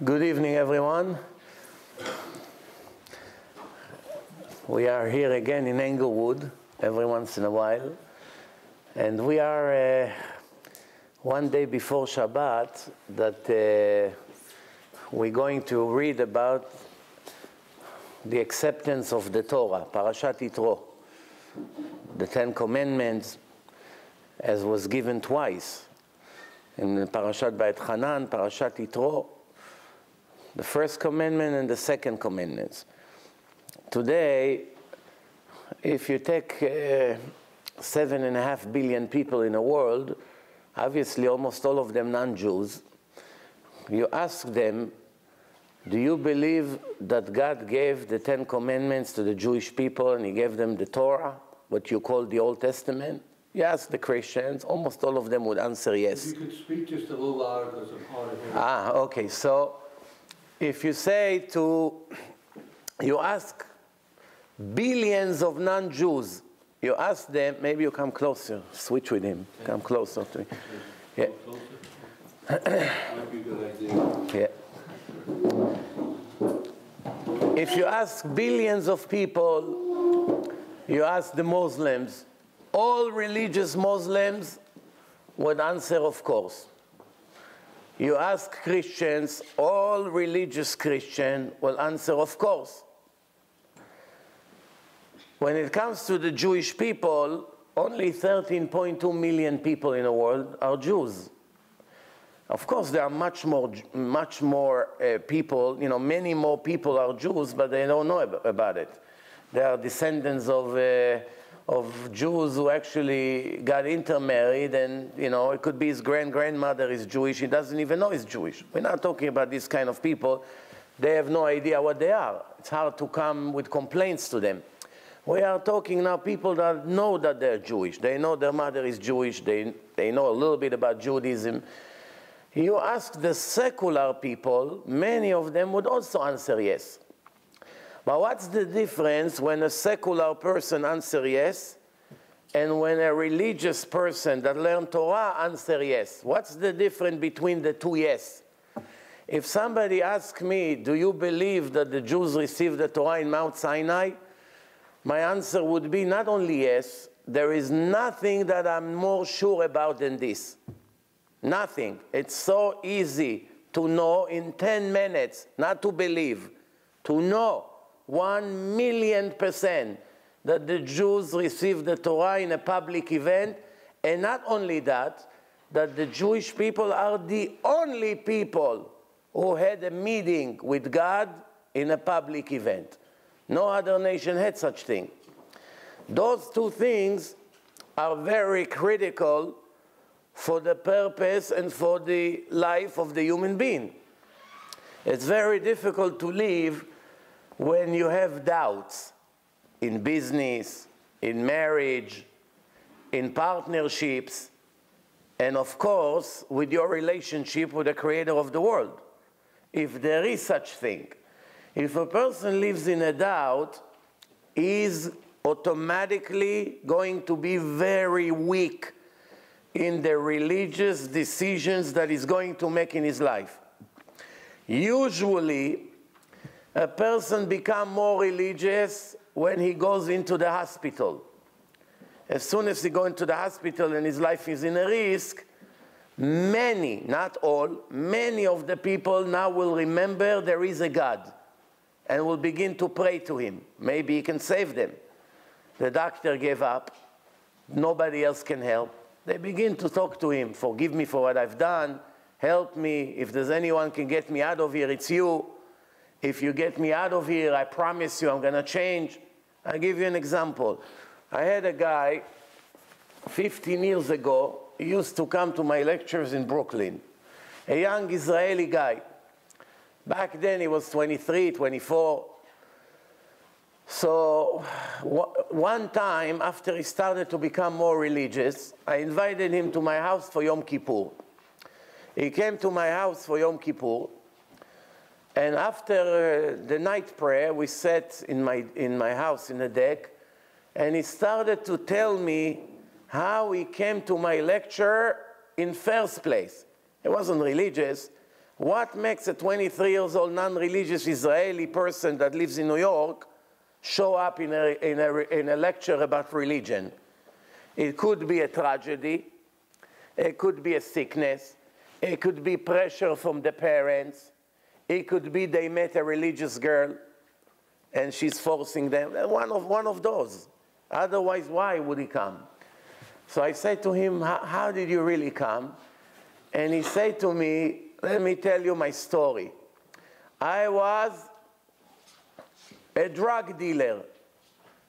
Good evening, everyone. We are here again in Englewood every once in a while. And we are one day before Shabbat that we're going to read about the acceptance of the Torah, Parashat Yitro, the Ten Commandments, as was given twice in Parashat Beit Hanan, Parashat Yitro, the first commandment and the second commandments. Today, if you take 7.5 billion people in the world, obviously almost all of them non-Jews, you ask them, do you believe that God gave the Ten Commandments to the Jewish people and He gave them the Torah, what you call the Old Testament? You ask the Christians, almost all of them would answer yes. If you could speak just a little louder because I'm hard of hearing. Okay, so if you say you ask billions of non-Jews, you ask them, maybe you come closer, switch with him, come closer to me. Yeah. Might be a good idea. Yeah. If you ask billions of people, you ask the Muslims, all religious Muslims would answer, of course. You ask Christians, all religious Christians will answer, of course. When it comes to the Jewish people, only 13.2 million people in the world are Jews. Of course, there are much more people, many more people are Jews, but they don't know about it. They are descendants of Jews who actually got intermarried, and it could be his grandmother is Jewish. He doesn't even know he's Jewish. We're not talking about this kind of people. They have no idea what they are. It's hard to come with complaints to them. We are talking now people that know that they're Jewish. They know their mother is Jewish. They know a little bit about Judaism. You ask the secular people, many of them would also answer yes. But what's the difference when a secular person answers yes and when a religious person that learned Torah answers yes? What's the difference between the two yes? If somebody asks me, do you believe that the Jews received the Torah in Mount Sinai? My answer would be not only yes, there is nothing that I'm more sure about than this. Nothing. It's so easy to know in 10 minutes, not to believe, to know 1,000,000% that the Jews received the Torah in a public event, and not only that, that the Jewish people are the only people who had a meeting with God in a public event. No other nation had such thing. Those two things are very critical for the purpose and for the life of the human being. It's very difficult to live when you have doubts in business, in marriage, in partnerships, and of course, with your relationship with the Creator of the world, if there is such thing. If a person lives in a doubt, he is automatically going to be very weak in the religious decisions that he's going to make in his life. Usually, a person becomes more religious when he goes into the hospital. As soon as he goes into the hospital and his life is in a risk, many, not all, many of the people now will remember there is a God and will begin to pray to Him. Maybe He can save them. The doctor gave up. Nobody else can help. They begin to talk to Him. Forgive me for what I've done. Help me. If there's anyone can get me out of here, it's you. If you get me out of here, I promise you I'm going to change. I'll give you an example. I had a guy 15 years ago. He used to come to my lectures in Brooklyn. A young Israeli guy. Back then he was 23, 24. So one time, after he started to become more religious, I invited him to my house for Yom Kippur. He came to my house for Yom Kippur. And after the night prayer, we sat in my house in the deck, and he started to tell me how he came to my lecture in first place. He wasn't religious. What makes a 23 years old non-religious Israeli person that lives in New York show up in a lecture about religion? It could be a tragedy. It could be a sickness. It could be pressure from the parents. It could be they met a religious girl and she's forcing them. One of those. Otherwise, why would he come? So I said to him, how did you really come? And he said to me, let me tell you my story. I was a drug dealer,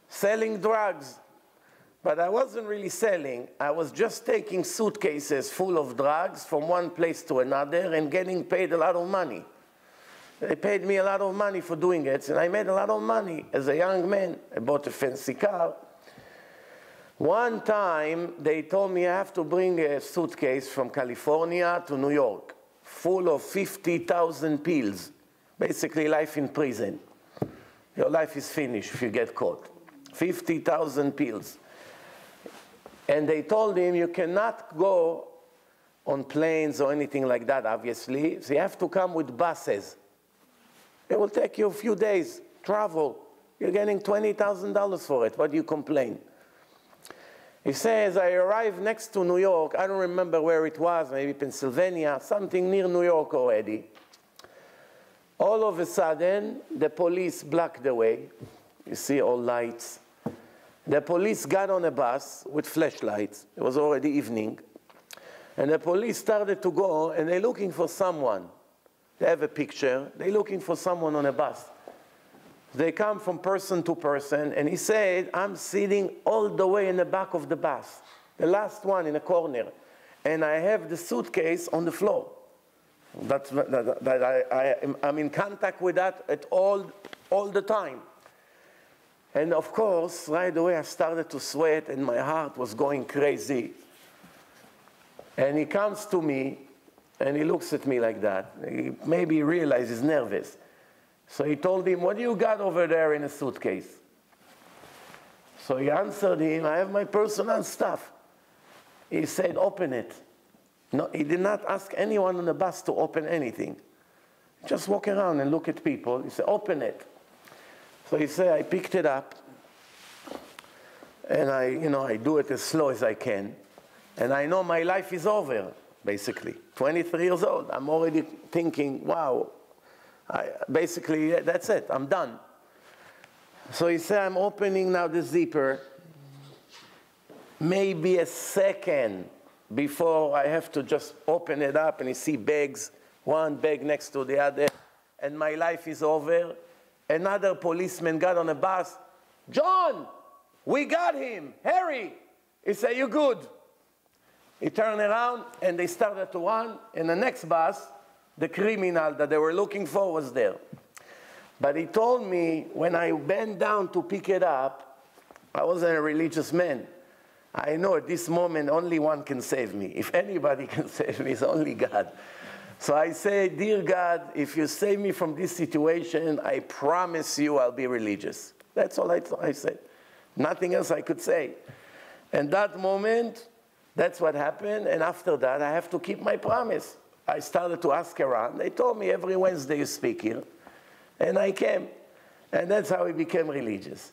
selling drugs. But I wasn't really selling. I was just taking suitcases full of drugs from one place to another and getting paid a lot of money. They paid me a lot of money for doing it, and I made a lot of money as a young man. I bought a fancy car. One time, they told me I have to bring a suitcase from California to New York, full of 50,000 pills. Basically, life in prison. Your life is finished if you get caught. 50,000 pills. And they told him, you cannot go on planes or anything like that, obviously. So you have to come with buses. It will take you a few days, travel. You're getting $20,000 for it. What do you complain? He says, I arrived next to New York. I don't remember where it was, maybe Pennsylvania, something near New York already. All of a sudden, the police blocked the way. You see all lights. The police got on a bus with flashlights. It was already evening. And the police started to go, and they're looking for someone. They have a picture. They're looking for someone on a bus. They come from person to person, and he said, I'm sitting all the way in the back of the bus, the last one in a corner, and I have the suitcase on the floor. I'm in contact with that at all the time. And of course, right away I started to sweat and my heart was going crazy. And he comes to me and he looks at me like that. Maybe he realizes he's nervous. So he told him, what do you got over there in a suitcase? So he answered him, I have my personal stuff. He said, open it. No, he did not ask anyone on the bus to open anything. Just walk around and look at people. He said, open it. So he said, I picked it up, and I do it as slow as I can. And I know my life is over, basically. 23 years old. I'm already thinking, wow, basically, that's it. I'm done. So he said, I'm opening now the zipper. Maybe a second before I have to just open it up, and you see bags, one bag next to the other, and my life is over. Another policeman got on a bus. John, we got him. Harry. He said, you good? He turned around and they started to run. And the next bus, the criminal that they were looking for was there. But he told me when I bent down to pick it up, I wasn't a religious man. I know at this moment only one can save me. If anybody can save me, it's only God. So I say, dear God, if you save me from this situation, I promise you I'll be religious. That's all I said. Nothing else I could say. And that moment, that's what happened. And after that, I have to keep my promise. I started to ask around. They told me every Wednesday you speak here. And I came. And that's how we became religious.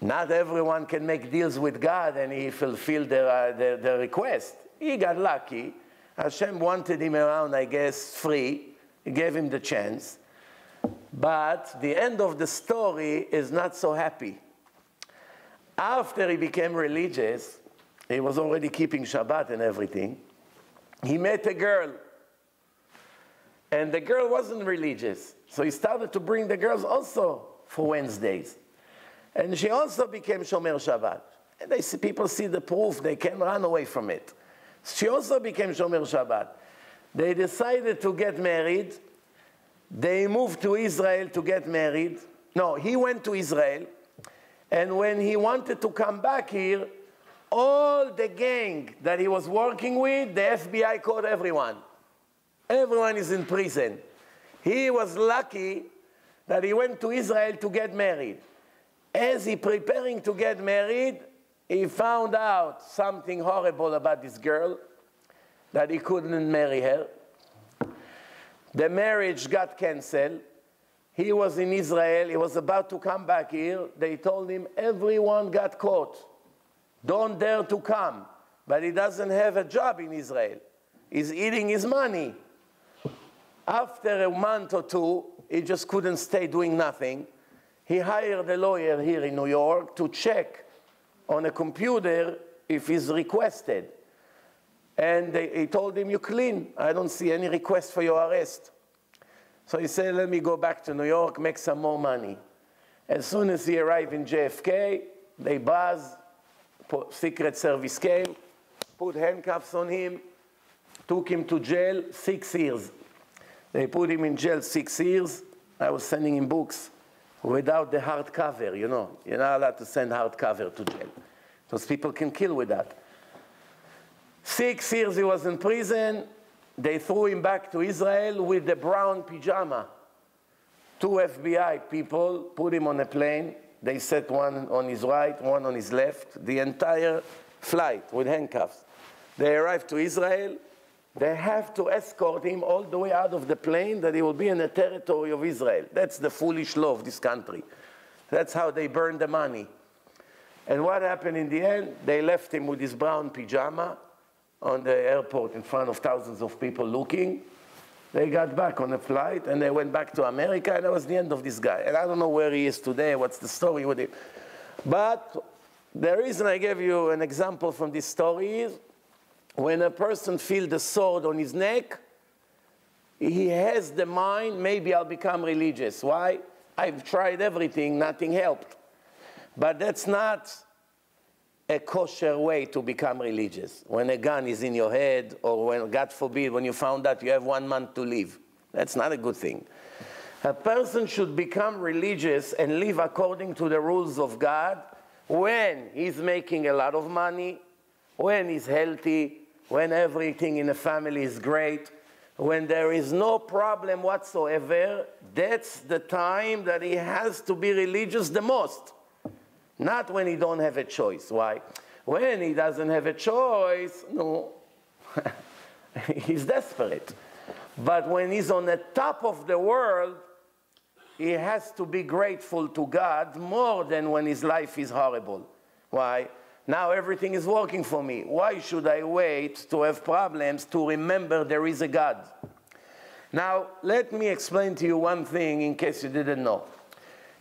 Not everyone can make deals with God and he fulfilled their request. He got lucky. Hashem wanted him around, I guess, free. He gave him the chance. But the end of the story is not so happy. After he became religious, he was already keeping Shabbat and everything. He met a girl. And the girl wasn't religious. So he started to bring the girls also for Wednesdays. And she also became Shomer Shabbat. And people see the proof. They can't run away from it. She also became Shomer Shabbat. They decided to get married. They moved to Israel to get married. No, he went to Israel. And when he wanted to come back here, all the gang that he was working with, the FBI caught everyone. Everyone is in prison. He was lucky that he went to Israel to get married. As he preparing to get married, he found out something horrible about this girl, that he couldn't marry her. The marriage got canceled. He was in Israel. He was about to come back here. They told him, everyone got caught. Don't dare to come. But he doesn't have a job in Israel. He's eating his money. After a month or two, he just couldn't stay doing nothing. He hired a lawyer here in New York to check on a computer if he's requested. And he told him, you're clean. I don't see any request for your arrest. So he said, let me go back to New York, make some more money. As soon as he arrived in JFK, they buzzed, Secret Service came, put handcuffs on him, took him to jail 6 years. They put him in jail 6 years. I was sending him books without the hardcover, you know. You're not allowed to send hardcover to jail. Those people can kill with that. 6 years he was in prison. They threw him back to Israel with the brown pajama. 2 FBI people put him on a plane. They set one on his right, one on his left, the entire flight with handcuffs. They arrived to Israel. They have to escort him all the way out of the plane that he will be in the territory of Israel. That's the foolish law of this country. That's how they burn the money. And what happened in the end? They left him with his brown pajama on the airport in front of thousands of people looking. They got back on a flight and they went back to America, and that was the end of this guy. And I don't know where he is today, what's the story with him. But the reason I gave you an example from this story is when a person feels the sword on his neck, he has the mind, maybe I'll become religious. Why? I've tried everything, nothing helped. But that's not a kosher way to become religious. When a gun is in your head, or when, God forbid, when you found out you have 1 month to live. That's not a good thing. A person should become religious and live according to the rules of God when he's making a lot of money, when he's healthy, when everything in the family is great, when there is no problem whatsoever. That's the time that he has to be religious the most. Not when he don't have a choice. Why? When he doesn't have a choice, no, he's desperate. But when he's on the top of the world, he has to be grateful to God more than when his life is horrible. Why? Now everything is working for me. Why should I wait to have problems to remember there is a God? Now, let me explain to you one thing in case you didn't know.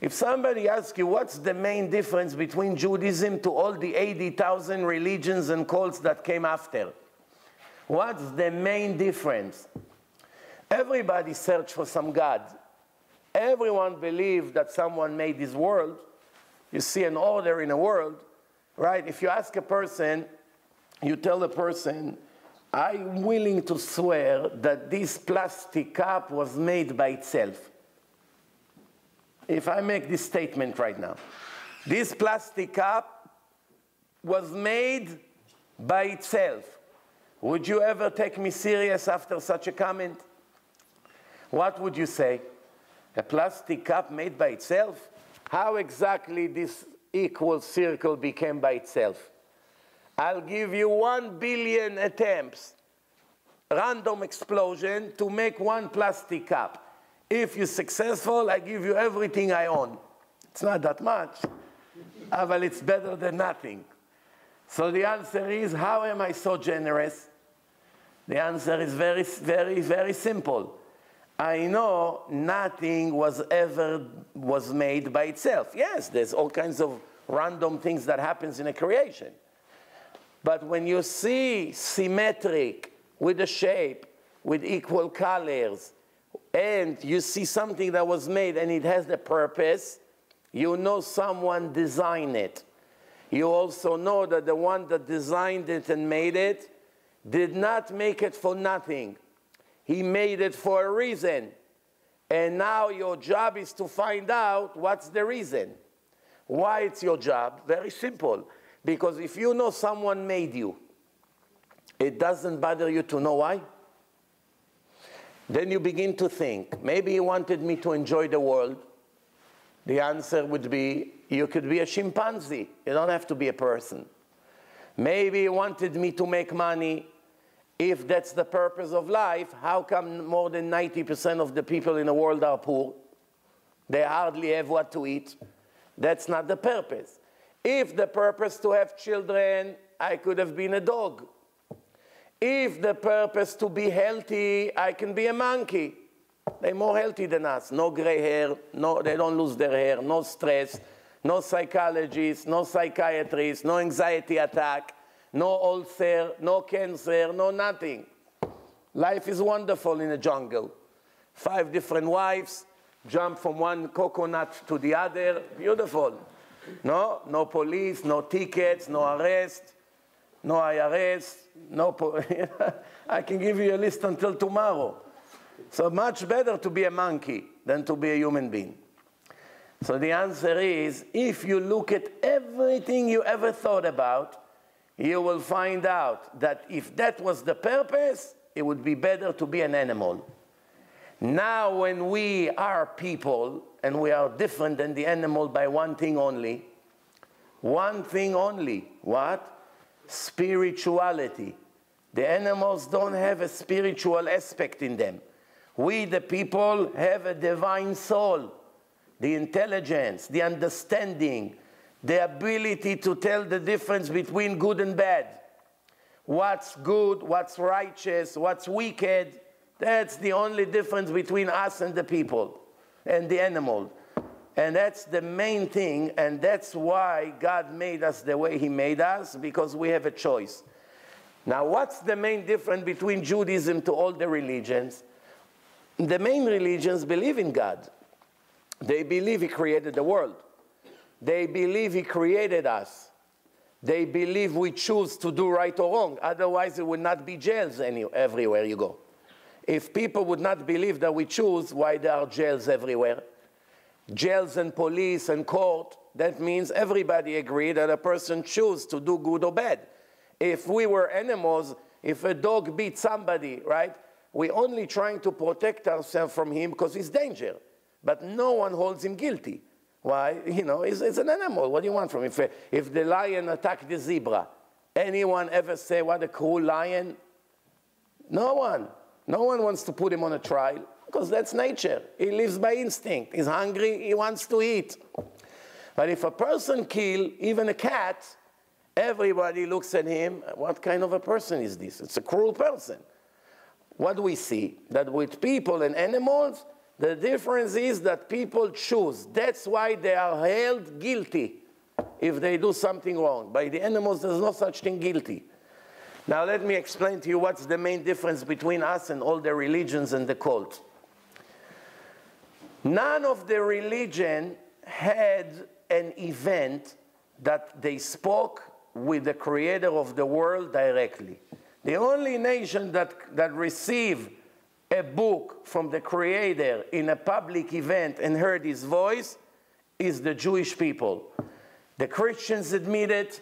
If somebody asks you what's the main difference between Judaism to all the 80,000 religions and cults that came after, what's the main difference? Everybody searched for some God. Everyone believed that someone made this world. You see an order in a world, right? If you ask a person, you tell a person, I'm willing to swear that this plastic cup was made by itself. If I make this statement right now, this plastic cup was made by itself. Would you ever take me serious after such a comment? What would you say? A plastic cup made by itself? How exactly this equal circle became by itself? I'll give you 1 billion attempts, random explosion, to make one plastic cup. If you're successful, I give you everything I own. It's not that much, but it's better than nothing. So the answer is, how am I so generous? The answer is very, very, very simple. I know nothing was made by itself. Yes, there's all kinds of random things that happens in a creation. But when you see symmetric, with a shape, with equal colors, and you see something that was made and it has the purpose, you know someone designed it. You also know that the one that designed it and made it did not make it for nothing. He made it for a reason. And now your job is to find out what's the reason. Why it's your job? Very simple. Because if you know someone made you, it doesn't bother you to know why. Then you begin to think, maybe he wanted me to enjoy the world. The answer would be, you could be a chimpanzee. You don't have to be a person. Maybe he wanted me to make money, If that's the purpose of life, how come more than 90% of the people in the world are poor? They hardly have what to eat. That's not the purpose. If the purpose to have children, I could have been a dog. If the purpose to be healthy, I can be a monkey. They're more healthy than us. No gray hair, no, they don't lose their hair, no stress, no psychologist, no psychiatrist, no anxiety attack, no ulcer, no cancer, no nothing. Life is wonderful in the jungle. 5 different wives, jump from one coconut to the other, beautiful. No police, no tickets, no arrest, no IRS, I can give you a list until tomorrow. So much better to be a monkey than to be a human being. So the answer is, if you look at everything you ever thought about, you will find out that if that was the purpose, it would be better to be an animal. Now when we are people, and we are different than the animal by one thing only, what? Spirituality. The animals don't have a spiritual aspect in them. We, the people, have a divine soul, the intelligence, the understanding, the ability to tell the difference between good and bad. What's good, what's righteous, what's wicked. That's the only difference between us and the people and the animal. And that's the main thing, and that's why God made us the way He made us, because we have a choice. Now, what's the main difference between Judaism to all the religions? The main religions believe in God. They believe He created the world. They believe He created us. They believe we choose to do right or wrong. Otherwise, there would not be jails everywhere you go. If people would not believe that we choose, why there are jails everywhere? Jails and police and court, that means everybody agree that a person chooses to do good or bad. If we were animals, if a dog beats somebody, right, we're only trying to protect ourselves from him because he's danger. But no one holds him guilty. Why? You know, it's an animal. What do you want from him? If the lion attacked the zebra, anyone ever say, what a cruel lion? No one. No one wants to put him on a trial, because that's nature. He lives by instinct. He's hungry, he wants to eat. But if a person kills even a cat, everybody looks at him, what kind of a person is this? It's a cruel person. What do we see? That with people and animals, the difference is that people choose. That's why they are held guilty if they do something wrong. By the animals, there's no such thing guilty. Now let me explain to you what's the main difference between us and all the religions and the cult. None of the religion had an event that they spoke with the creator of the world directly. The only nation that received a book from the creator in a public event and heard his voice is the Jewish people. The Christians admit it,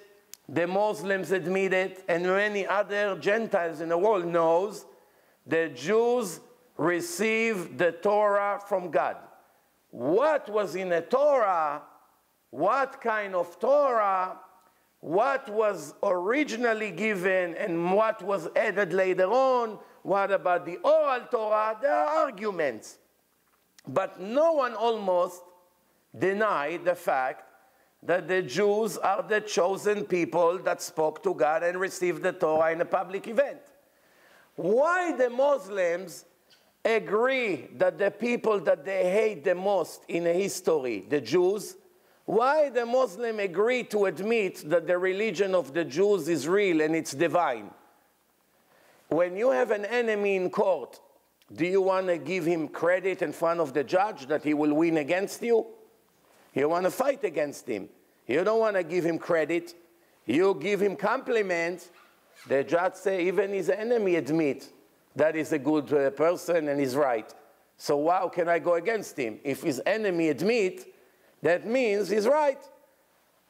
the Muslims admit it, and many other Gentiles in the world knows the Jews received the Torah from God. What was in the Torah, what kind of Torah, what was originally given and what was added later on, what about the oral Torah, there are arguments. But no one almost denied the fact that the Jews are the chosen people that spoke to God and received the Torah in a public event. Why the Muslims agree that the people that they hate the most in history, the Jews, why the Muslims agree to admit that the religion of the Jews is real and it's divine? When you have an enemy in court, do you want to give him credit in front of the judge that he will win against you? You want to fight against him. You don't want to give him credit. You give him compliments. The judge say even his enemy admit that he's a good person and he's right. So how can I go against him? If his enemy admit, that means he's right.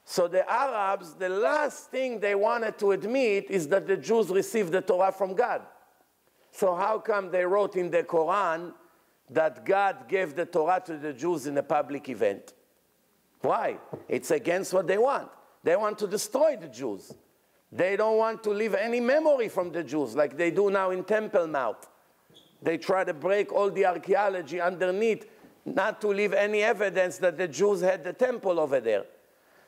So the Arabs, the last thing they wanted to admit is that the Jews received the Torah from God. So how come they wrote in the Quran that God gave the Torah to the Jews in a public event? Why? It's against what they want. They want to destroy the Jews. They don't want to leave any memory from the Jews, like they do now in Temple Mount. They try to break all the archaeology underneath, not to leave any evidence that the Jews had the temple over there.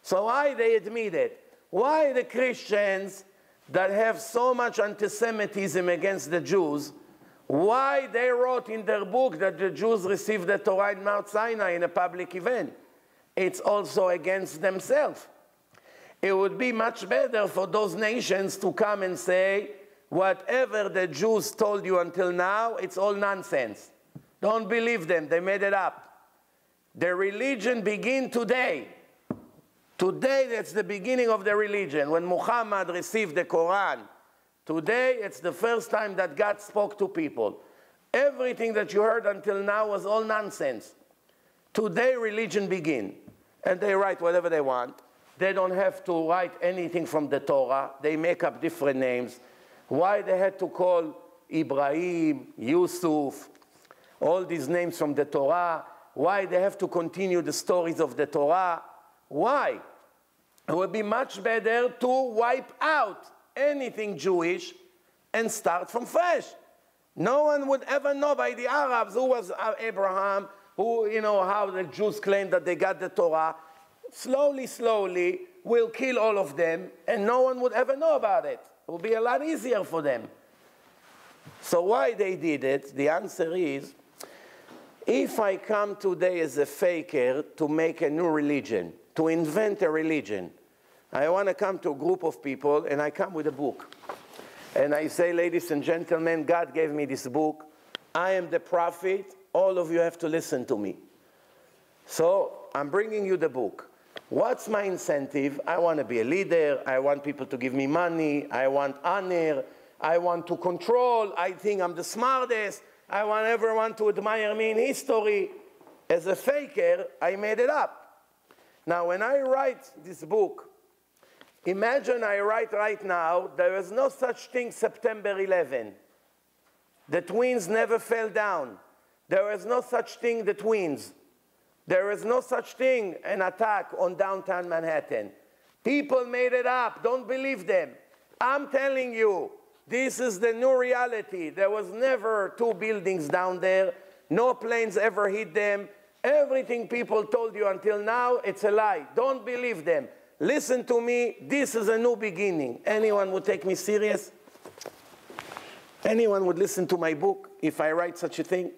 So why they admit it? Why the Christians that have so much anti-Semitism against the Jews, why they wrote in their book that the Jews received the Torah in Mount Sinai in a public event? It's also against themselves. It would be much better for those nations to come and say, whatever the Jews told you until now, it's all nonsense. Don't believe them, they made it up. The religion began today. Today, that's the beginning of the religion. When Muhammad received the Quran, today, it's the first time that God spoke to people. Everything that you heard until now was all nonsense. Today, religion begins. And they write whatever they want. They don't have to write anything from the Torah. They make up different names. Why they had to call Ibrahim, Yusuf, all these names from the Torah? Why they have to continue the stories of the Torah? Why? It would be much better to wipe out anything Jewish and start from fresh. No one would ever know by the Arabs who was Abraham, who, you know, how the Jews claim that they got the Torah. Slowly, slowly, we'll kill all of them, and no one would ever know about it. It will be a lot easier for them. So why they did it? The answer is, if I come today as a faker to make a new religion, to invent a religion, I want to come to a group of people, and I come with a book. And I say, ladies and gentlemen, God gave me this book. I am the prophet. All of you have to listen to me. So I'm bringing you the book. What's my incentive? I want to be a leader. I want people to give me money. I want honor. I want to control. I think I'm the smartest. I want everyone to admire me in history. As a faker, I made it up. Now, when I write this book, imagine I write right now, there is no such thing September 11. The twins never fell down. There is no such thing the twins. There is no such thing an attack on downtown Manhattan. People made it up. Don't believe them. I'm telling you, this is the new reality. There was never 2 buildings down there. No planes ever hit them. Everything people told you until now, it's a lie. Don't believe them. Listen to me. This is a new beginning. Anyone would take me serious? Anyone would listen to my book if I write such a thing?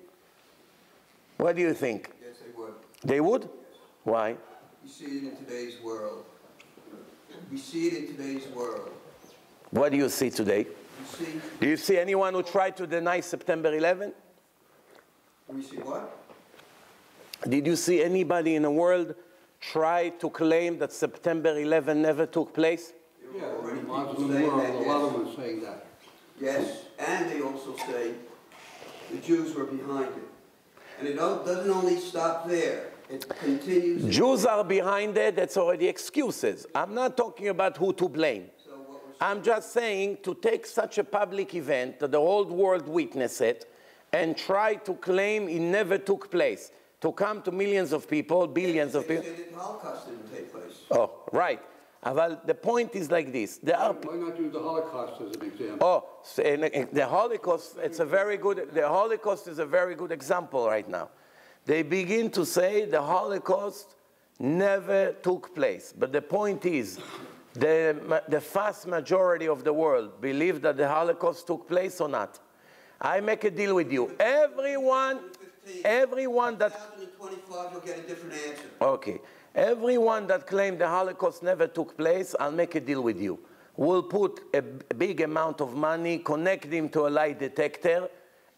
What do you think? Yes, they would. They would? Why? We see it in today's world. We see it in today's world. What do you see today? We see. Do you see anyone who tried to deny September 11? We see what? Did you see anybody in the world try to claim that September 11 never took place? Yeah, already the people Muslim saying world, that, a yes. lot of them are saying that. Yes, and they also say the Jews were behind it. And it doesn't only stop there. It continues. Jews are behind it. That's already excuses. I'm not talking about who to blame. So what we're I'm just saying to take such a public event that the whole world witness it and try to claim it never took place. To come to millions of people, billions of people. They say the Holocaust didn't take place. Oh, right. Well, the point is like this. There are Why not use the Holocaust as an example? Oh, so, and the Holocaust, the Holocaust is a very good example right now. They begin to say the Holocaust never took place. But the point is, the vast majority of the world believe that the Holocaust took place or not. I make a deal with you. Everyone that... 2025, you'll get a different answer. Okay. Everyone that claimed the Holocaust never took place, I'll make a deal with you. We'll put a big amount of money, connect him to a lie detector,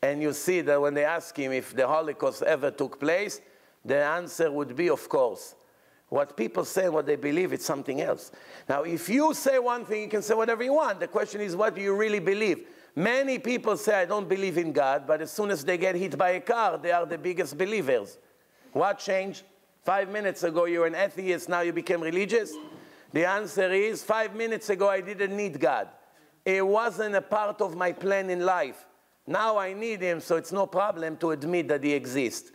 and you see that when they ask him if the Holocaust ever took place, the answer would be, of course. What people say, what they believe, it's something else. Now, if you say one thing, you can say whatever you want. The question is, what do you really believe? Many people say, I don't believe in God, but as soon as they get hit by a car, they are the biggest believers. What changed? 5 minutes ago, you were an atheist, now you became religious? The answer is, 5 minutes ago, I didn't need God. It wasn't a part of my plan in life. Now I need him, so it's no problem to admit that he exists.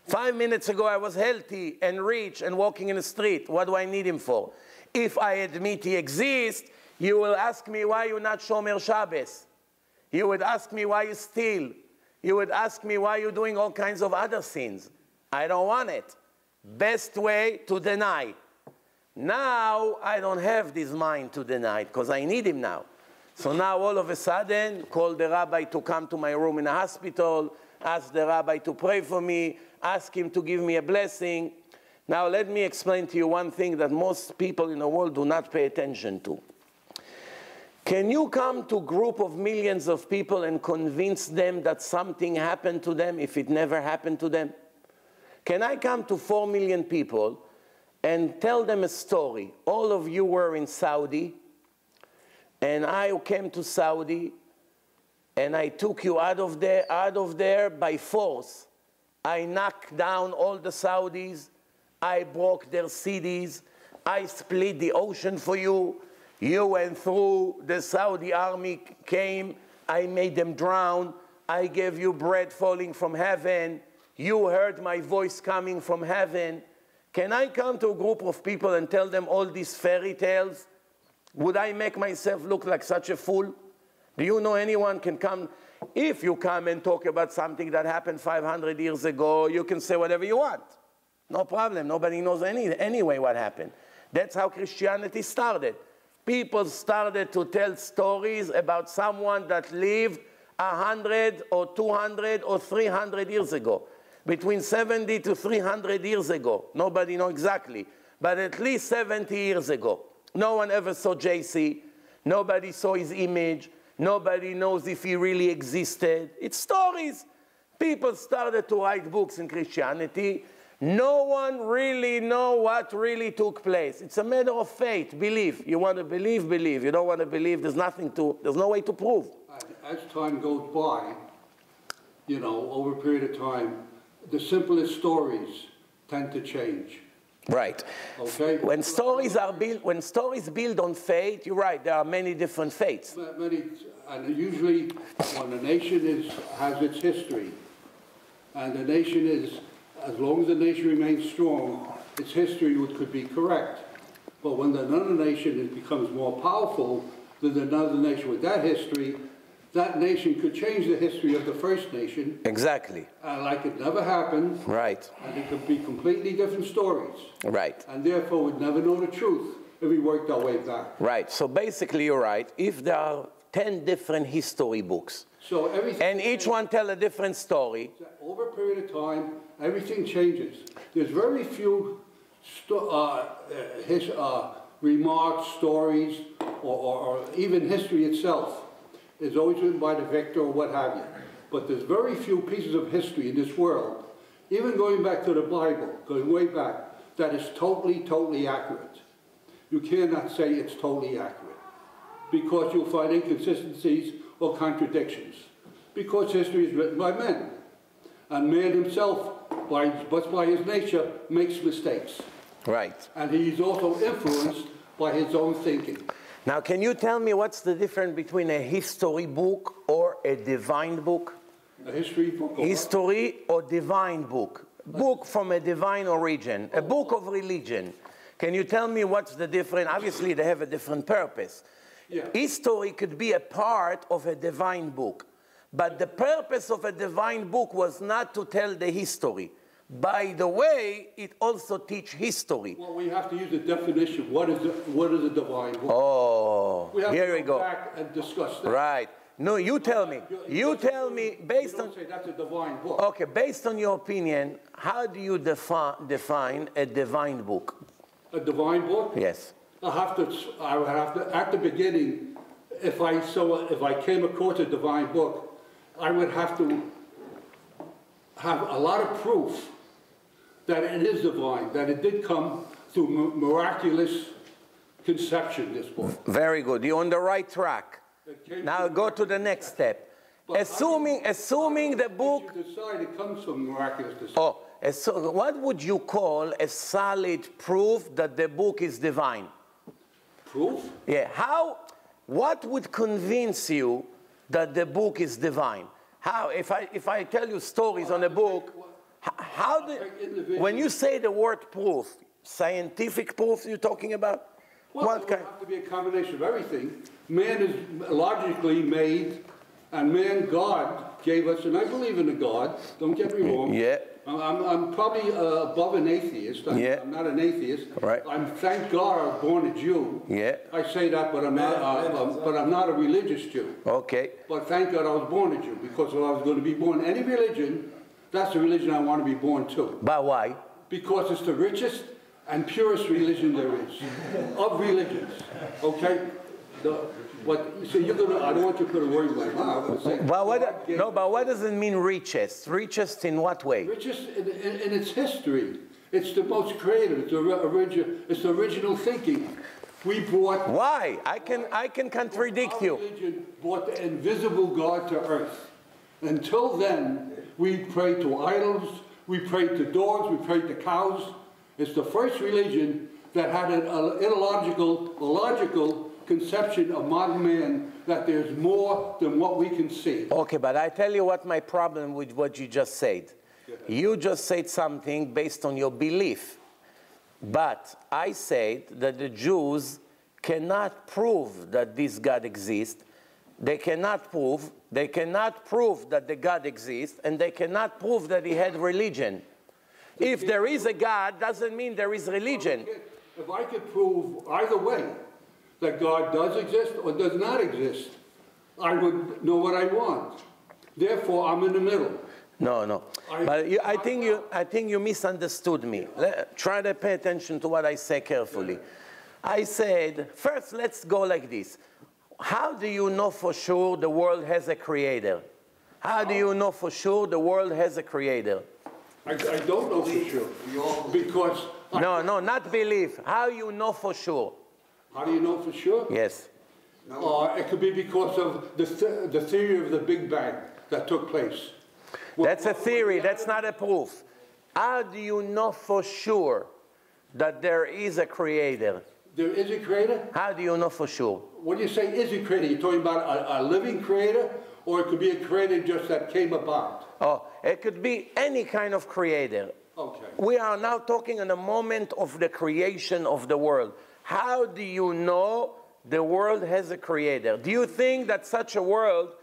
5 minutes ago, I was healthy and rich and walking in the street. What do I need him for? If I admit he exists, You will ask me why you're not Shomer Shabbos. You would ask me why you steal. You would ask me why you're doing all kinds of other sins. I don't want it. Best way to deny. Now I don't have this mind to deny it because I need him now. So now all of a sudden, call the rabbi to come to my room in a hospital, ask the rabbi to pray for me, ask him to give me a blessing. Now let me explain to you one thing that most people in the world do not pay attention to. Can you come to a group of millions of people and convince them that something happened to them if it never happened to them? Can I come to 4 million people and tell them a story? All of you were in Saudi, and I came to Saudi, and I took you out of there by force. I knocked down all the Saudis. I broke their cities. I split the ocean for you. You went through, the Saudi army came, I made them drown, I gave you bread falling from heaven, you heard my voice coming from heaven. Can I come to a group of people and tell them all these fairy tales? Would I make myself look like such a fool? Do you know anyone can come? If you come and talk about something that happened 500 years ago, you can say whatever you want. No problem, nobody knows anyway what happened. That's how Christianity started. People started to tell stories about someone that lived 100 or 200 or 300 years ago. Between 70 to 300 years ago. Nobody knows exactly, but at least 70 years ago. No one ever saw JC. Nobody saw his image. Nobody knows if he really existed. It's stories. People started to write books in Christianity. No one really knows what really took place. It's a matter of faith, belief. You want to believe, believe. You don't want to believe, there's no way to prove. As time goes by, you know, over a period of time, the simplest stories tend to change. Right. Okay? When stories build on faith, you're right, there are many different faiths. And usually when a nation has its history, and the nation is, as long as the nation remains strong, its history could be correct. But when another nation becomes more powerful than another nation with that history, that nation could change the history of the first nation. Exactly. Like it never happened. Right. And it could be completely different stories. Right. And therefore we'd never know the truth if we worked our way back. Right. So basically you're right. If there are 10 different history books, so everything, and each one tell a different story, over a period of time, everything changes. There's very few remarks, stories, or even history itself is always written by the victor or what have you. But there's very few pieces of history in this world, even going back to the Bible, going way back, that is totally, totally accurate. You cannot say it's totally accurate because you'll find inconsistencies or contradictions, because history is written by men. And man himself, by his nature, makes mistakes. Right. And he's also influenced by his own thinking. Now, can you tell me what's the difference between a history book or a divine book? A history book? History or divine book? Book from a divine origin, a book of religion. Can you tell me what's the difference? Obviously, they have a different purpose. Yeah. History could be a part of a divine book. But the purpose of a divine book was not to tell the history. By the way, it also teaches history. Well, we have to use a definition. What is a divine book? Oh, here we go. Back and discuss that. Right. No, you tell me. You tell me based on. You don't say that's a divine book. Okay, based on your opinion, how do you define a divine book? A divine book? Yes. I would have to at the beginning, if I came across a divine book, I would have to have a lot of proof that it is divine, that it did come through miraculous conception, this book. Very good. You're on the right track. Now go to the next step. Assuming the book... You decide it comes from miraculous conception. Oh, so what would you call a solid proof that the book is divine? Proof? Yeah. What would convince you that the book is divine? How? If I tell you stories on a book, when you say the word proof, scientific proof you're talking about? Well, What it would kind? have to be a combination of everything. Man is logically made, and man, God gave us, and I believe in a God, don't get me wrong. Yeah. I'm probably above an atheist. I'm not an atheist. Right. Thank God I was born a Jew. Yeah. I say that, but I'm not a religious Jew. Okay. But thank God I was born a Jew, because if I was going to be born any religion, that's the religion I want to be born to. But why? Because it's the richest and purest religion there is, of religions, okay? So you're gonna, I don't want you to put a word in my mouth. But what does it mean richest? Richest in what way? Richest in its history. It's the most creative, it's the original thinking. We brought... Why? I can contradict you. Our religion brought the invisible God to earth. Until then, we prayed to idols, we prayed to dogs, we prayed to cows. It's the first religion that had an illogical conception of modern man, that there's more than what we can see. Okay, but I tell you what my problem with what you just said. You just said something based on your belief. But I said that the Jews cannot prove that this God exists. They cannot prove that the God exists, and they cannot prove that he had religion. If there is a God, doesn't mean there is religion. If I could prove either way that God does exist or does not exist, I would know what I want. Therefore, I'm in the middle. No. But I think you misunderstood me. Try to pay attention to what I say carefully. I said, first, let's go like this. How do you know for sure the world has a creator? How do you know for sure the world has a creator? I don't know for sure. Because... No, not believe. How you know for sure? How do you know for sure? Yes. It could be because of the theory of the Big Bang that took place. That's a theory. That's not a proof. How do you know for sure that there is a creator? There is a creator? How do you know for sure? When you say is a creator, you're talking about a living creator, or it could be a creator just that came about? Oh, it could be any kind of creator. Okay. We are now talking in the moment of the creation of the world. How do you know the world has a creator? Do you think that such a world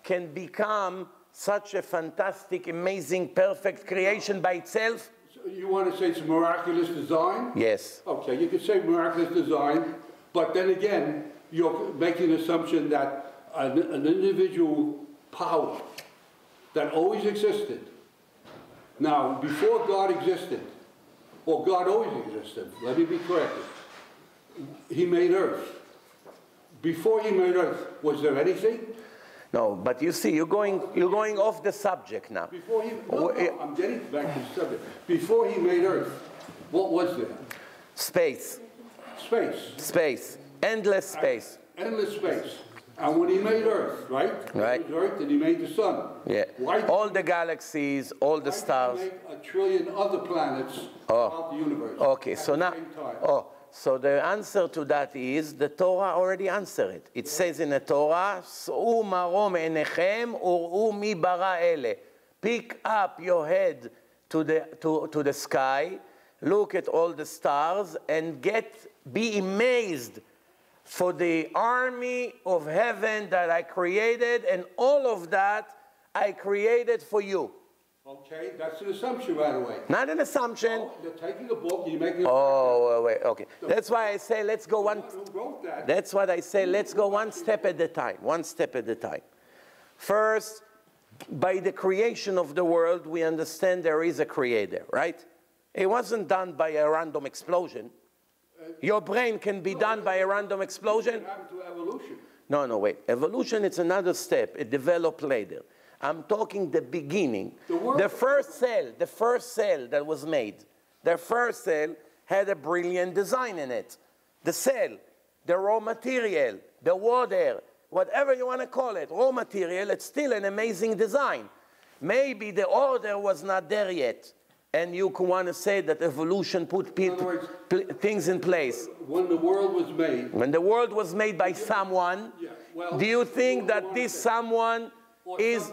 can become such a fantastic, amazing, perfect creation by itself? So you want to say it's miraculous design? Yes. Okay, you could say miraculous design, but then again, you're making an assumption that an individual power that always existed. Now, before God existed, or God always existed, let me be corrected, he made earth. Before he made earth, was there anything? No, but you see, you're going off the subject now. Before he, I'm getting back to the subject. Before he made earth, what was there? Space. Space. Space. Endless space. Endless space. And when he made earth, right? Right. He made earth and he made the sun. Yeah. All the galaxies, all the stars. Why did he make a trillion other planets throughout the universe? Okay, so now, so the answer to that is the Torah already answered it. It says in the Torah, "S'u marom enechem ur'u mi bara ele." Pick up your head to the sky, look at all the stars, and be amazed for the army of heaven that I created, and all of that I created for you. Okay, that's an assumption right away. Not an assumption. Oh, you're taking a book, you're making a wait, okay. That's why I say let's go one. Who wrote that? That's what I say. Let's go one step at a time. One step at a time. First, by the creation of the world, we understand there is a creator, right? It wasn't done by a random explosion. Your brain can be done by a random explosion. What happened to evolution? No, wait. Evolution, it's another step. It developed later. I'm talking the beginning. The first cell that was made, the first cell had a brilliant design in it. The cell, the raw material, the water, whatever you want to call it, raw material, it's still an amazing design. Maybe the order was not there yet. And you can want to say that evolution put things in place. When the world was made. When the world was made by someone, do you think that this someone is...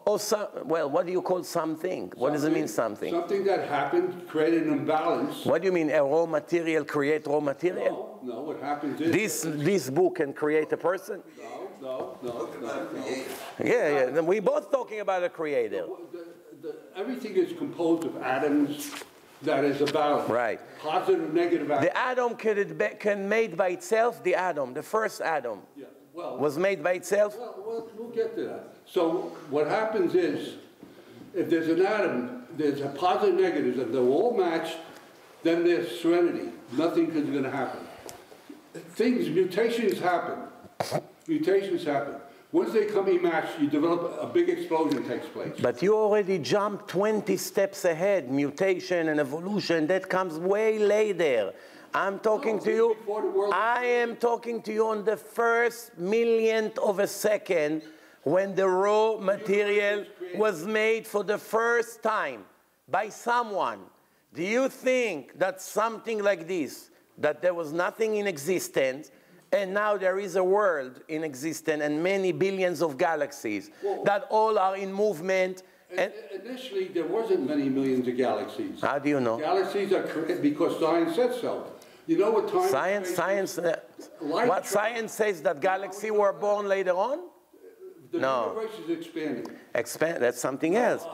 Oh, well, what do you call something? What does it mean, something? Something that happened created an imbalance. What do you mean, a raw material create raw material? No, what happens is... This book can create a person? Look about a creator. Yeah. Then we're both talking about a creator. Everything is composed of atoms that is a balance. Right. Positive, negative atoms. The atom can made by itself, the atom, the first atom, was made by itself? Well, we'll get to that. So what happens is, if there's an atom, there's a positive, negatives, and they're all matched, then there's serenity. Nothing is going to happen. Mutations happen. Mutations happen. Once they come matched, you develop a big explosion takes place. But you already jumped 20 steps ahead. Mutation and evolution, that comes way later. I'm talking to you. I am talking to you on the first millionth of a second when the raw material was made for the first time by someone. Do you think that something like this, that there was nothing in existence, and now there is a world in existence and many billions of galaxies that all are in movement? And initially, there wasn't many millions of galaxies. How do you know? Galaxies are created because science said so. You know what time? What science says that galaxies were born later on? The universe is expanding. That's something else.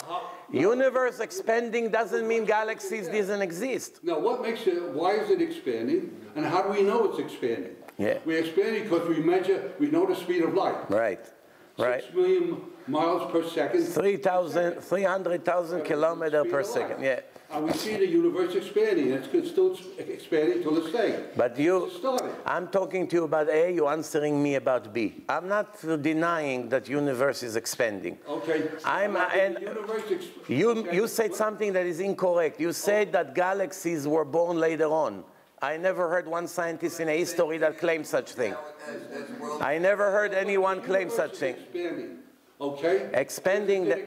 Universe expanding doesn't mean galaxies doesn't exist. Now, what makes it? Why is it expanding? And how do we know it's expanding? Yeah. We're expanding because we know the speed of light. Right. 6 million miles per second. 300,000 kilometers per second. Yeah. And we see the universe expanding. It's still expanding till it's day. But I'm talking to you about A, you're answering me about B. I'm not denying that universe is expanding. Okay. You said something that is incorrect. You said that galaxies were born later on. I never heard one scientist in history that claimed such thing. I never heard anyone claim such thing. Okay. Expanding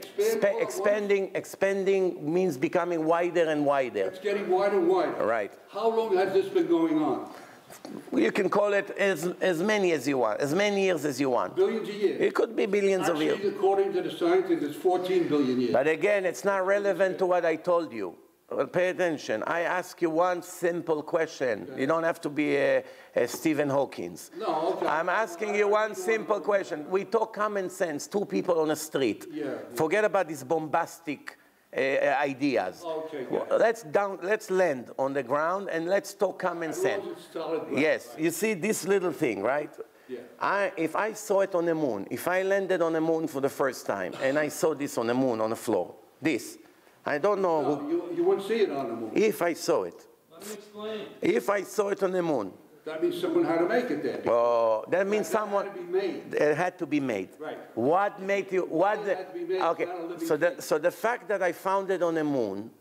means becoming wider and wider. It's getting wider and wider. Right. How long has this been going on? You can call it as many as you want, as many years as you want. Billions of years. It could be billions of years. According to the scientists, it's 14 billion years. But again, it's not relevant to what I told you. Well, pay attention. I ask you one simple question. You don't have to be a Stephen Hawking. No, okay. I'm asking you one simple question. We talk common sense, two people on the street. Forget about these bombastic ideas. Okay, let's land on the ground and let's talk common sense. Yes, you see this little thing, right? Yeah. If I saw it on the moon, if I landed on the moon for the first time and I saw this on the moon on the floor, this, I don't know. No, you wouldn't see it on the moon. If I saw it. Let me explain. If I saw it on the moon. That means someone had to make it there. Oh, that means someone. Had to be made. It had to be made. Right. What made you? What? Had to be made. Okay. So the fact that I found it on the moon,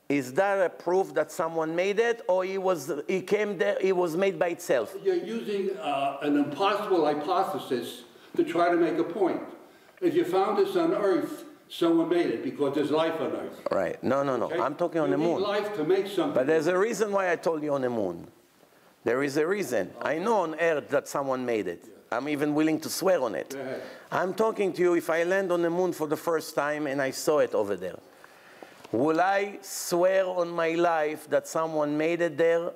is that a proof that someone made it, or it came there? It was made by itself. You're using an impossible hypothesis to try to make a point. If you found this on Earth, someone made it because there's life on Earth. Right. No. Okay? I'm talking on the moon. You need life to make something. But there's a reason why I told you on the moon. There is a reason. I know on Earth that someone made it. I'm even willing to swear on it. I'm talking to you, if I land on the moon for the first time and I saw it over there, will I swear on my life that someone made it there?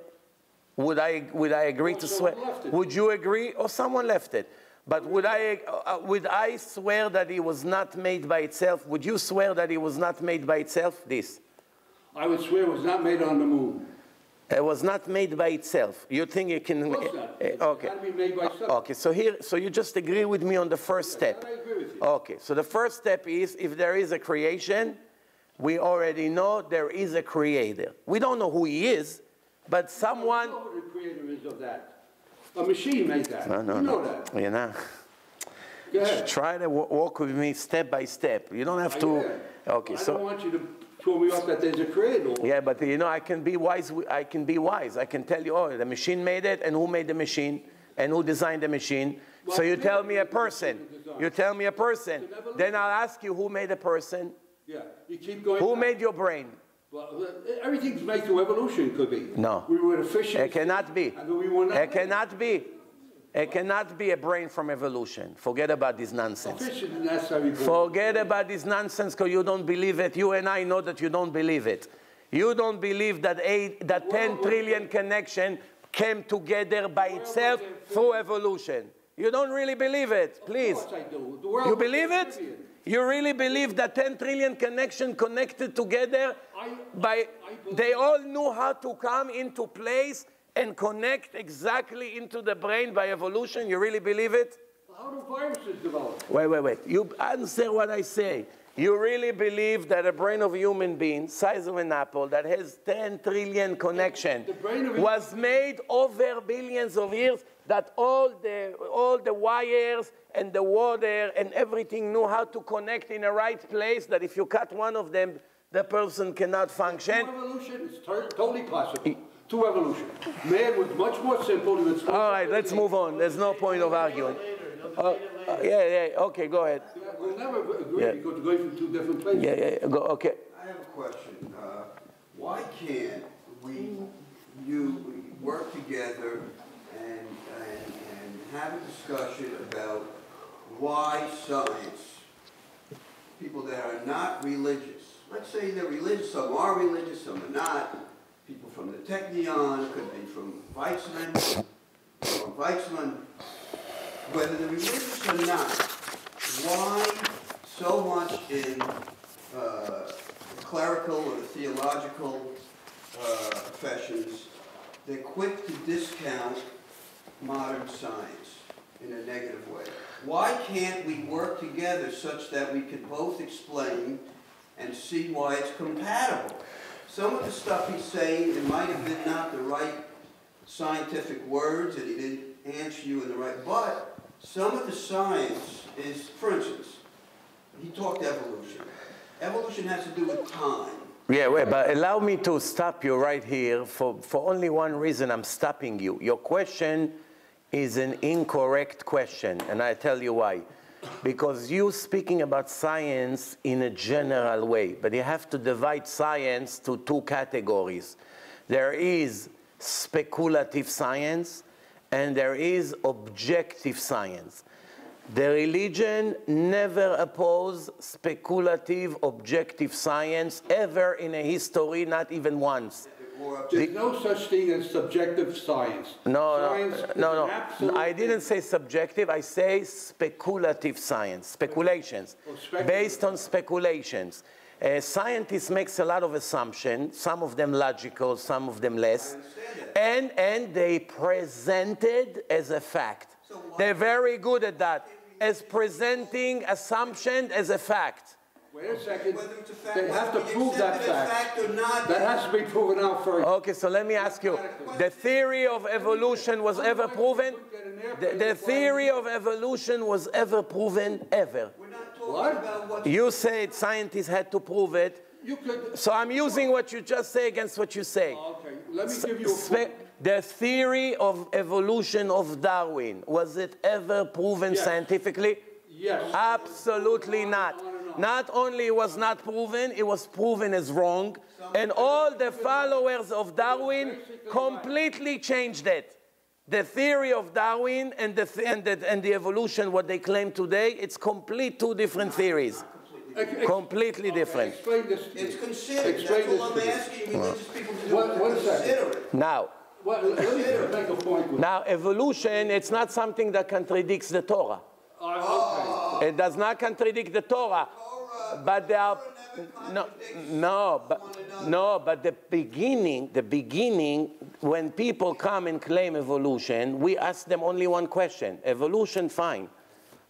Would I agree to swear? Would you agree? Or someone left it? But would I swear that it was not made by itself? Would you swear that it was not made by itself? This. I would swear it was not made on the moon. It was not made by itself. You think it can? Of course not. Okay. It had to be made by something. Okay. So you just agree with me on the first step. I agree with you. Okay. So the first step is, if there is a creation, we already know there is a creator. We don't know who he is, but someone. You know who the creator is of that. A machine made that. No. You know that. You know. Go ahead. Try to walk with me step by step. You don't have to. Okay. I don't want you to throw me off that there's a creator. Yeah, but you know, I can be wise. I can tell you, oh, the machine made it, and who made the machine, and who designed the machine. Well, so you tell me a person. You tell me a person. Then I'll ask you, who made a person? Yeah, you keep going. Who made your brain? Well, everything's made through evolution, could be. No. We were efficient. It cannot be. And we were not. It cannot be. It cannot be a brain from evolution. Forget about this nonsense. Sufficient and necessary. Forget about this nonsense because you don't believe it. You and I know that you don't believe it. You don't believe that 10 trillion connection came together by itself through evolution. You don't really believe it, please. Of course I do. The world You believe it? You really believe that 10 trillion connection connected together they all knew how to come into place and connect exactly into the brain by evolution? You really believe it? How do viruses develop? Wait. You answer what I say. You really believe that a brain of a human being, size of an apple, that has 10 trillion connection, was made over billions of years, that all the wires and the water and everything knew how to connect in the right place, that if you cut one of them, the person cannot function? Two evolution is totally possible. Two evolution. Man was much more simple. All right, let's move on. There's no point of arguing. Okay, go ahead. We'll never agree because we're going from two different places. Go, okay. I have a question. Why can't you work together and have a discussion about why science, people that are not religious, let's say they're religious, some are religious, some are not, people from the Technion, could be from Weizmann, whether they're religious or not, why so much in the clerical or the theological professions, they're quick to discount modern science in a negative way? Why can't we work together such that we can both explain and see why it's compatible? Some of the stuff he's saying, it might have been not the right scientific words, and he didn't answer you in the right, but some of the science is, for instance, he talked evolution. Evolution has to do with time. Yeah, wait, but allow me to stop you right here. For only one reason I'm stopping you. Your question is an incorrect question, and I tell you why. Because you're speaking about science in a general way, but you have to divide science to two categories. There is speculative science, and there is objective science. The religion never opposed speculative, objective science ever in a history, not even once. There's no such thing as subjective science. No. I didn't say subjective. I say speculative science, speculations, based on speculations. Scientists make a lot of assumptions, some of them logical, some of them less, and they presented as a fact. They're very good at that, as presenting assumption as a fact. Wait a second. They have to prove that fact. That has to be proven out first. Okay, so let me ask you. The theory of evolution was ever proven? The theory of evolution was ever proven? Ever? We're not talking about what You said scientists had to prove it. So I'm using what you just say against what you say. Okay, let me give you a The theory of evolution of Darwin, was it ever proven scientifically? Yes. Absolutely not. Not only was not proven, it was proven as wrong, and all the followers of Darwin completely changed it. The theory of Darwin and the evolution, what they claim today, it's two different theories. Completely different. Explain this. it's considered. That's all I'm asking religious people to do. Consider it. Now, Well, let me make a point with now, evolution, it's not something that contradicts the Torah. Okay. It does not contradict the Torah. But there are but the beginning, when people come and claim evolution, we ask them only one question: evolution, fine,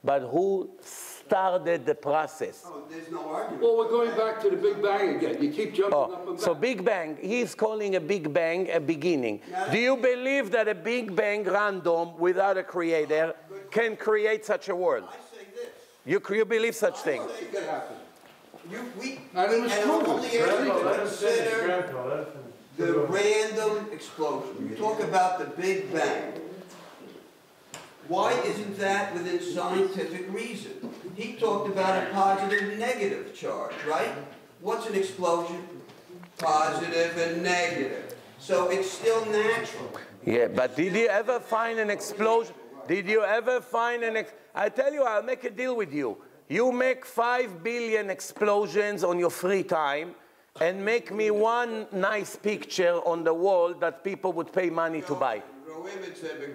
but who started the process? Oh, there's no argument. Well, we're going back to the Big Bang again. You keep jumping up and back. So Big Bang, he's calling a Big Bang a beginning. Do you believe that a Big Bang random without a creator can create such a world? I say this. You believe such thing? It can happen. We And it was proven. only able to consider the random explosion. You talk about the Big Bang. Why isn't that within scientific reason? He talked about a positive negative charge, right? What's an explosion? Positive and negative. So it's still natural. Yeah, but did you ever find an explosion? Did you ever find I tell you, I'll make a deal with you. You make 5 billion explosions on your free time and make me one nice picture on the wall that people would pay money to buy.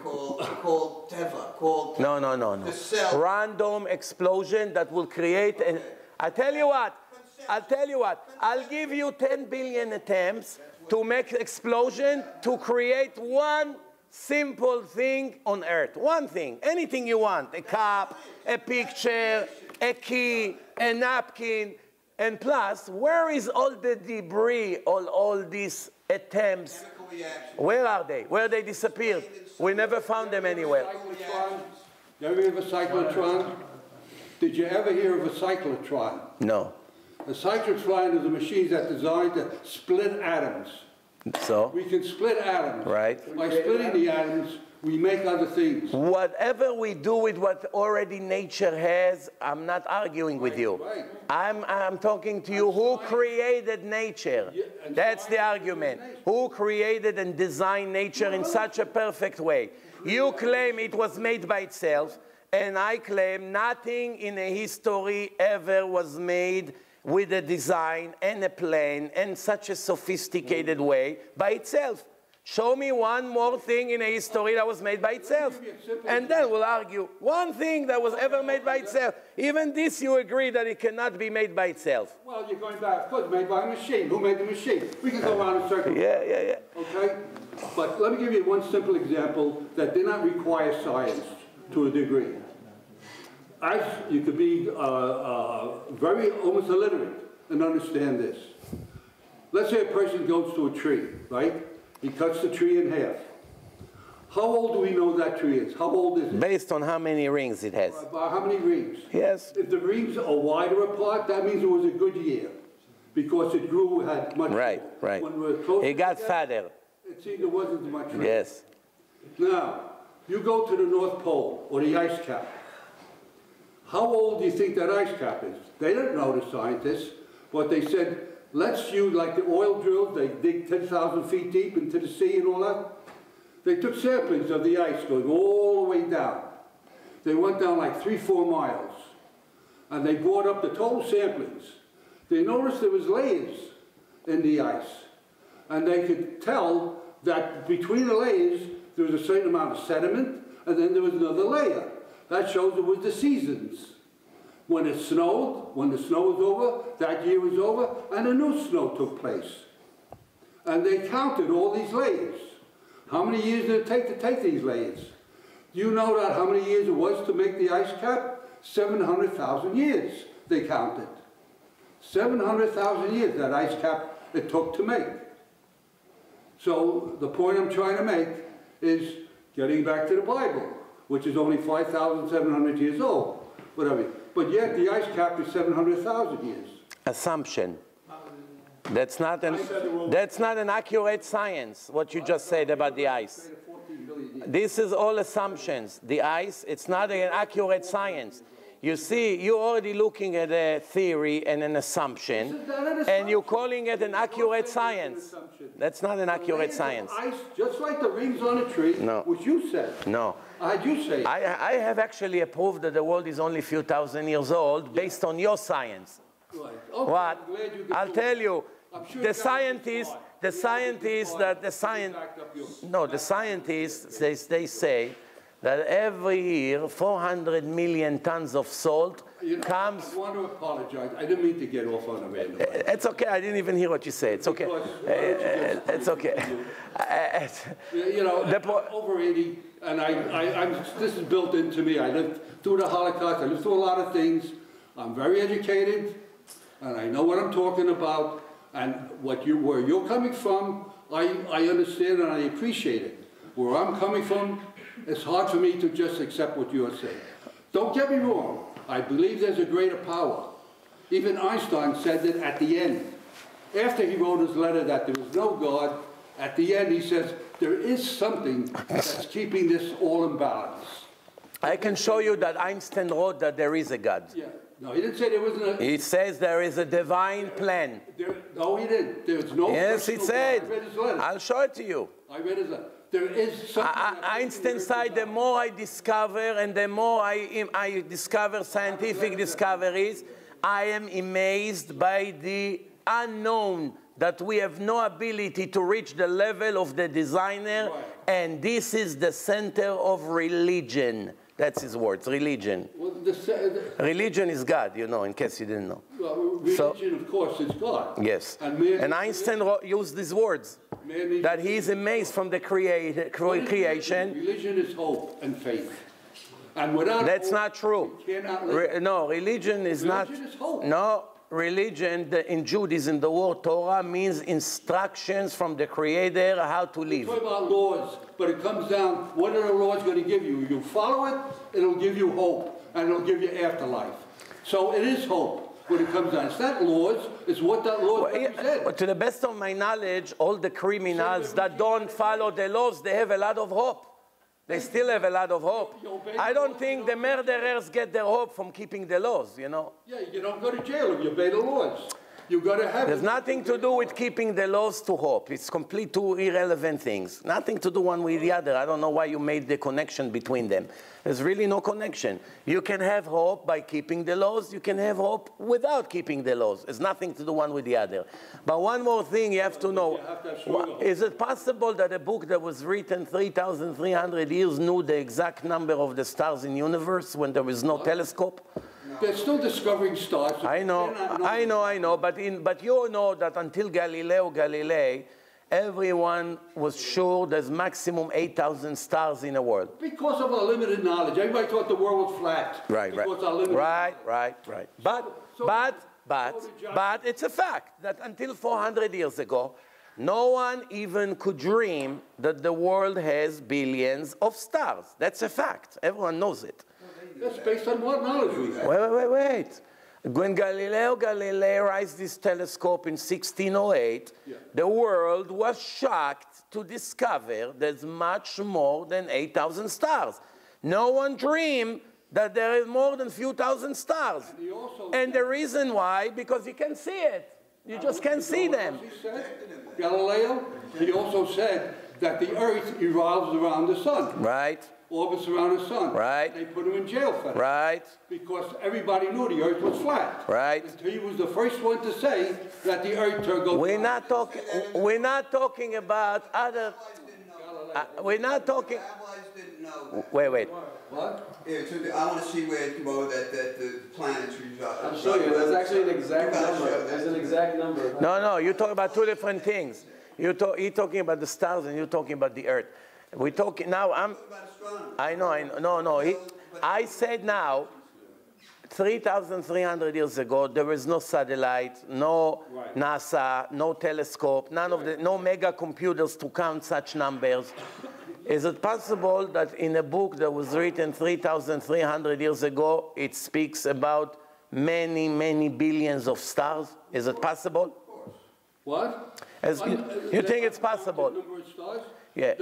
Called Teva. No. Random explosion that will create an... I'll tell you what. I'll give you 10 billion attempts to make explosion to create one simple thing on Earth. One thing. Anything you want. A cup, a picture, a key, a napkin. And plus, where is all the debris, all these attempts? Where are they? Where they disappeared? We never found them anywhere. You ever hear of a cyclotron? Did you ever hear of a cyclotron? No. A cyclotron is a machine that's designed to split atoms. So? We can split atoms. Right. By splitting the atoms, we make other things. Whatever we do with what already nature has, I'm not arguing with you. Right. I'm talking to you. Who created nature? That's the argument. Who created and designed nature in such a perfect way? You claim it was made by itself, and I claim nothing in a history ever was made with a design and a plan and such a sophisticated way by itself. Show me one more thing in a history that was made by itself. And then we'll argue. One thing that was ever made by itself. Even this you agree that it cannot be made by itself. Well, you're going back. Of course, made by a machine. Who made the machine? We can go around in circles. Yeah. Okay? But let me give you one simple example that did not require science to a degree. You could be very almost illiterate and understand this. Let's say a person goes to a tree, right? He cuts the tree in half. How old do we know that tree is? How old is it? Based on how many rings it has. About how many rings? Yes. If the rings are wider apart, that means it was a good year. Because it grew, had much more. Right. When we're closer It got together, fatter. it seemed there wasn't much rain. Yes. Now, you go to the North Pole, or the ice cap. How old do you think that ice cap is? They didn't know, the scientists, but they said, let's use, like the oil drills, they dig 10,000 feet deep into the sea and all that. They took samplings of the ice going all the way down. They went down like 3-4 miles. And they brought up the total samplings. They noticed there was layers in the ice. And they could tell that between the layers, there was a certain amount of sediment, and then there was another layer. That shows it was the seasons. When it snowed, when the snow was over, that year was over, and a new snow took place. And they counted all these layers. How many years did it take to take these layers? Do you know that how many years it was to make the ice cap? 700,000 years, they counted. 700,000 years that ice cap it took to make. So the point I'm trying to make is getting back to the Bible, which is only 5,700 years old, whatever. But yet the ice cap is 700,000 years. Assumption. That's not an accurate science, what you just said about the ice. This is all assumptions. The ice, it's not an accurate science. You see, you're already looking at a theory and an assumption, and you're calling it an accurate science. That's not an accurate science. Ice, just like the rings on a tree, which you said. No. How'd you say it? I have actually approved that the world is only a few thousand years old based on your science. Right. Okay, What? I'll tell you, sure the scientists, they say that every year 400 million tons of salt comes. I want to apologize. I didn't mean to get off on a random. It's okay. I didn't even hear what you said. It's okay. It's okay. You know, I'm over 80, and this is built into me. I lived through the Holocaust. I lived through a lot of things. I'm very educated, and I know what I'm talking about. And where you're coming from, I understand and I appreciate it. Where I'm coming from, it's hard for me to just accept what you're saying. Don't get me wrong. I believe there's a greater power. Even Einstein said that at the end. After he wrote his letter that there was no God, at the end he says, there is something that's keeping this all in balance. I can show you that Einstein wrote that there is a God. Yeah. No, he didn't say there wasn't a... He says there is a divine plan. No, he didn't. There's no... Yes, he said. I read his letter. I'll show it to you. I read his letter. There is something... Einstein said the more I discover and the more I discover scientific discoveries, I am amazed by the unknown, that we have no ability to reach the level of the designer, right. And this is the center of religion. That's his words, religion. Well, Religion is God, you know, in case you didn't know. Well, religion, of course, is God. Yes. And Einstein used these words, that he is amazed from the creation. Religion is hope and faith. And without That's hope, not true. you cannot live. No, religion is not. Religion is hope. No, religion in Judaism, the word Torah means instructions from the Creator how to live. We're talking about laws, but it comes down, what are the laws going to give you? You follow it, it'll give you hope, and it'll give you afterlife. So it is hope when it comes down. It's not laws, it's what that law represents. But to the best of my knowledge, all the criminals that don't follow the laws, they have a lot of hope. They still have a lot of hope. I don't think the murderers get their hope from keeping the laws, you know. Yeah, you don't go to jail if you obey the laws. You got to have... There's nothing to do with keeping the laws to hope. It's complete two irrelevant things. Nothing to do one with the other. I don't know why you made the connection between them. There's really no connection. You can have hope by keeping the laws. You can have hope without keeping the laws. It's nothing to do one with the other. But one more thing you have to know. Is it possible that a book that was written 3,300 years knew the exact number of the stars in the universe when there was no telescope? They're still discovering stars. I know. But you know that until Galileo Galilei, everyone was sure there's maximum 8,000 stars in the world. Because of our limited knowledge. Everybody thought the world was flat. Right. But it's a fact that until 400 years ago, no one even could dream that the world has billions of stars. That's a fact. Everyone knows it. That's based on what knowledge we have. Wait. When Galileo Galilei raised this telescope in 1608, the world was shocked to discover there's much more than 8,000 stars. No one dreamed that there is more than a few thousand stars. And the reason why, because you can see it. You just can't see them. Galileo, he also said that the earth revolves around the sun. Right. Orbits around the sun. Right. They put him in jail for that. Right. Because everybody knew the earth was flat. Right. And he was the first one to say that the earth goes We're not talking about other... we're not talking... Wait. What? Yeah, I want to see where it goes that the planets revolve. I'll show you. There's actually an exact number. There's an exact number. No, you're talking about two different things. You're talking about the stars and you're talking about the earth. We're talking now. I know. No. I said now. 3,300 years ago, there was no satellite, no NASA, no telescope, no mega computers to count such numbers. Is it possible that in a book that was written 3,300 years ago, it speaks about many, many billions of stars? Is it possible? What? You think it's possible? Number of stars? Yeah.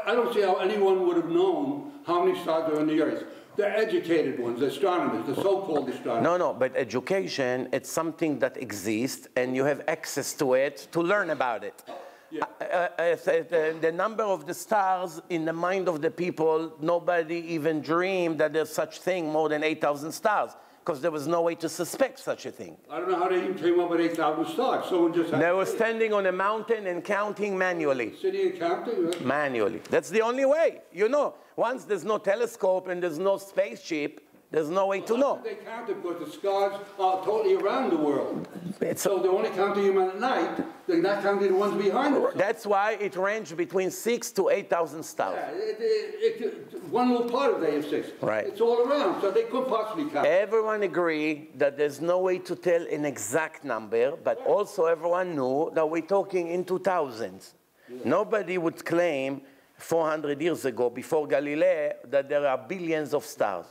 I don't see how anyone would have known how many stars are in the earth. The educated ones, the astronomers, the so-called astronomers. No, but education, it's something that exists, and you have access to it to learn about it. Yeah. The number of the stars in the mind of the people, nobody even dreamed that there's such thing, more than 8,000 stars, because there was no way to suspect such a thing. I don't know how they even came up with 8,000 stars. Someone just had They were standing on a mountain and counting manually. Sitting and counting? Right? Manually. That's the only way. You know, once there's no telescope and there's no spaceship, there's no way to know. They counted because the stars are totally around the world. So they're only counting them at night. They're not counting the ones behind them. That's why it ranged between 6,000 to 8,000 stars. Yeah, one little part of they have 6. Right. It's all around, so they couldn't possibly count. Everyone agreed that there's no way to tell an exact number, but also everyone knew that we're talking in 2000s. Yeah. Nobody would claim 400 years ago, before Galileo, that there are billions of stars.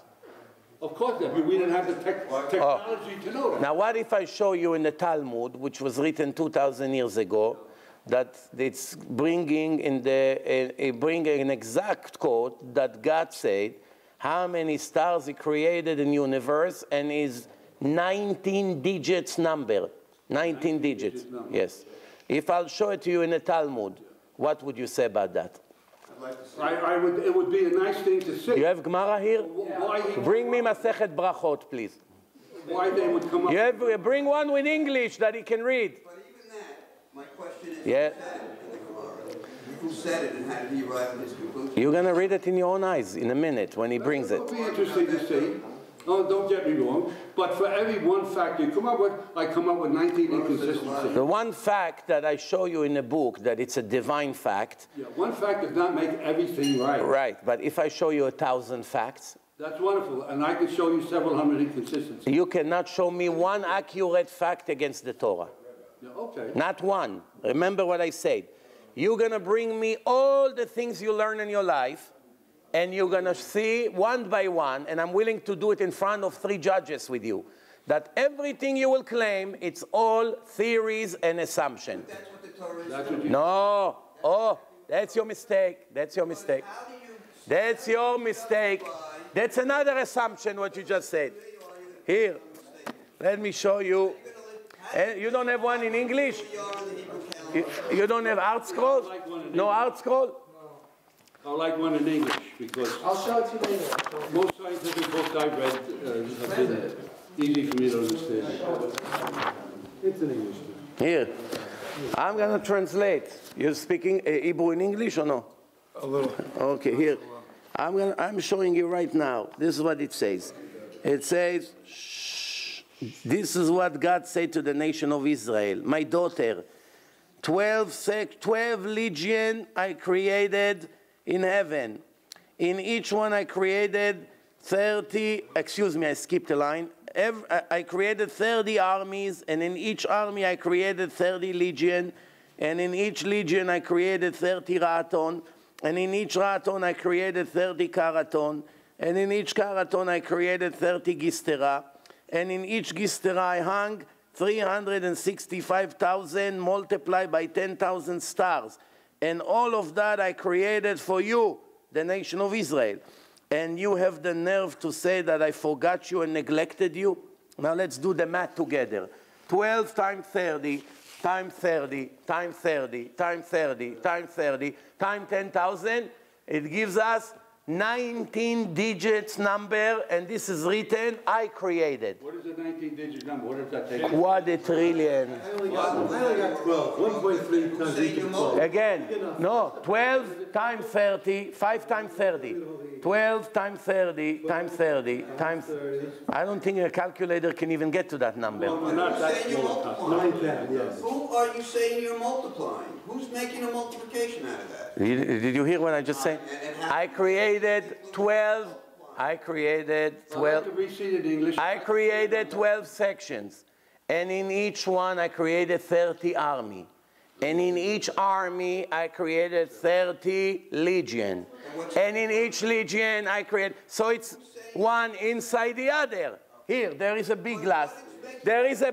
Of course, we didn't have the technology to know that. Now, what if I show you in the Talmud, which was written 2,000 years ago, that it's bringing an exact quote that God said, how many stars he created in the universe, and is 19 digits number. 19 digits, yes. If I'll show it to you in the Talmud, what would you say about that? I'd like to see. It would be a nice thing to see. You have Gemara here? Why, Bring me Masechet Brachot, please. why they would come up. You have, bring one with English that he can read. But even that, my question is, Yeah. who said it and how did he arrive at his conclusion? You're going to read it in your own eyes in a minute when he brings It it. would be interesting to see. Oh, don't get me wrong. But for every one fact you come up with, I come up with 19 inconsistencies. The one fact that I show you in the book, that it's a divine fact. Yeah, one fact does not make everything right. Right, but if I show you 1,000 facts, That's wonderful. And I could show you several hundred inconsistencies. you cannot show me one accurate fact against the Torah. Yeah, okay. Not one. Remember what I said. You're going to bring me all the things you learn in your life, and you're going to see one by one, and I'm willing to do it in front of 3 judges with you, that everything you will claim, it's all theories and assumption. That's what the Torah is. That's what you No. Oh, that's your mistake. That's your mistake. How do you That's your mistake. That's another assumption, what you just said. Here, let me show you. You don't have one in English? You don't have art scroll? No art scroll? I like one in English because I'll show it to you later. most scientific books I've read have been easy for me to understand. It's in English. Here. I'm going to translate. You're speaking Hebrew in English or no? A little. Okay, here. I'm showing you right now. This is what it says. It says, shh, this is what God said to the nation of Israel. My daughter, 12 legion I created in heaven. In each one I created 30, excuse me, I skipped a line. I created 30 armies, and in each army I created 30 legion, and in each legion I created 30 raton, and in each raton I created 30 karaton, and in each karaton I created 30 gistera, and in each gistera I hung 365,000 multiplied by 10,000 stars. And all of that I created for you, the nation of Israel. And you have the nerve to say that I forgot you and neglected you? Now let's do the math together. 12 times 30, times 30, times 30, times 30, times 30, times 10,000. It gives us 19 digits number, and this is written, I created. What is a 19-digit number? What does that take? Quadrillion. I only got 12. 1.3 times equals 12. Again, no, 12 times 30, 5 times 30. 12 times 30 times 30 times... I don't think a calculator can even get to that number. No, not that small. 910, yes. Who are you saying you're multiplying? Who's making a multiplication out of that? Did you hear what I just said? I created 12. I created 12. To read it in English. I created 12 sections, and in each one I created 30 army, and in each army I created 30 legion, and in each legion I created. So it's one inside the other. Here, there is a big glass. There is a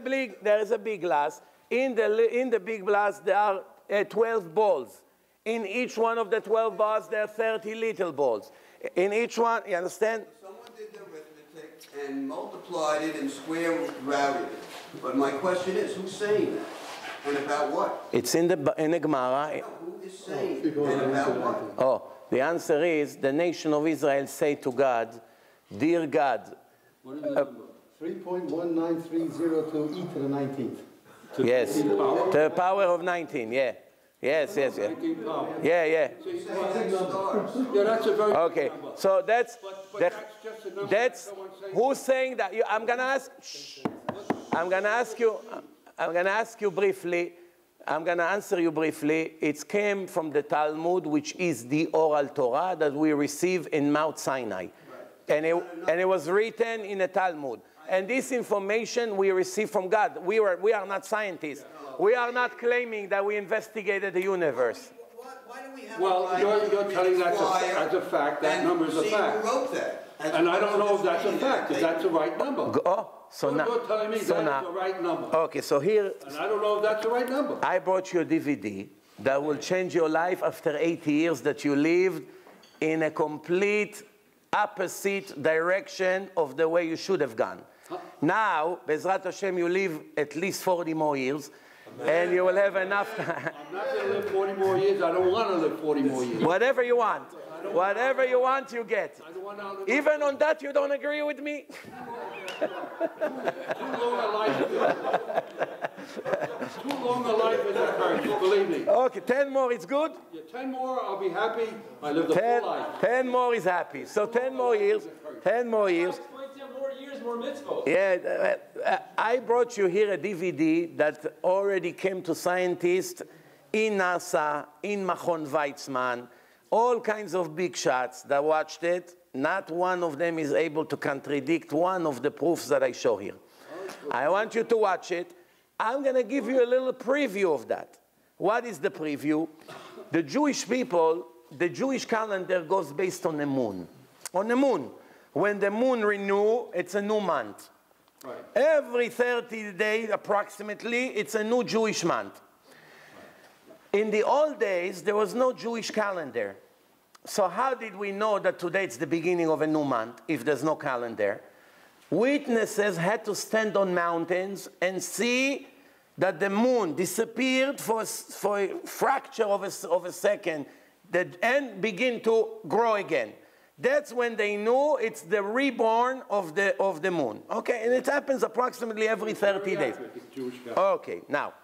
big glass. In the big glass there are 12 balls. In each one of the 12 balls, there are 30 little balls. In each one, you understand? Someone did the arithmetic and multiplied it and square routed it. But my question is, who's saying that? And about what? It's in the Gemara. Who is saying it? And about what? Oh, the answer is the nation of Israel say to God, dear God. What is the number? 3.19302 e to the 19th. Yes, the power of 19, yeah. Yes. Yeah. Yeah. Yeah, that's a very Okay, good number. so that's But just a number. that's Someone saying- who's saying that. I'm gonna ask. I'm gonna ask you briefly. I'm gonna answer you briefly. It came from the Talmud, which is the oral Torah that we receive in Mount Sinai, and it was written in the Talmud. And this information we receive from God. We are not scientists. We are not claiming that we investigated the universe. Why do we have Well, you're telling that as a fact. That number is a See fact. who wrote that? And I don't know if that's a fact, if that's the right number. So now, You're telling me so that's now, the right number. okay. So here, And I don't know if that's the right number. I brought you a DVD that will change your life after 80 years that you lived in a complete opposite direction of the way you should have gone. Now, Bezrat Hashem, you live at least 40 more years, and you will have enough time. I'm not going to live 40 more years. I don't want to live 40 more years. Whatever you want. Whatever you want, you get. Even on that, you don't agree with me? Too long a life in that curse, believe me. Okay, 10 more is good? Yeah, 10 more, I'll be happy. I lived a full life. 10 more is happy. So 10 more years. 10 more years. More years, more mitzvot. Yeah, I brought you here a DVD that already came to scientists in NASA, in Machon Weizmann, all kinds of big shots that watched it. Not one of them is able to contradict one of the proofs that I show here. I want you to watch it. I'm going to give you a little preview of that. What is the preview? The Jewish people, the Jewish calendar goes based on the moon. On the moon. When the moon renews, it's a new month. Right. Every 30 days, approximately, it's a new Jewish month. In the old days, there was no Jewish calendar. So how did we know that today it's the beginning of a new month if there's no calendar? Witnesses had to stand on mountains and see that the moon disappeared for a fracture of a second and begin to grow again. That's when they knew it's the reborn of the moon. Okay, and it happens approximately every 30 days. Okay, now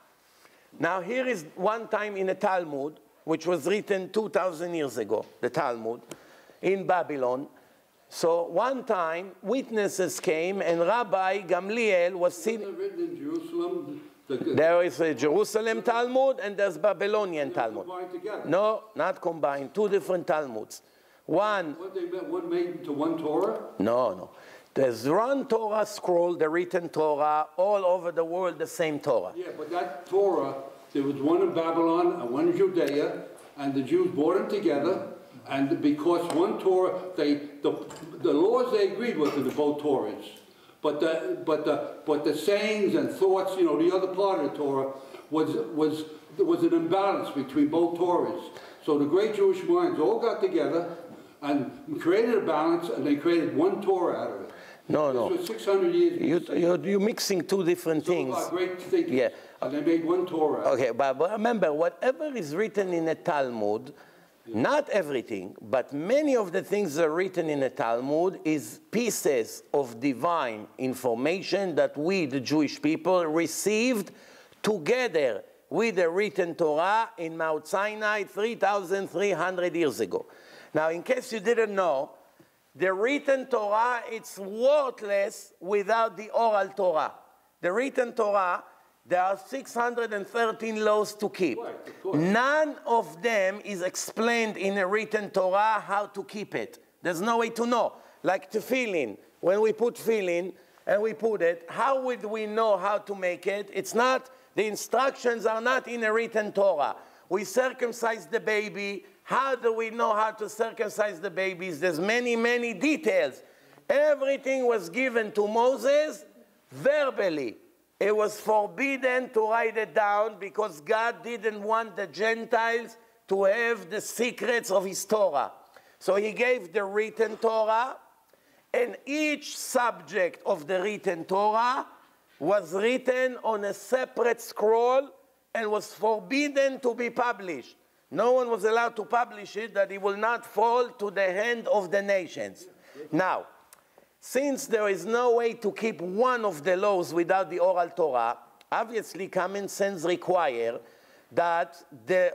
here is one time in a Talmud, which was written 2,000 years ago, the Talmud, in Babylon. So one time, witnesses came, and Rabbi Gamliel was sitting. Written in Jerusalem. There is a Jerusalem Talmud, and there's Babylonian Talmud. Combined together. No, not combined. Two different Talmuds. One. What they meant, one made into one Torah? No. There's one Torah scroll, the written Torah, all over the world, the same Torah. Yeah, but that Torah, there was one in Babylon and one in Judea, and the Jews brought them together, and because one Torah, the laws they agreed with in the both Torahs, but the sayings and thoughts, you know, the other part of the Torah was an imbalance between both Torahs. So the great Jewish minds all got together and created a balance, and they created one Torah out of it. No. This was 600 years. You're mixing two different things. Great thinking. Yeah. And they made one Torah. Okay, but remember, whatever is written in a Talmud, not everything, but many of the things that are written in a Talmud is pieces of divine information that we, the Jewish people, received together with the written Torah in Mount Sinai 3,300 years ago. Now, in case you didn't know, the written Torah, it's worthless without the oral Torah. The written Torah, there are 613 laws to keep. Right, none of them is explained in a written Torah how to keep it. There's no way to know. Like tefillin, when we put tefillin and we put it, how would we know how to make it? It's not, the instructions are not in a written Torah. We circumcise the baby. How do we know how to circumcise the babies? There's many, many details. Everything was given to Moses verbally. It was forbidden to write it down because God didn't want the Gentiles to have the secrets of his Torah. So he gave the written Torah, and each subject of the written Torah was written on a separate scroll and was forbidden to be published. No one was allowed to publish it, that it will not fall to the hand of the nations. Now, since there is no way to keep one of the laws without the oral Torah, obviously common sense requires that the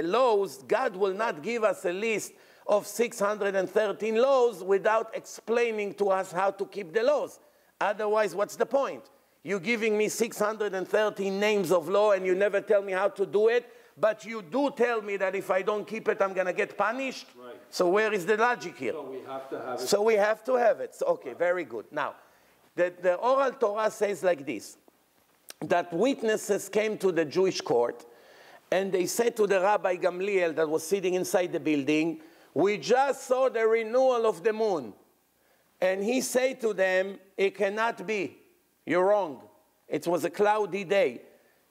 laws, God will not give us a list of 613 laws without explaining to us how to keep the laws. Otherwise, what's the point? You're giving me 613 names of law and you never tell me how to do it, but you do tell me that if I don't keep it, I'm going to get punished. Right. So where is the logic here? So we have to have it. So we have to have it. So, okay, very good. Now, the oral Torah says like this, that witnesses came to the Jewish court, and they said to the Rabbi Gamliel that was sitting inside the building, we just saw the renewal of the moon. And he said to them, it cannot be. You're wrong. It was a cloudy day.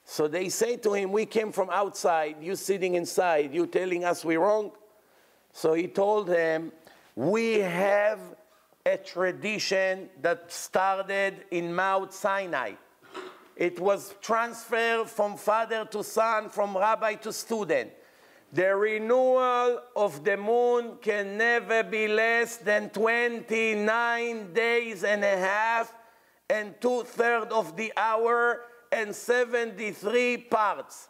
So they say to him, we came from outside, you sitting inside, you telling us we're wrong? So he told them, We have a tradition that started in Mount Sinai. It was transferred from father to son, from rabbi to student. The renewal of the moon can never be less than 29 days and a half and 2/3 of the hour and 73 parts.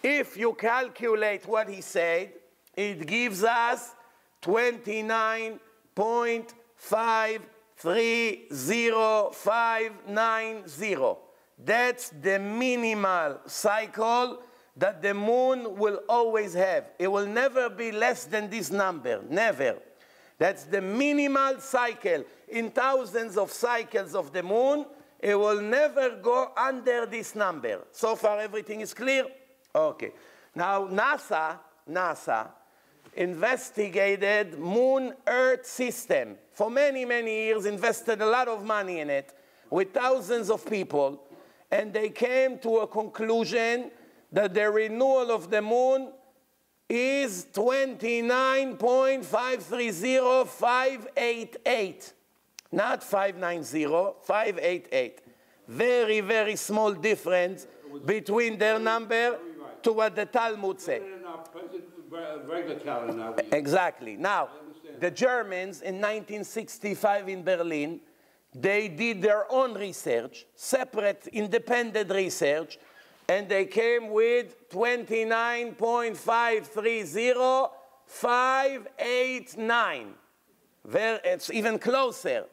If you calculate what he said, it gives us 29.530590. That's the minimal cycle that the moon will always have. It will never be less than this number, never. That's the minimal cycle. In thousands of cycles of the moon, it will never go under this number. So far, everything is clear? Okay. Now, NASA investigated moon-Earth system. For many, many years, invested a lot of money in it with thousands of people, and they came to a conclusion that the renewal of the moon is 29.530588. Not 590, 588. Very, very small difference between their number to what the Talmud said. Regular calendar. Exactly. Now, the Germans in 1965 in Berlin, they did their own research, separate, independent research, and they came with 29.530589. It's even closer.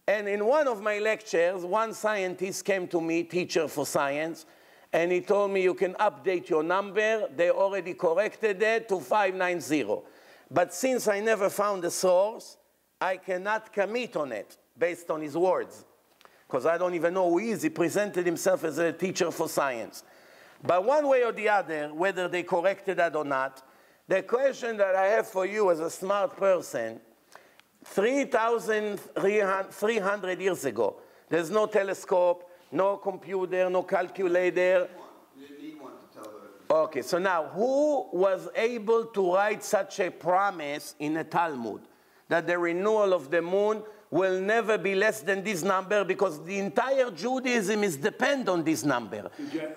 And in one of my lectures, one scientist came to me, teacher for science, and he told me, you can update your number. They already corrected it to 590. But since I never found a source, I cannot commit on it based on his words, because I don't even know who he is. He presented himself as a teacher for science. But one way or the other, whether they corrected that or not, the question that I have for you as a smart person, 3,300 years ago, there's no telescope, no computer, no calculator. You didn't need one to tell them. Okay, so now, who was able to write such a promise in the Talmud, that the renewal of the moon will never be less than this number, because the entire Judaism is dependent on this number. Yeah.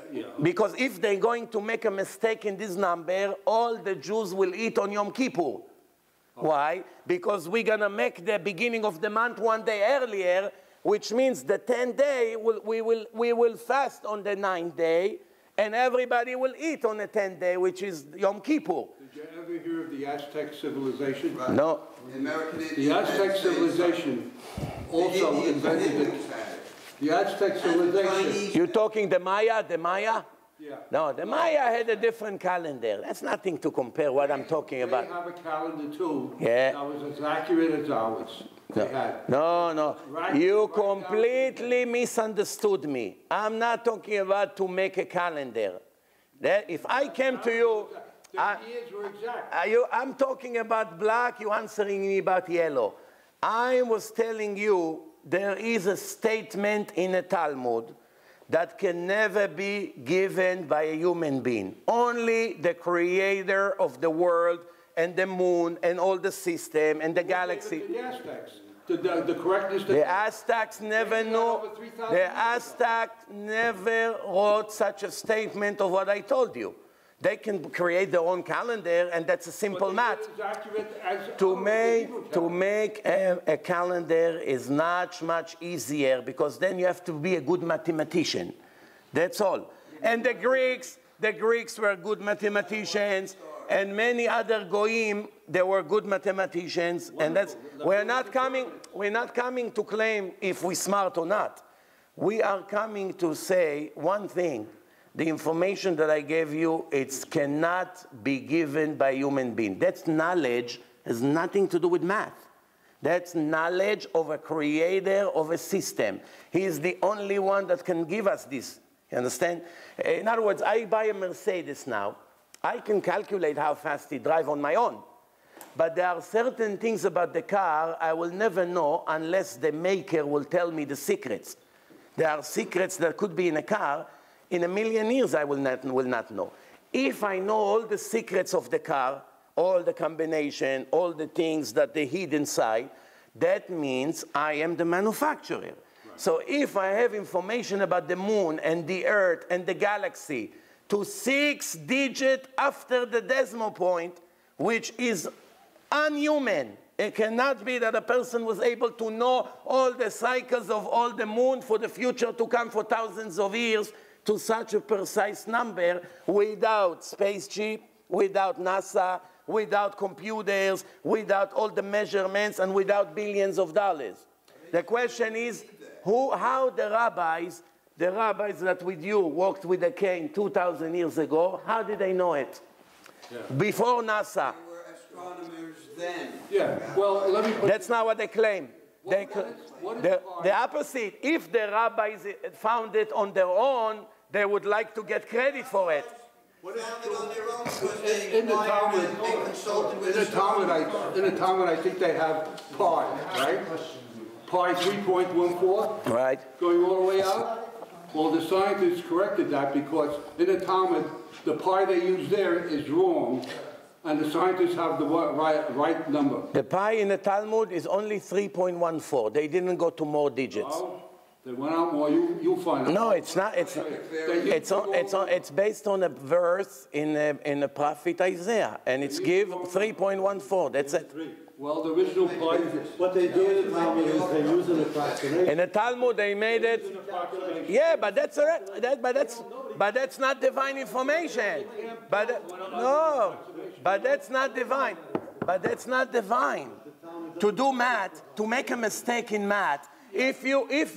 Because if they're going to make a mistake in this number, all the Jews will eat on Yom Kippur. Why? Because we're going to make the beginning of the month one day earlier, which means the 10th day, we will fast on the 9th day, and everybody will eat on the 10th day, which is Yom Kippur. Did you ever hear of the Aztec civilization? Right. No. The American Indian The Aztec civilization also invented it. The Aztec civilization. You're talking the Maya? The Maya? Yeah. No, the Maya had a different calendar. That's nothing to compare what I'm talking about. They have a calendar too. Yeah. That was as accurate as ours. They had. No. Right, You right completely misunderstood me. I'm not talking about to make a calendar. That if I came to you, The years were exact. I'm talking about black, you're answering me about yellow. I was telling you there is a statement in the Talmud that can never be given by a human being. Only the creator of the world and the moon and all the system and the galaxy. The Aztecs. The correctness. The Aztecs never knew. The Aztecs never wrote such a statement of what I told you. They can create their own calendar, and that's a simple math. To make a calendar is much easier, because then you have to be a good mathematician. That's all. And the Greeks were good mathematicians, and many other goyim, they were good mathematicians. Wonderful. And that's we're not coming to claim if we're smart or not. We are coming to say one thing. The information that I gave you, it cannot be given by a human being. That's knowledge, has nothing to do with math. That's knowledge of a creator of a system. He is the only one that can give us this. You understand? In other words, I buy a Mercedes now. I can calculate how fast it drives on my own. But there are certain things about the car I will never know unless the maker will tell me the secrets. There are secrets that could be in a car. In a million years, I will not know. If I know all the secrets of the car, all the combination, all the things that they hid inside, that means I am the manufacturer. Right. So if I have information about the moon and the earth and the galaxy to 6 digits after the decimal point, which is unhuman, it cannot be that a person was able to know all the cycles of all the moon for the future to come for thousands of years to such a precise number without spaceship, without NASA, without computers, without all the measurements, and without billions of dollars. The question is, how the rabbis that with you walked with a cane 2,000 years ago, how did they know it? Yeah. Before NASA. They were astronomers then. Yeah, well, let me put... That's not what they claim. The opposite. If the rabbis found it on their own, they would like to get credit for it. In the Talmud, I think they have pi, right? Pi 3.14, right? Going all the way out. Well, the scientists corrected that because in the Talmud, the pi they use there is wrong, and the scientists have the right number. The pi in the Talmud is only 3.14. They didn't go to more digits. Well, they went out more. You'll find out. No, it's not. It's based on a verse in the prophet Isaiah, and it's give 3.14. That's it. Well, the original pi. What they do in the Talmud is they use an approximation. In the Talmud, they made it. Yeah, but that's but that's not divine information. No, but that's not divine. But that's not divine. To do math, to make a mistake in math. If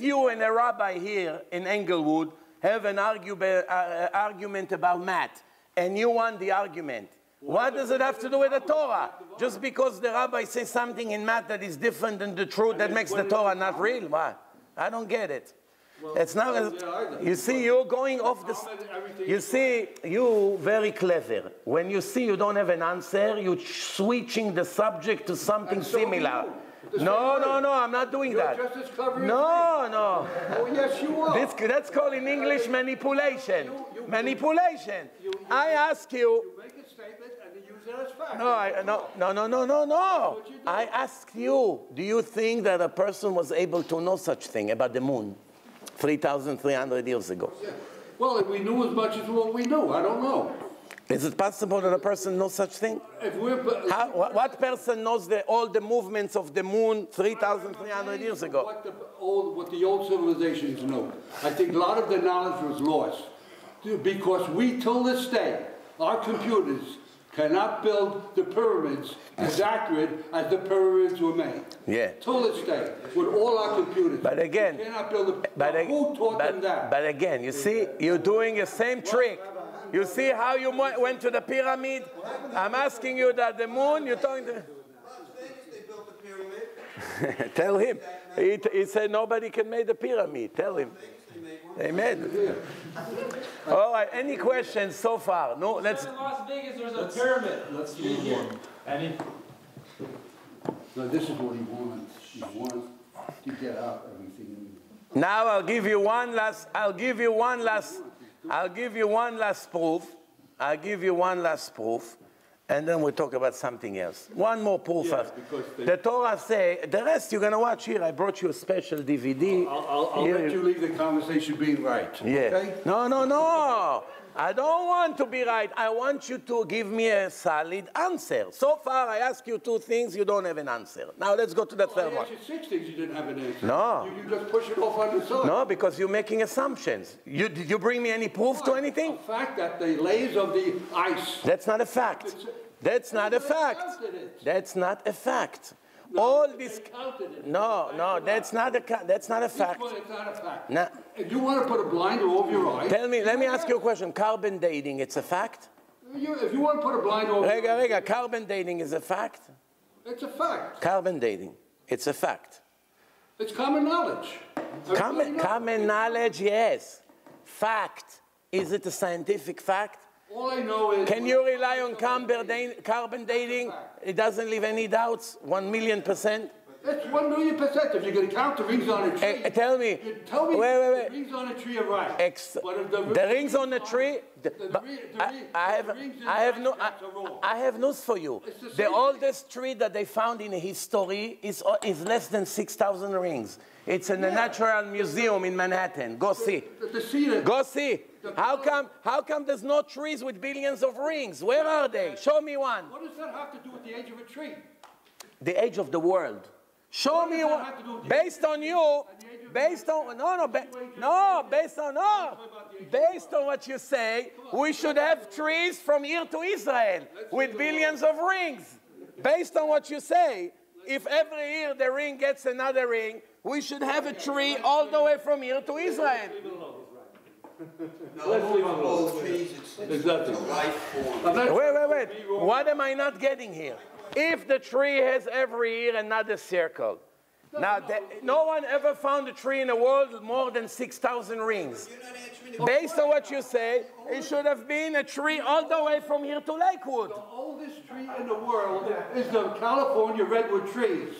you and a rabbi here in Englewood have an argument about math, and you won the argument, what does it have to do with the Torah? Just because the rabbi says something in math that is different than the truth, that makes the Torah not real? Why? I don't get it. It's not. You see, you're going off the. You see, you very clever. When you see you don't have an answer, you're switching the subject to something similar. No, I'm not doing that. Just as clever as no. Oh, yes, you are. That's called in English manipulation. Manipulation. I ask you. You make a statement and you use it as fact. No. I ask you, do you think that a person was able to know such thing about the moon 3,300 years ago? Yeah. Well, if we knew as much as what we knew, I don't know. Is it possible that a person knows such thing? What person knows all the movements of the moon 3,300 years ago? What the old civilizations know. I think a lot of the knowledge was lost because we, till this day, our computers cannot build the pyramids as accurate as the pyramids were made. Yeah. Till this day, with all our computers. But again, we cannot build who taught them that? But again, you see, you're doing the same trick. You see how you went to the pyramid? I'm asking you that the moon, you're talking to... Las Vegas, they built the pyramid. Tell him. He said nobody can make the pyramid. Tell him. They made it. All right, any questions so far? No, let's... In Las Vegas, there's a pyramid. Let's move on. No, this is what he wants. He wants to get out everything. Now I'll give you one last proof. And then we'll talk about something else. One more proof. Yeah, the Torah say, the rest you're going to watch here. I brought you a special DVD. I'll let you leave the conversation being right. Yeah. Okay? No. I don't want to be right. I want you to give me a solid answer. So far, I ask you 2 things, you don't have an answer. Now let's go to the third one. I asked you 6 things, you didn't have an answer. No. You just push it off on the side. No, because you're making assumptions. Did you bring me any proof to anything? The fact that the layers of the ice... That's not a fact. That's not a fact. That's not a fact. No, all this... No, that's not a fact. It's not a fact. No. If you want to put a blinder over your eye... Let me ask you a question. Carbon dating, it's a fact? If you want to put a blinder over your eye... Carbon dating is a fact? It's a fact. Carbon dating, it's a fact. It's common knowledge. Common knowledge, yes. Fact. Is it a scientific fact? All I know is... Can you rely on carbon dating? It doesn't leave any doubts, 1,000,000%? That's 1,000,000%. If you're going to count the rings on a tree, Tell me. tell me Wait. the rings on a tree are right. But if The rings on the tree. I have news for you. The oldest tree that they found in history is less than 6,000 rings. It's in the Natural Museum in Manhattan. Go see. Go see. How come there's no trees with billions of rings? Where are they? Show me one. What does that have to do with the age of a tree? The age of the world. Show me one. Based on you. Based on what you say, we should have trees from here to Israel with billions of rings. Based on what you say, if every year the ring gets another ring, we should have a tree all the way from here to Israel. No, all trees, it's a life form. Wait. What am I not getting here? If the tree has every year another circle. Now, no one ever found a tree in the world with more than 6,000 rings. Based on what you say, it should have been a tree all the way from here to Lakewood. The oldest tree in the world is the California redwood trees.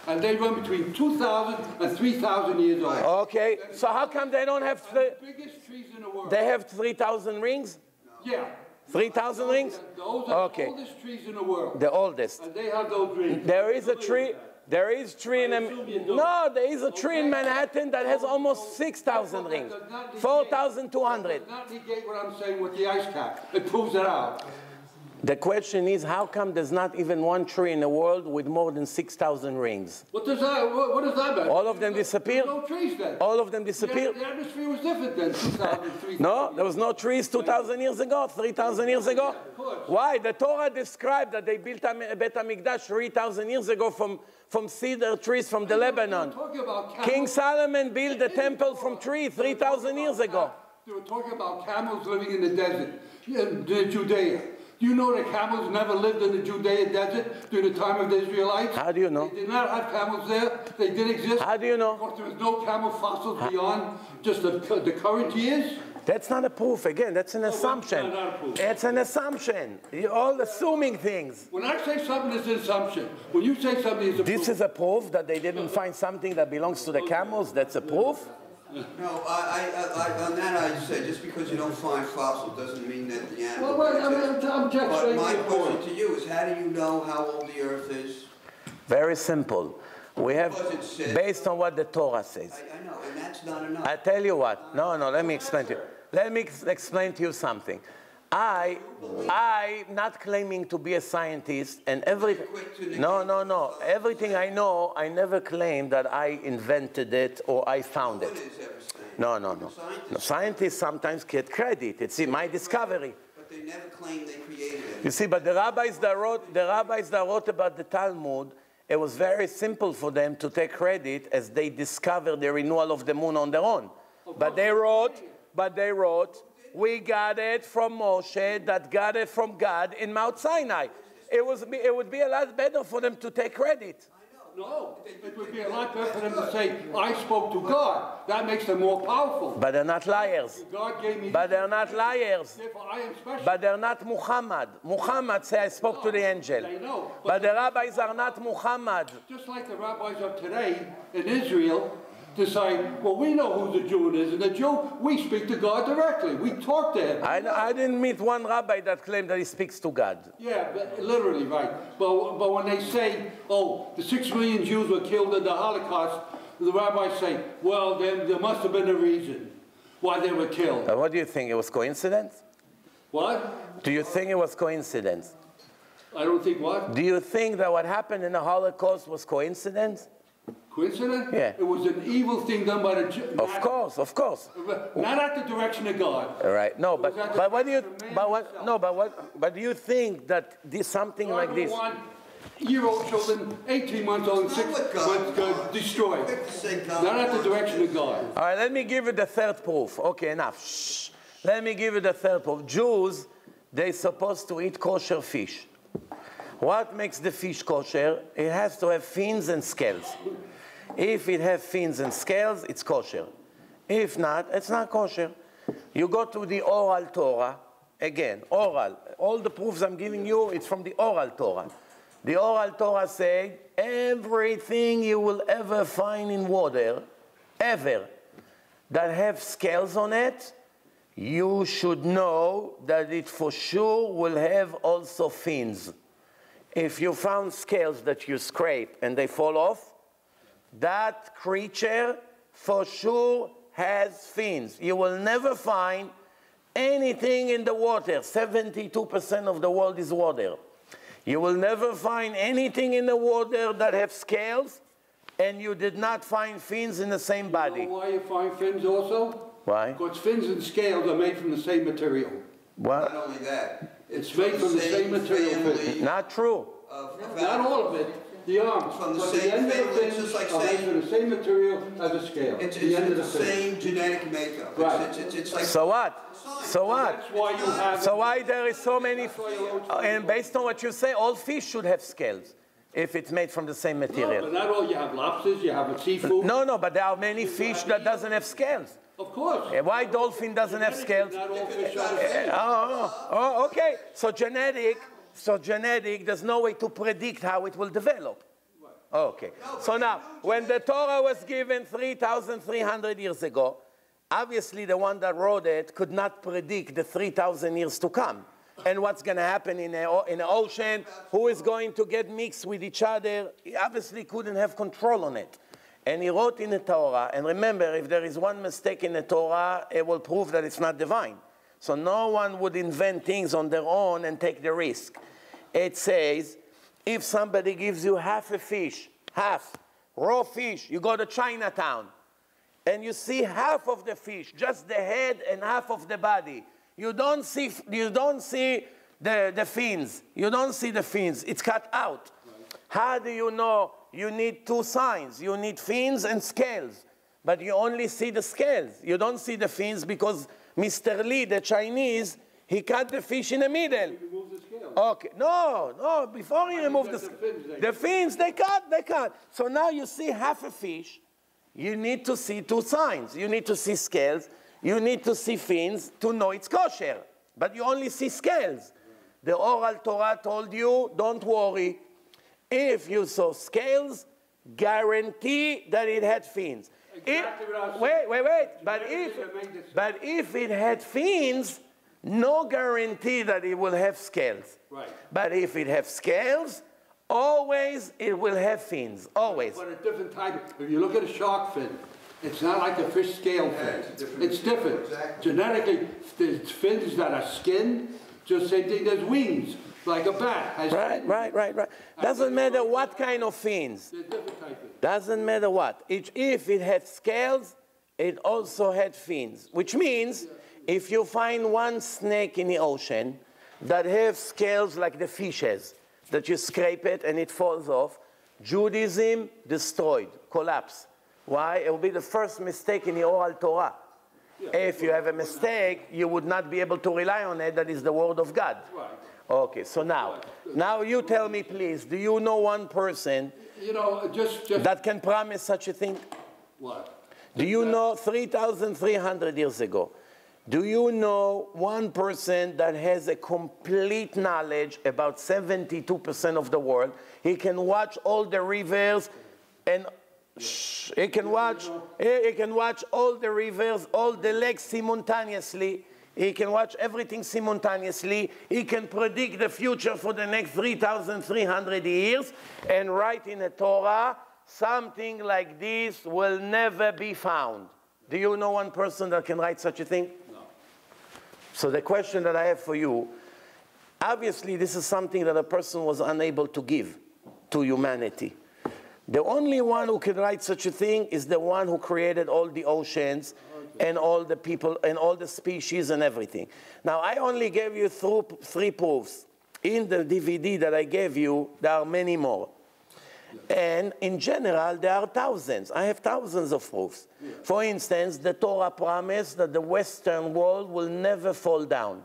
And they run between 2,000 and 3,000 years old. Okay, so how come they don't have... The biggest trees in the world. They have 3,000 rings? Yeah. 3,000 rings? Those are the oldest trees in the world. The oldest. And they have those rings. There is a tree... There is a tree in Manhattan that has almost 6,000 rings. 4,200. Does not negate what I'm saying with the ice cap. It proves it out. The question is, how come there's not even one tree in the world with more than 6,000 rings? What does that mean? All of them disappeared? No trees then. All of them disappeared? The atmosphere was different then, 2,000, 3,000. No, there was no trees 2,000 years ago, 3,000 years ago. Why? The Torah described that they built a Bet HaMikdash 3,000 years ago from cedar trees from the Lebanon. King Solomon built a temple from trees 3,000 years ago. They were talking about camels living in the desert, in Judea. Do you know that camels never lived in the Judea desert during the time of the Israelites? How do you know? They did not have camels there. They did exist. How do you know? Because there was no camel fossils beyond just the current years. That's not a proof. Again, that's an assumption. Not a proof. It's an assumption. You're all assuming things. When I say something, it's an assumption. When you say something, it's a proof. This is a proof that they didn't find something that belongs to the camels. That's a proof. No, on that I say, just because you don't find fossils doesn't mean that the animal... I'm just but saying my the question point. to you is, how do you know how old the earth is? Very simple. We have, based on what the Torah says. I know, and that's not enough. I tell you what. No, let me explain to you. Let me explain to you something. I'm not claiming to be a scientist, and no. Everything I know, I never claim that I invented it or I found it. No. Scientists sometimes get credit. It's my discovery. But they never claim they created it. You see, but the rabbis that wrote about the Talmud, it was very simple for them to take credit as they discovered the renewal of the moon on their own. But they wrote, we got it from Moshe, that got it from God in Mount Sinai. It would be a lot better for them to take credit. No, it would be a lot better for them to say, I spoke to God. That makes them more powerful. But they're not liars. God gave me But they're not liars. Therefore, I am special. But they're not Muhammad. Muhammad said, I spoke to the angel. I know. But the rabbis are not Muhammad. Just like the rabbis of today in Israel decide, well, we know who the Jew is, and the Jew, we speak to God directly. We talk to him. I didn't meet one rabbi that claimed that he speaks to God. Yeah, literally, right. But when they say, oh, the 6 million Jews were killed in the Holocaust, the rabbis say, well, then there must have been a reason why they were killed. What do you think? It was coincidence? What? Do you think it was coincidence? I don't think what? Do you think that what happened in the Holocaust was coincidence? Coincidence? Yeah. It was an evil thing done by the Jews. Of course. Not at the direction of God. All right. No, but what do you? But do you think that something God like this? Want year-old children, 18 months old, and 6 months destroyed. Not at the direction of God. All right. Let me give you the third proof. Okay, enough. Shh. Let me give you the third proof. Jews, they're supposed to eat kosher fish. What makes the fish kosher? It has to have fins and scales. If it has fins and scales, it's kosher. If not, it's not kosher. You go to the oral Torah, again, oral. All the proofs I'm giving you, it's from the oral Torah. The oral Torah said, everything you will ever find in water, ever, that have scales on it, you should know that it for sure will have also fins. If you found scales that you scrape and they fall off, that creature for sure has fins. You will never find anything in the water. 72% of the world is water. You will never find anything in the water that have scales, and you did not find fins in the same body. You know why you find fins also? Why? Because fins and scales are made from the same material. What? Not only that. It's made from the same material. family Not true. of Not all of it. The arms. From the but same the end of family, the it's fins just like are made saying- from the same material as a scale. It's the end of the the fin. same genetic makeup. Right. It's like. So what? So what? That's why you have. So why there is so many, That's why you always- and based on what you say, all fish should have scales, if it's made from the same No, but material. not all. You have lobsters, you have seafood. No, but there are many fish that doesn't have scales. Of course. Why dolphin doesn't have scales? Not all fish are the same. Okay. So genetic, there's no way to predict how it will develop. Okay. So now, when the Torah was given 3,300 years ago, obviously the one that wrote it could not predict the 3,000 years to come. And what's going to happen in the ocean, who is going to get mixed with each other. He obviously couldn't have control on it. And he wrote in the Torah, and remember, if there is one mistake in the Torah, it will prove that it's not divine. So no one would invent things on their own and take the risk. It says, if somebody gives you half a fish, half, raw fish, you go to Chinatown, and you see half of the fish, just the head and half of the body. You don't see the fins. You don't see the fins. It's cut out. How do you know? You need two signs. You need fins and scales. But you only see the scales. You don't see the fins because Mr. Lee, the Chinese, he cut the fish in the middle. He removes the scales. Okay, no, before he removed the fins, they cut. So now you see half a fish. You need to see two signs. You need to see scales. You need to see fins to know it's kosher. But you only see scales. The oral Torah told you, don't worry. If you saw scales, guarantee that it had fins. Exactly what I was saying. Wait. But if it had fins, no guarantee that it will have scales. Right. But if it has scales, always it will have fins. Always. But a different type. If you look at a shark fin, it's not like a fish scale fin. It's different. Exactly. Genetically, there's fins that are skinned. Just same thing. There's wings, like a bat has. Right. Doesn't matter what kind of fins. There's different type of. Doesn't matter what. If it had scales, it also had fins. Which means, if you find one snake in the ocean that has scales like the fish has, that you scrape it and it falls off, Judaism destroyed, collapsed. Why? It will be the first mistake in the oral Torah. If you have a mistake, you would not be able to rely on it. That is the word of God. Right. Okay, so now you tell me, please, do you know one person Just that can promise such a thing? what? Do you know 3,300 years ago? Do you know one person that has a complete knowledge about 72% of the world? He can watch all the rivers and he can watch all the rivers, all the lakes simultaneously. He can watch everything simultaneously. He can predict the future for the next 3,300 years and write in the Torah, something like this will never be found. Do you know one person that can write such a thing? No. So the question that I have for you, obviously this is something that a person was unable to give to humanity. The only one who can write such a thing is the one who created all the oceans and all the people and all the species and everything. Now, I only gave you three proofs. In the DVD that I gave you, there are many more. And in general, there are thousands. I have thousands of proofs. For instance, the Torah promised that the Western world will never fall down.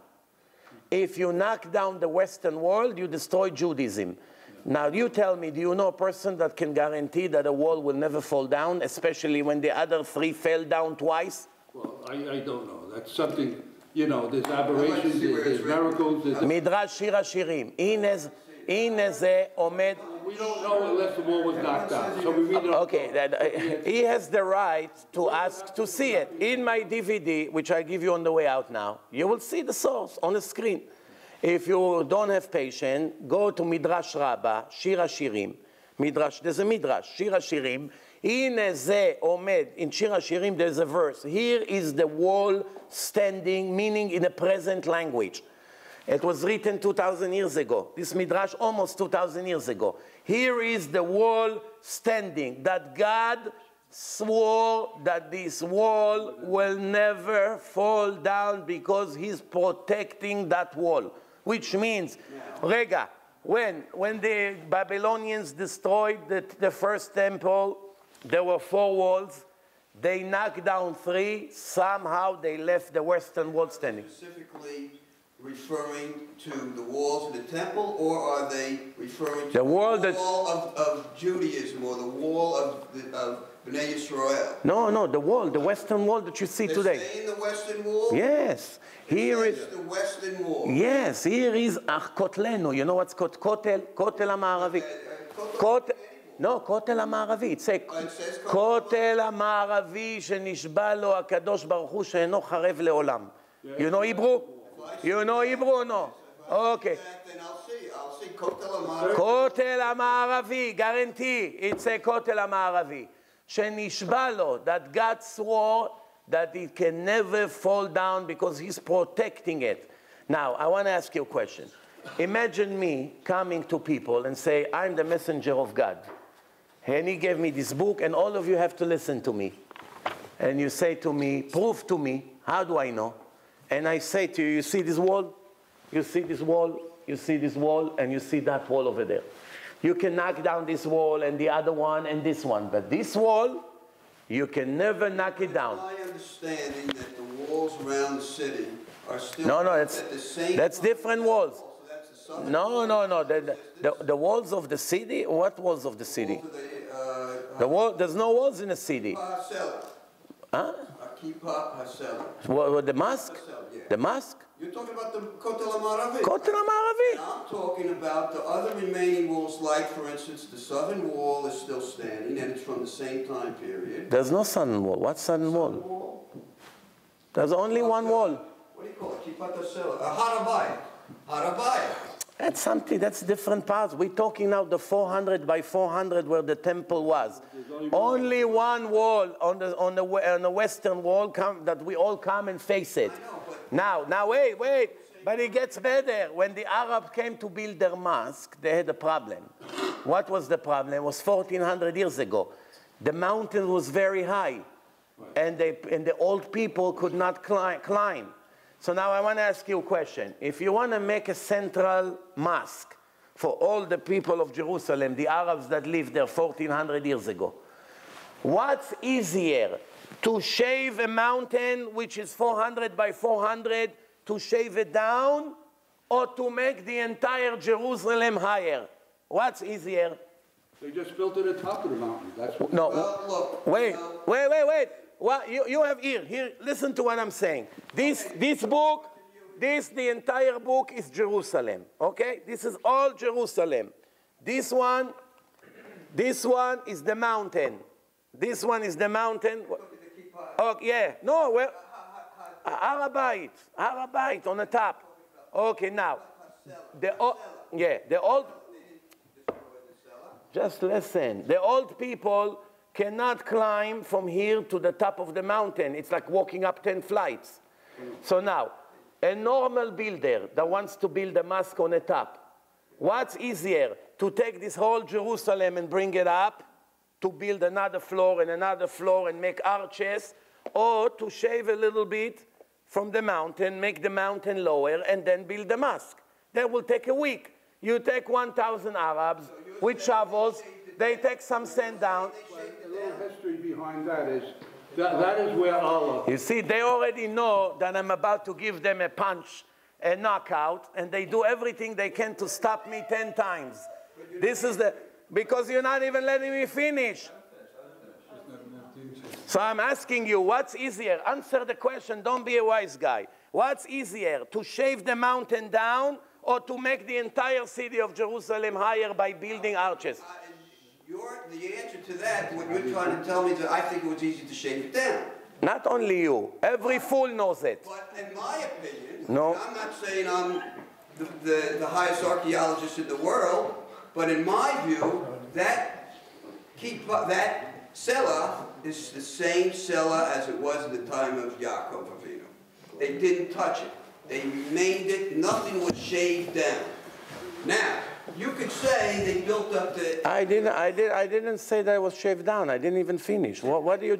If you knock down the Western world, you destroy Judaism. Now, you tell me, do you know a person that can guarantee that a wall will never fall down, especially when the other three fell down twice? Well, I don't know. That's something, there's aberrations, there's miracles. Midrash Shir HaShirim. הנה זה עומד. We don't know unless the wall was knocked down, so we really don't Okay, he has the right to ask to see it. In my DVD, which I give you on the way out now, you will see the source on the screen. If you don't have patience, go to Midrash Rabbi, Shir HaShirim. Midrash, there's a Midrash, Shir HaShirim. הנה זה עומד, in Shir HaShirim there's a verse. Here is the wall standing, meaning in a present language. It was written 2,000 years ago. This Midrash almost 2,000 years ago. Here is the wall standing, that God swore that this wall will never fall down because he's protecting that wall. Which means, Rega, when the Babylonians destroyed the first temple, there were 4 walls. They knocked down 3. Somehow they left the western wall standing. Specifically referring to the walls of the temple, or are they referring to the wall of Judaism, or the wall of Bnei Yisrael? No, the wall, the western wall that you see today. They stay in the western wall? Yes. Here is the western wall. Yes, here is Kotlenu. You know what's Kotel? Kotel HaMa'aravi. No, Kotel HaMa'aravi. It says Kotel HaMa'aravi שנשבע לו הקדוש ברוך הוא שאינו חרב לעולם. You know Hebrew? You know Hebrew or no? Okay. Then I'll see Kotel HaMa'aravi. Kotel HaMa'aravi, guarantee. It's a Kotel HaMa'aravi. שנשבע לו, that God swore that it can never fall down because he's protecting it. Now, I want to ask you a question. Imagine me coming to people and say, I'm the messenger of God. And he gave me this book, and all of you have to listen to me. And you say to me, prove to me, how do I know? And I say to you, you see this wall? You see this wall? You see this wall? And you see that wall over there. You can knock down this wall and the other one and this one. But this wall, you can never knock it down. My understanding that the walls around the city are still that's different walls. No. The walls of the city? What walls of the city? There's no walls in the city. Huh? The mosque? The mosque? You're talking about the Kotel HaMa'aravi. Kotel HaMa'aravi. I'm talking about the other remaining walls, like, for instance, the southern wall is still standing, and it's from the same time period. There's no southern wall. What southern wall? There's only one wall. What do you call it? Kippat HaSela. Harabay. That's something, that's different parts. We're talking now the 400 by 400 where the temple was. Only one wall on the western wall that we all come and face it. Now wait. But it gets better. When the Arabs came to build their mosque, they had a problem. What was the problem? It was 1,400 years ago. The mountain was very high, and the old people could not climb. So now I want to ask you a question. If you want to make a central mosque for all the people of Jerusalem, the Arabs that lived there 1,400 years ago, what's easier, to shave a mountain which is 400 by 400, to shave it down, or to make the entire Jerusalem higher? What's easier? They just built it at the top of the mountain. That's what. No, Well, look, wait. Well, you have here, listen to what I'm saying. This book, the entire book is Jerusalem, okay? This is all Jerusalem. This one is the mountain. This one is the mountain. Oh, yeah, no, well, Harabait on the top. Okay, now, just listen. The old people cannot climb from here to the top of the mountain. It's like walking up 10 flights. So now, a normal builder that wants to build a mosque on the top, what's easier, to take this whole Jerusalem and bring it up, to build another floor and make arches, or to shave a little bit from the mountain, make the mountain lower, and then build the mosque? That will take a week. You take 1,000 Arabs with shovels, they take some sand down. The little history behind that is, that is where Allah. You see, they already know that I'm about to give them a punch, a knockout, and they do everything they can to stop me 10 times. This is because you're not even letting me finish. So I'm asking you, what's easier? Answer the question, don't be a wise guy. What's easier, to shave the mountain down or to make the entire city of Jerusalem higher by building arches? The answer to that, what you're trying to tell me is that I think it was easy to shave it down. Not only you. Every fool knows it. But in my opinion, no. I'm not saying I'm the highest archaeologist in the world, but in my view, that cellar is the same cellar as it was in the time of Yaakov Avinu. They didn't touch it. They remained it. Nothing was shaved down. Now, you could say they built up the... I didn't say that it was shaved down. I didn't even finish. What do you...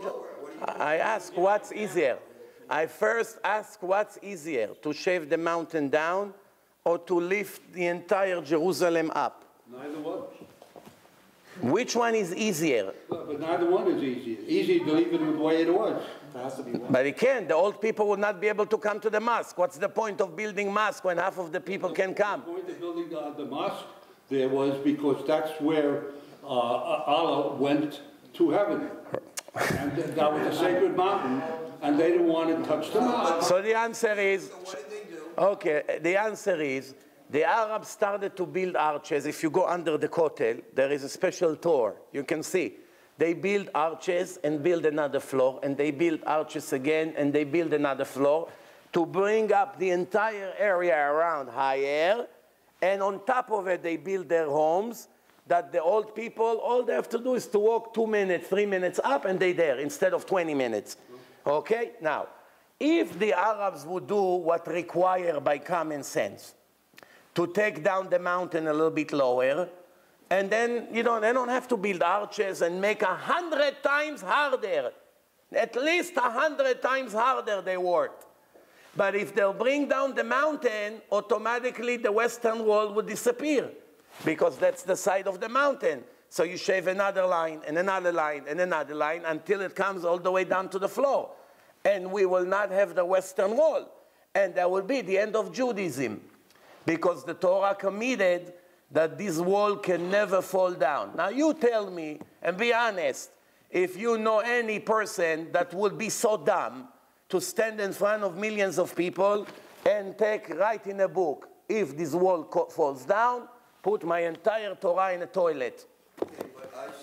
I ask what's easier. I first ask what's easier, to shave the mountain down or to lift the entire Jerusalem up? Neither one. Which one is easier? But neither one is easy. Easy to leave it the way it was. But it can't. The old people would not be able to come to the mosque. What's the point of building mosque when half of the people can come? The point of building the mosque there was because that's where Allah went to heaven. And that was a sacred mountain, and they didn't want to touch the mosque. So the answer is... So what did they do? Okay, the answer is, the Arabs started to build arches. If you go under the Kotel, there is a special tour. You can see. They build arches and build another floor, and they build arches again, and they build another floor to bring up the entire area around higher. And on top of it, they build their homes that the old people, all they have to do is to walk 2 minutes, 3 minutes up, and they're there instead of 20 minutes. Okay? Now, if the Arabs would do what required by common sense, to take down the mountain a little bit lower, and then, you know, they don't have to build arches and make 100 times harder. At least 100 times harder they worked. But if they'll bring down the mountain, automatically the western wall would disappear, because that's the side of the mountain. So you shave another line, and another line, and another line, until it comes all the way down to the floor. And we will not have the western wall. And that will be the end of Judaism, because the Torah committed that this wall can never fall down. Now you tell me, and be honest, if you know any person that would be so dumb to stand in front of millions of people and write in a book, if this wall falls down, put my entire Torah in a toilet.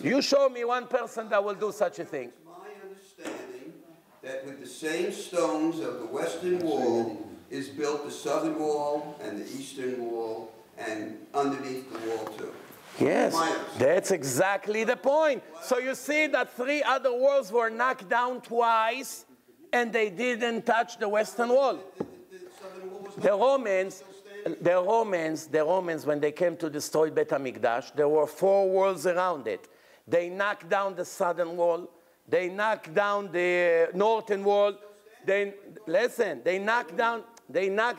You show me one person that will do such a thing. It's my understanding that with the same stones of the western wall is built the southern wall and the eastern wall, and underneath the wall too. Yes, that's exactly the point. So you see that 3 other walls were knocked down twice, and they didn't touch the western wall. The Romans, when they came to destroy Bet HaMikdash, there were 4 walls around it. They knocked down the southern wall. They knocked down the northern wall. They knocked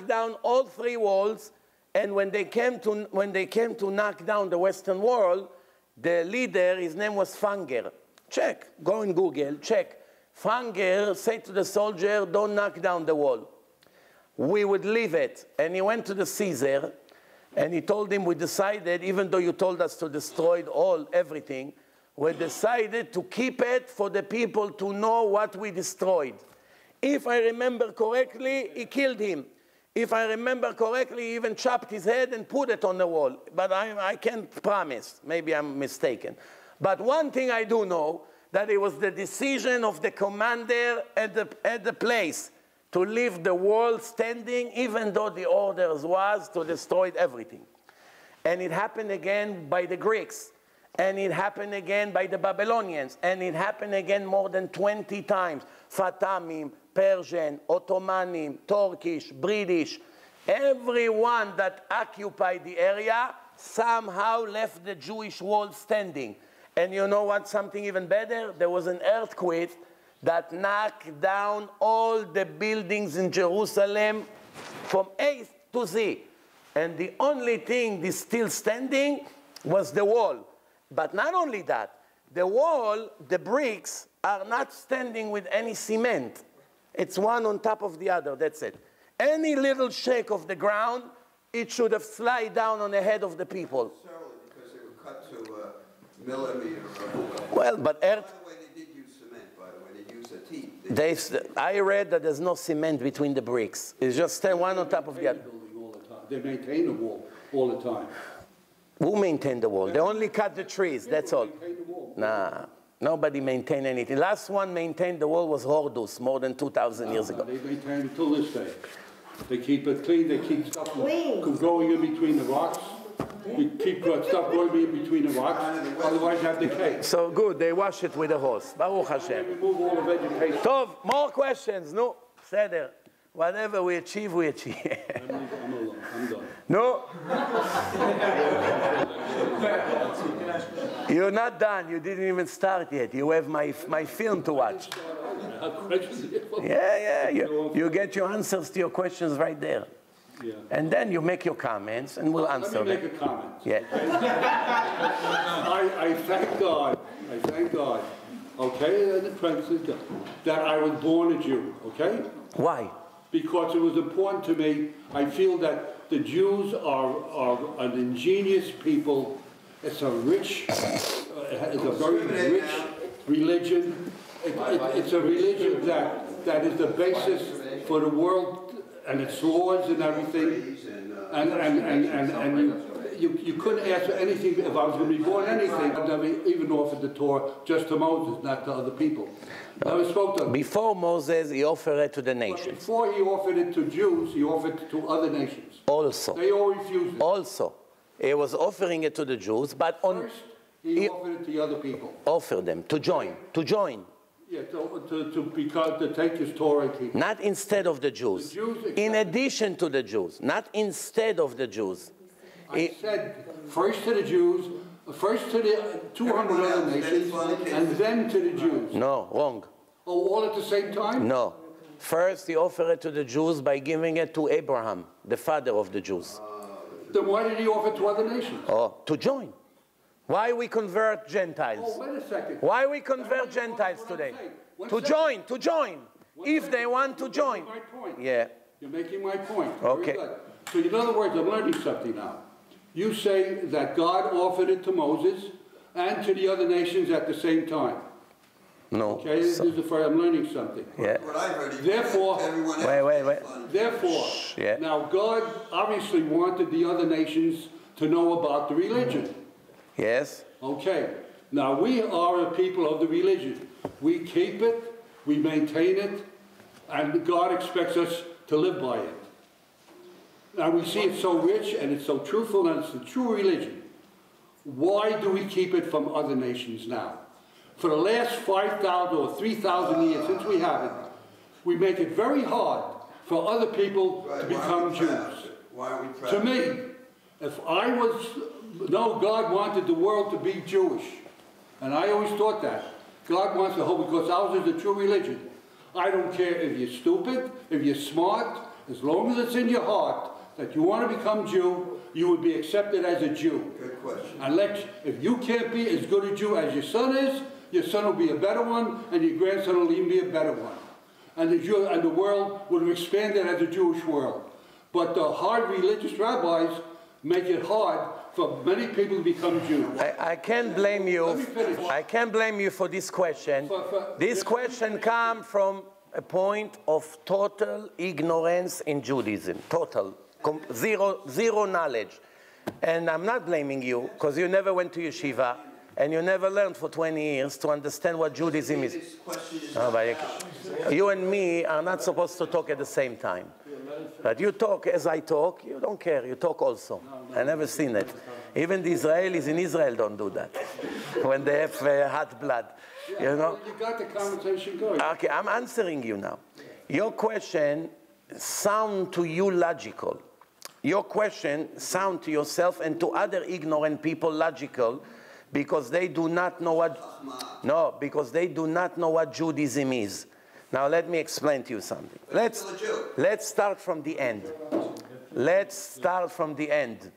down all 3 walls. And when they came to knock down the western wall, the leader, his name was Fanger. Check, go in Google, check. Fanger said to the soldier, don't knock down the wall. We would leave it. And he went to the Caesar, and he told him, we decided, even though you told us to destroy everything, we decided to keep it for the people to know what we destroyed. If I remember correctly, he killed him. If I remember correctly, he even chopped his head and put it on the wall. But I can't promise. Maybe I'm mistaken. But one thing I do know, that it was the decision of the commander at the place to leave the wall standing, even though the orders was to destroy everything. And it happened again by the Greeks. And it happened again by the Babylonians. And it happened again more than 20 times. Fatimim, Persian, Ottomanim, Turkish, British, everyone that occupied the area somehow left the Jewish wall standing. And you know what, something even better? There was an earthquake that knocked down all the buildings in Jerusalem from A to Z. And the only thing that's still standing was the wall. But not only that, the wall, the bricks, are not standing with any cement. It's one on top of the other, that's it. Any little shake of the ground, it should have slid down on the head of the people. Because they were cut to a millimeter. Well, but By the way, they did use cement, by the way. They used a teeth. I read that there's no cement between the bricks. It's just one on top of the other. They maintain the wall all the time. Who maintained the wall? They only cut the trees, that's all. Maintain the wall. Nah, nobody maintained anything. Last one maintained the wall was Horus, more than 2,000 years ago. They maintain it till this day. They keep it clean, they keep stuff from growing in between the rocks. You keep stuff growing in between the rocks, otherwise you have decay. So good, they wash it with a hose. Baruch They Hashem. remove all the vegetation. Tov, more questions? No? Seder. Whatever we achieve, we achieve. I'm alone, I'm done. No? You're not done. You didn't even start yet. You have my film to watch. Yeah. You get your answers to your questions right there. Yeah. And then you make your comments and we'll answer Let me them. make a comment. Yeah. I thank God, okay, and the President, that I was born a Jew, okay? Why? Because it was important to me. I feel that the Jews are an ingenious people. It's a rich, it's a very rich religion. It's a religion that is the basis for the world and its laws and everything. And you couldn't ask for anything if I was going to be born anything. I'd never even offered the Torah just to Moses, not to other people. Never spoke to them. Before Moses, he offered it to the But nations. before he offered it to Jews, he offered it to other nations. Also. They all refused it. Also. He was offering it to the Jews, but First, he offered it to the other people. offered them to join. Yeah, to take his Torah and keep it. Not instead of the Jews. The Jews accepted. In addition to the Jews. Not instead of the Jews. I said first to the Jews, first to the 200 other nations, and then to the Jews. No, wrong. Oh, all at the same time? No. First, he offered it to the Jews by giving it to Abraham, the father of the Jews. Then why did he offer to other nations? Oh, to join. Why we convert Oh, Gentiles? wait a second. Why we convert Gentiles today? To join. If they want to join. You're making my point. Yeah. You're making my point. Okay. Very good. So in other words, I'm learning something now. You say that God offered it to Moses and to the other nations at the same time. No. Okay, this is the first, I'm learning something. Yeah. What I heard, Therefore- everyone Wait. Therefore, Yeah. now God obviously wanted the other nations to know about the religion. Yes. Okay, now we are a people of the religion. We keep it, we maintain it, and God expects us to live by it. Now we see it's so rich and it's so truthful and it's the true religion. Why do we keep it from other nations now? For the last 5,000 or 3,000 years since we have it, we make it very hard for other people to become Jews. Why are we proud? To me, if I was, no, God wanted the world to be Jewish. And I always thought that. God wants the whole, because ours is the true religion. I don't care if you're stupid, if you're smart, as long as it's in your heart that you want to become Jew, you would be accepted as a Jew. Good question. Unless, if you can't be as good a Jew as your son is, your son will be a better one, and your grandson will even be a better one. And the world would have expanded as a Jewish world. But the hard religious rabbis make it hard for many people to become Jews. I can't blame you. Let me finish. I can't blame you for this question. This question comes from a point of total ignorance in Judaism. Total. Zero knowledge. And I'm not blaming you, because you never went to yeshiva, and you never learned for 20 years to understand what Judaism is. This question is Oh, but you and me are not supposed to talk at the same time. But you talk as I talk, you don't care, you talk also. I never seen it. Even the Israelis in Israel don't do that when they have hot blood. You know? You got the conversation going. Okay, I'm answering you now. Your question sounds to you logical. Your question sounds to yourself and to other ignorant people logical, because they do not know because they do not know what Judaism is. Now let me explain to you something. Let's start from the end. Let's start from the end.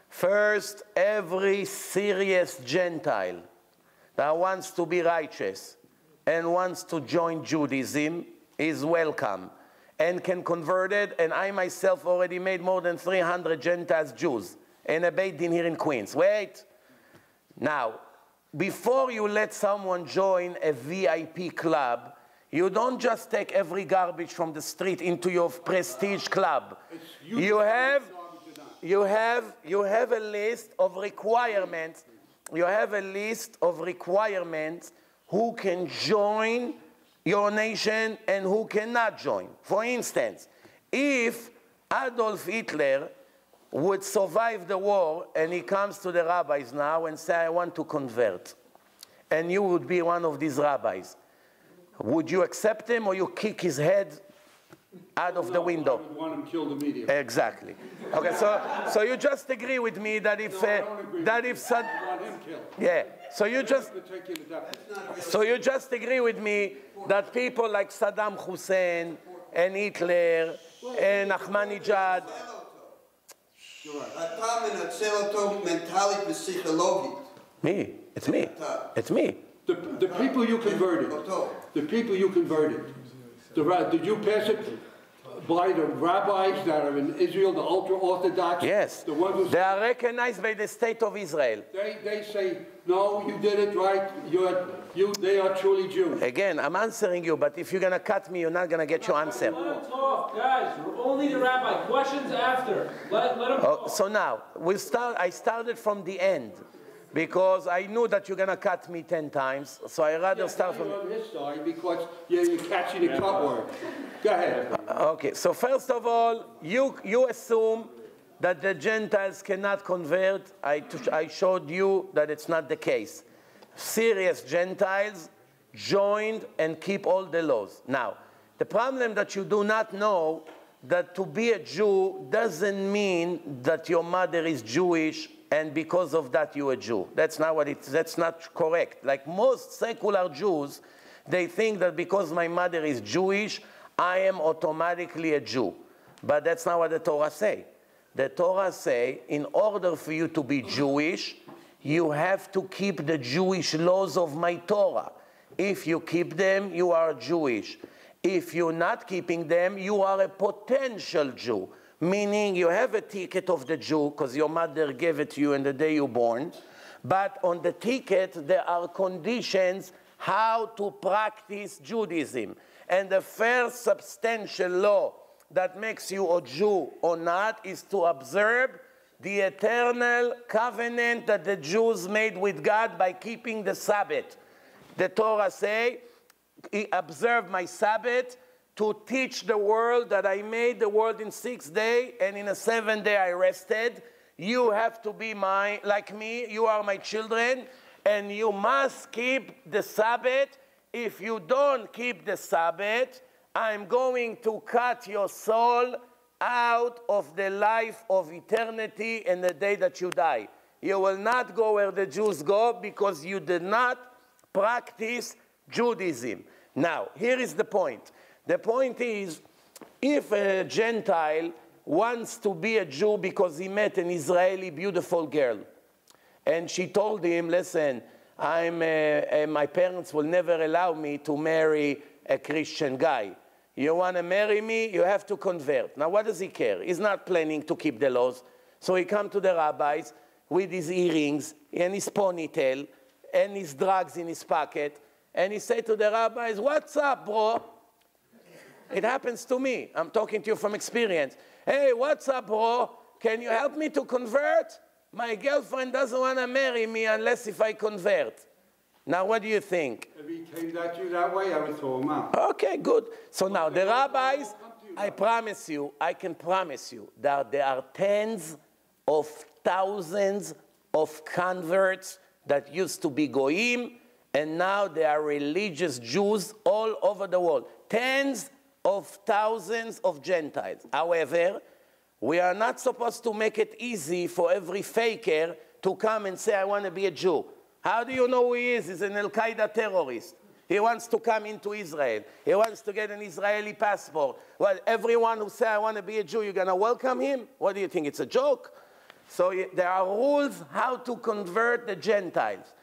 First, every serious Gentile that wants to be righteous and wants to join Judaism is welcome and can convert it. And I myself already made more than 300 Gentiles Jews in a Beit Din here in Queens. Wait. Now, before you let someone join a VIP club, you don't just take every garbage from the street into your prestige club. You have you have a list of requirements. You have a list of requirements who can join your nation and who cannot join. For instance, if Adolf Hitler would survive the war and he comes to the rabbis now and say, I want to convert, and you would be one of these rabbis, would you accept him or you kick his head out of the window? I would want him killed immediately. Exactly. Okay, so you just agree with me that if I don't agree that with if you. Sad, I want him killed. yeah, so you just Particular definition. so you just agree with me that people like Saddam Hussein and Hitler and Ahmadinejad. אתה מנצל אותו מנטלית ופסיכולוגית. Me, it's me, it's me. The people you converted. The people you converted. Did you pass it by the rabbis that are in Israel, the ultra-Orthodox? Yes, The ones who they are recognized by the state of Israel. they say, no, you did it right. They are truly Jews. Again, I'm answering you, but if you're gonna cut me, you're not gonna get your answer. Let him talk, guys. Only the rabbi. Questions after. Let him talk. So now I started from the end because I knew that you're gonna cut me 10 times. So I rather start from. On his side because you're catching the cut word. Go ahead. Okay. So first of all, you assume that the Gentiles cannot convert. I showed you that it's not the case. Serious Gentiles joined and keep all the laws. Now, the problem that you do not know that to be a Jew doesn't mean that your mother is Jewish and because of that you're a Jew. That's not correct. Like most secular Jews, they think that because my mother is Jewish, I am automatically a Jew. But that's not what the Torah say. The Torah say, in order for you to be Jewish, you have to keep the Jewish laws of my Torah. If you keep them, you are Jewish. If you're not keeping them, you are a potential Jew. Meaning you have a ticket of the Jew because your mother gave it to you on the day you were born. But on the ticket, there are conditions how to practice Judaism. And the first substantial law that makes you a Jew or not is to observe the eternal covenant that the Jews made with God by keeping the Sabbath. The Torah say, observe my Sabbath to teach the world that I made the world in 6 days and in a 7th day I rested. You have to be like me, you are my children, and you must keep the Sabbath. If you don't keep the Sabbath, I'm going to cut your soul out of the life of eternity in the day that you die. You will not go where the Jews go because you did not practice Judaism. Now, here is the point. The point is, if a Gentile wants to be a Jew because he met an Israeli beautiful girl, and she told him, listen, my parents will never allow me to marry a Christian guy. You want to marry me, you have to convert. Now, what does he care? He's not planning to keep the laws. So he comes to the rabbis with his earrings and his ponytail and his drugs in his pocket, and he said to the rabbis, what's up, bro? It happens to me. I'm talking to you from experience. Hey, what's up, bro? Can you help me to convert? My girlfriend doesn't want to marry me unless if I convert. Now, what do you think? If he came at you that way, I would throw him out. Okay, good. So now the rabbis, I can promise you that there are tens of thousands of converts that used to be goyim, and now they are religious Jews all over the world. Tens of thousands of Gentiles. However, we are not supposed to make it easy for every faker to come and say, I want to be a Jew. How do you know who he is? He's an Al-Qaeda terrorist. He wants to come into Israel. He wants to get an Israeli passport. Well, everyone who says, I want to be a Jew, you're going to welcome him? What do you think? It's a joke? So there are rules how to convert the Gentiles.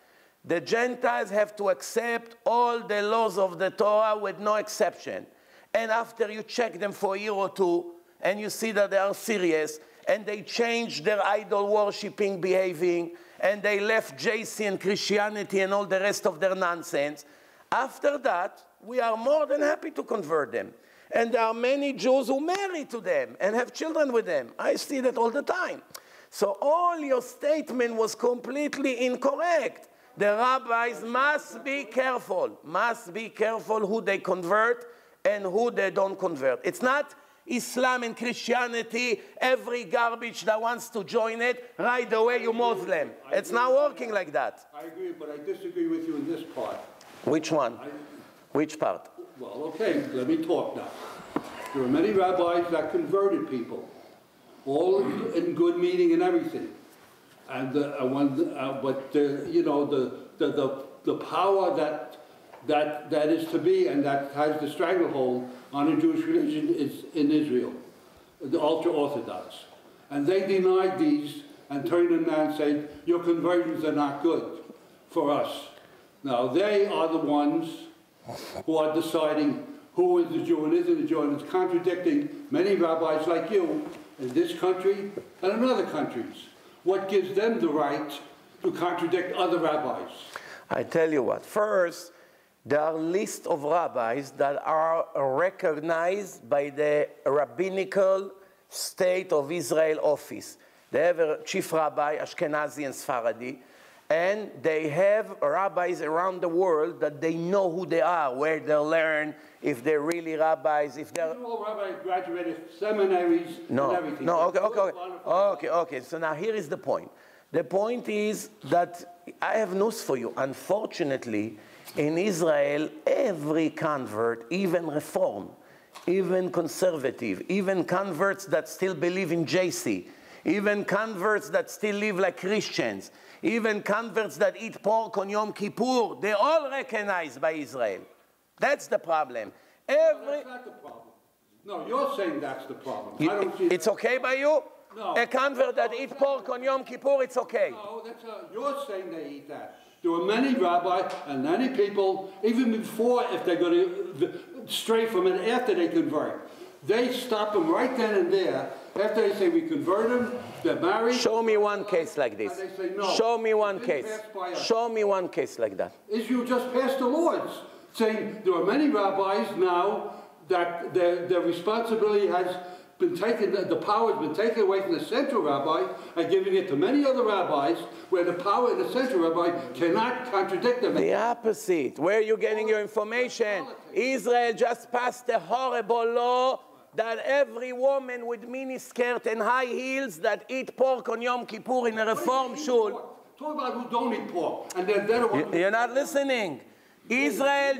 The Gentiles have to accept all the laws of the Torah with no exception. And after you check them for a year or two, and you see that they are serious, and they change their idol worshipping behaving, and they left JC and Christianity and all the rest of their nonsense, after that, we are more than happy to convert them. And there are many Jews who marry to them and have children with them. I see that all the time. So all your statement was completely incorrect. The rabbis must be careful who they convert and who they don't convert. It's not Islam and Christianity, every garbage that wants to join it, right away you're Muslim. It's not working like that. I agree, but I disagree with you in this part. Which one? Which part? Well, okay, let me talk now. There are many rabbis that converted people, all in good meaning and everything. And you know, the power that is to be and that has the stranglehold on the Jewish religion is in Israel, the ultra-Orthodox. And they denied these and turned them down and said, your conversions are not good for us. Now, they are the ones who are deciding who is a Jew and isn't a Jew, and it's contradicting many rabbis like you in this country and in other countries. What gives them the right to contradict other rabbis? I tell you what, first, there are lists of rabbis that are recognized by the rabbinical state of Israel office. They have a chief rabbi, Ashkenazi and Sephardi, and they have rabbis around the world that they know who they are, where they learn, if they're really rabbis, if they're... All rabbis graduated seminaries and everything. No, okay. So now here is the point. The point is that I have news for you. Unfortunately, in Israel, every convert, even Reform, even conservative, even converts that still believe in JC, even converts that still live like Christians, even converts that eat pork on Yom Kippur, they're all recognized by Israel. That's the problem. No, that's not the problem. No, you're saying that's the problem. I don't see it's okay by you? No. A convert that eats pork on Yom Kippur, it's okay. No, you're saying they eat that. There were many rabbis and many people, even before, if they're going to stray from it after they convert, they stop them right then and there. After they say we convert them, they're married. Show me one case like this. And they say no. Show me one case. Show me one case like that. Israel just passed the laws saying there are many rabbis now that their responsibility has been taken, the power has been taken away from the central rabbi and giving it to many other rabbis, where the power in the central rabbi cannot contradict them. The opposite. Where are you getting your information? Israel just passed a horrible law that every woman with miniskirt and high heels that eat pork on Yom Kippur in a Reform shul. Talk about who don't eat pork, and they're You're not listening. Israel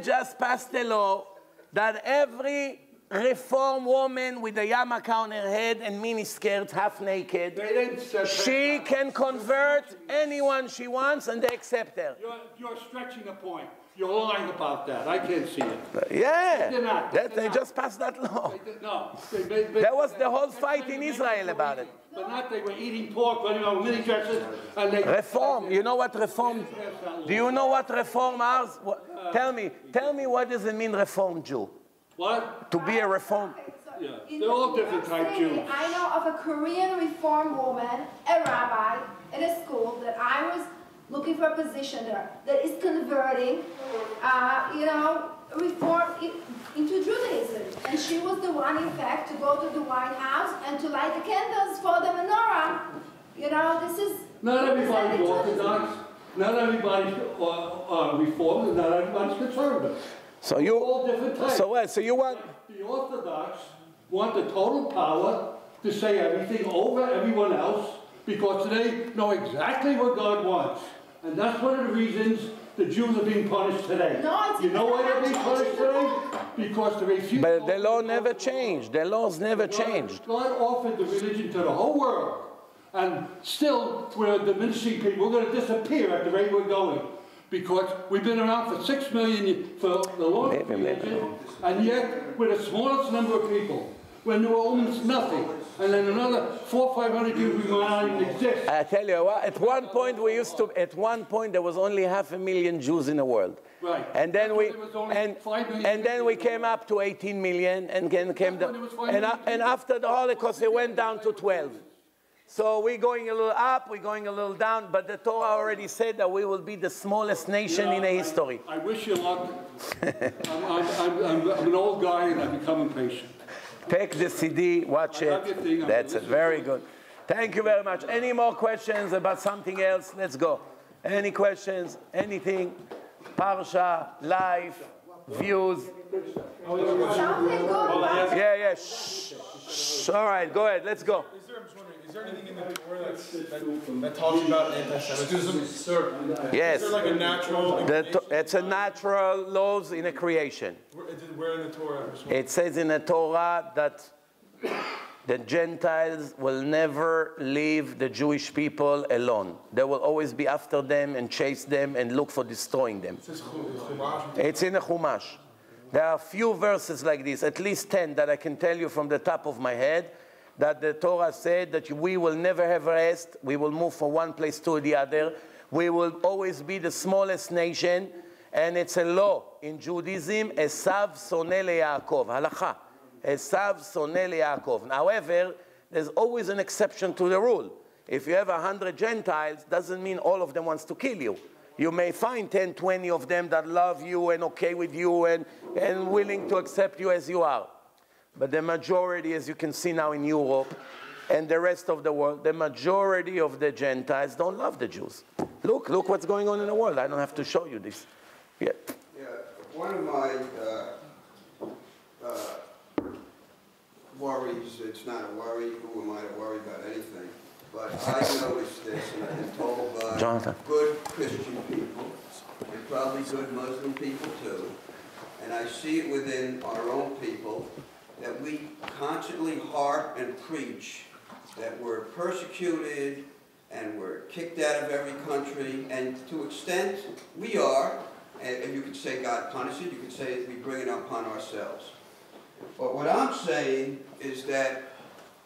just passed a law that every Reform woman with a yarmulke on her head and miniskirt, half naked, she can convert anyone she wants and they accept her. You're stretching a point. You're lying about that. I can't see it. Yeah, they just passed that law. There was the whole fight in Israel about it. But not they were eating pork, running on mini dresses, and they... Reform. You know what reform... Do you know what reform is? Tell me what does it mean, Reform Jew? What? To be a Reform... Yeah, they're all different type Jews. I know of a Korean Reform woman, a rabbi, in a school that I was looking for a position there, that is converting, Reform into Judaism. And she was the one, in fact, to go to the White House and to light the candles for the menorah. You know, this is... Not everybody's Orthodox, not everybody's Reformed, and not everybody's conservative. So you... All different types. So you want... The Orthodox want the total power to say everything over everyone else because they know exactly what God wants. And that's one of the reasons the Jews are being punished today. No, it's you know why they're being punished today? Because they refuse. But the law never changed. The laws never changed. God offered the religion to the whole world. And still, we're diminishing people. We're going to disappear at the rate we're going. Because we've been around for 6 million years, for the longest religion, and yet we're the smallest number of people. When there were almost nothing. And then another 400 or 500 years we might not even exist. I tell you what, at one point there was only 500,000 Jews in the world. Right. And then we came up to 18 million and then came down. And after the Holocaust it went down to 12. So we're going a little up, we're going a little down, but the Torah already said that we will be the smallest nation in the history. I wish you luck. I'm an old guy and I become impatient. Take the CD, watch it. That's it. Very good. Thank you very much. Any more questions about something else? Let's go. Any questions? Anything? Parsha, life, views? Something good. Yeah. Shh. All right, go ahead. Let's go. Is there anything in the Torah that talks about anti-Semitism? Yes. Is there like a natural... It's a natural laws in a creation. Where in the Torah? It says in the Torah that the Gentiles will never leave the Jewish people alone. They will always be after them and chase them and look for destroying them. It's in the Chumash. There are a few verses like this, at least 10 that I can tell you from the top of my head, that the Torah said that we will never have rest. We will move from one place to the other. We will always be the smallest nation. And it's a law in Judaism, Esav soneh leYaakov, halacha. Esav soneh leYaakov. However, there's always an exception to the rule. If you have 100 Gentiles, doesn't mean all of them wants to kill you. You may find 10, 20 of them that love you and okay with you and willing to accept you as you are. But the majority, as you can see now in Europe and the rest of the world, the majority of the Gentiles don't love the Jews. Look what's going on in the world. I don't have to show you this. Yeah. One of my worries, it's not a worry, who am I to worry about anything, but I noticed this, and I've been told by good Christian people, and probably good Muslim people too, and I see it within our own people, that we constantly harp and preach that we're persecuted and we're kicked out of every country, and to an extent we are, and you could say God punishes it, you could say we bring it upon ourselves. But what I'm saying is that,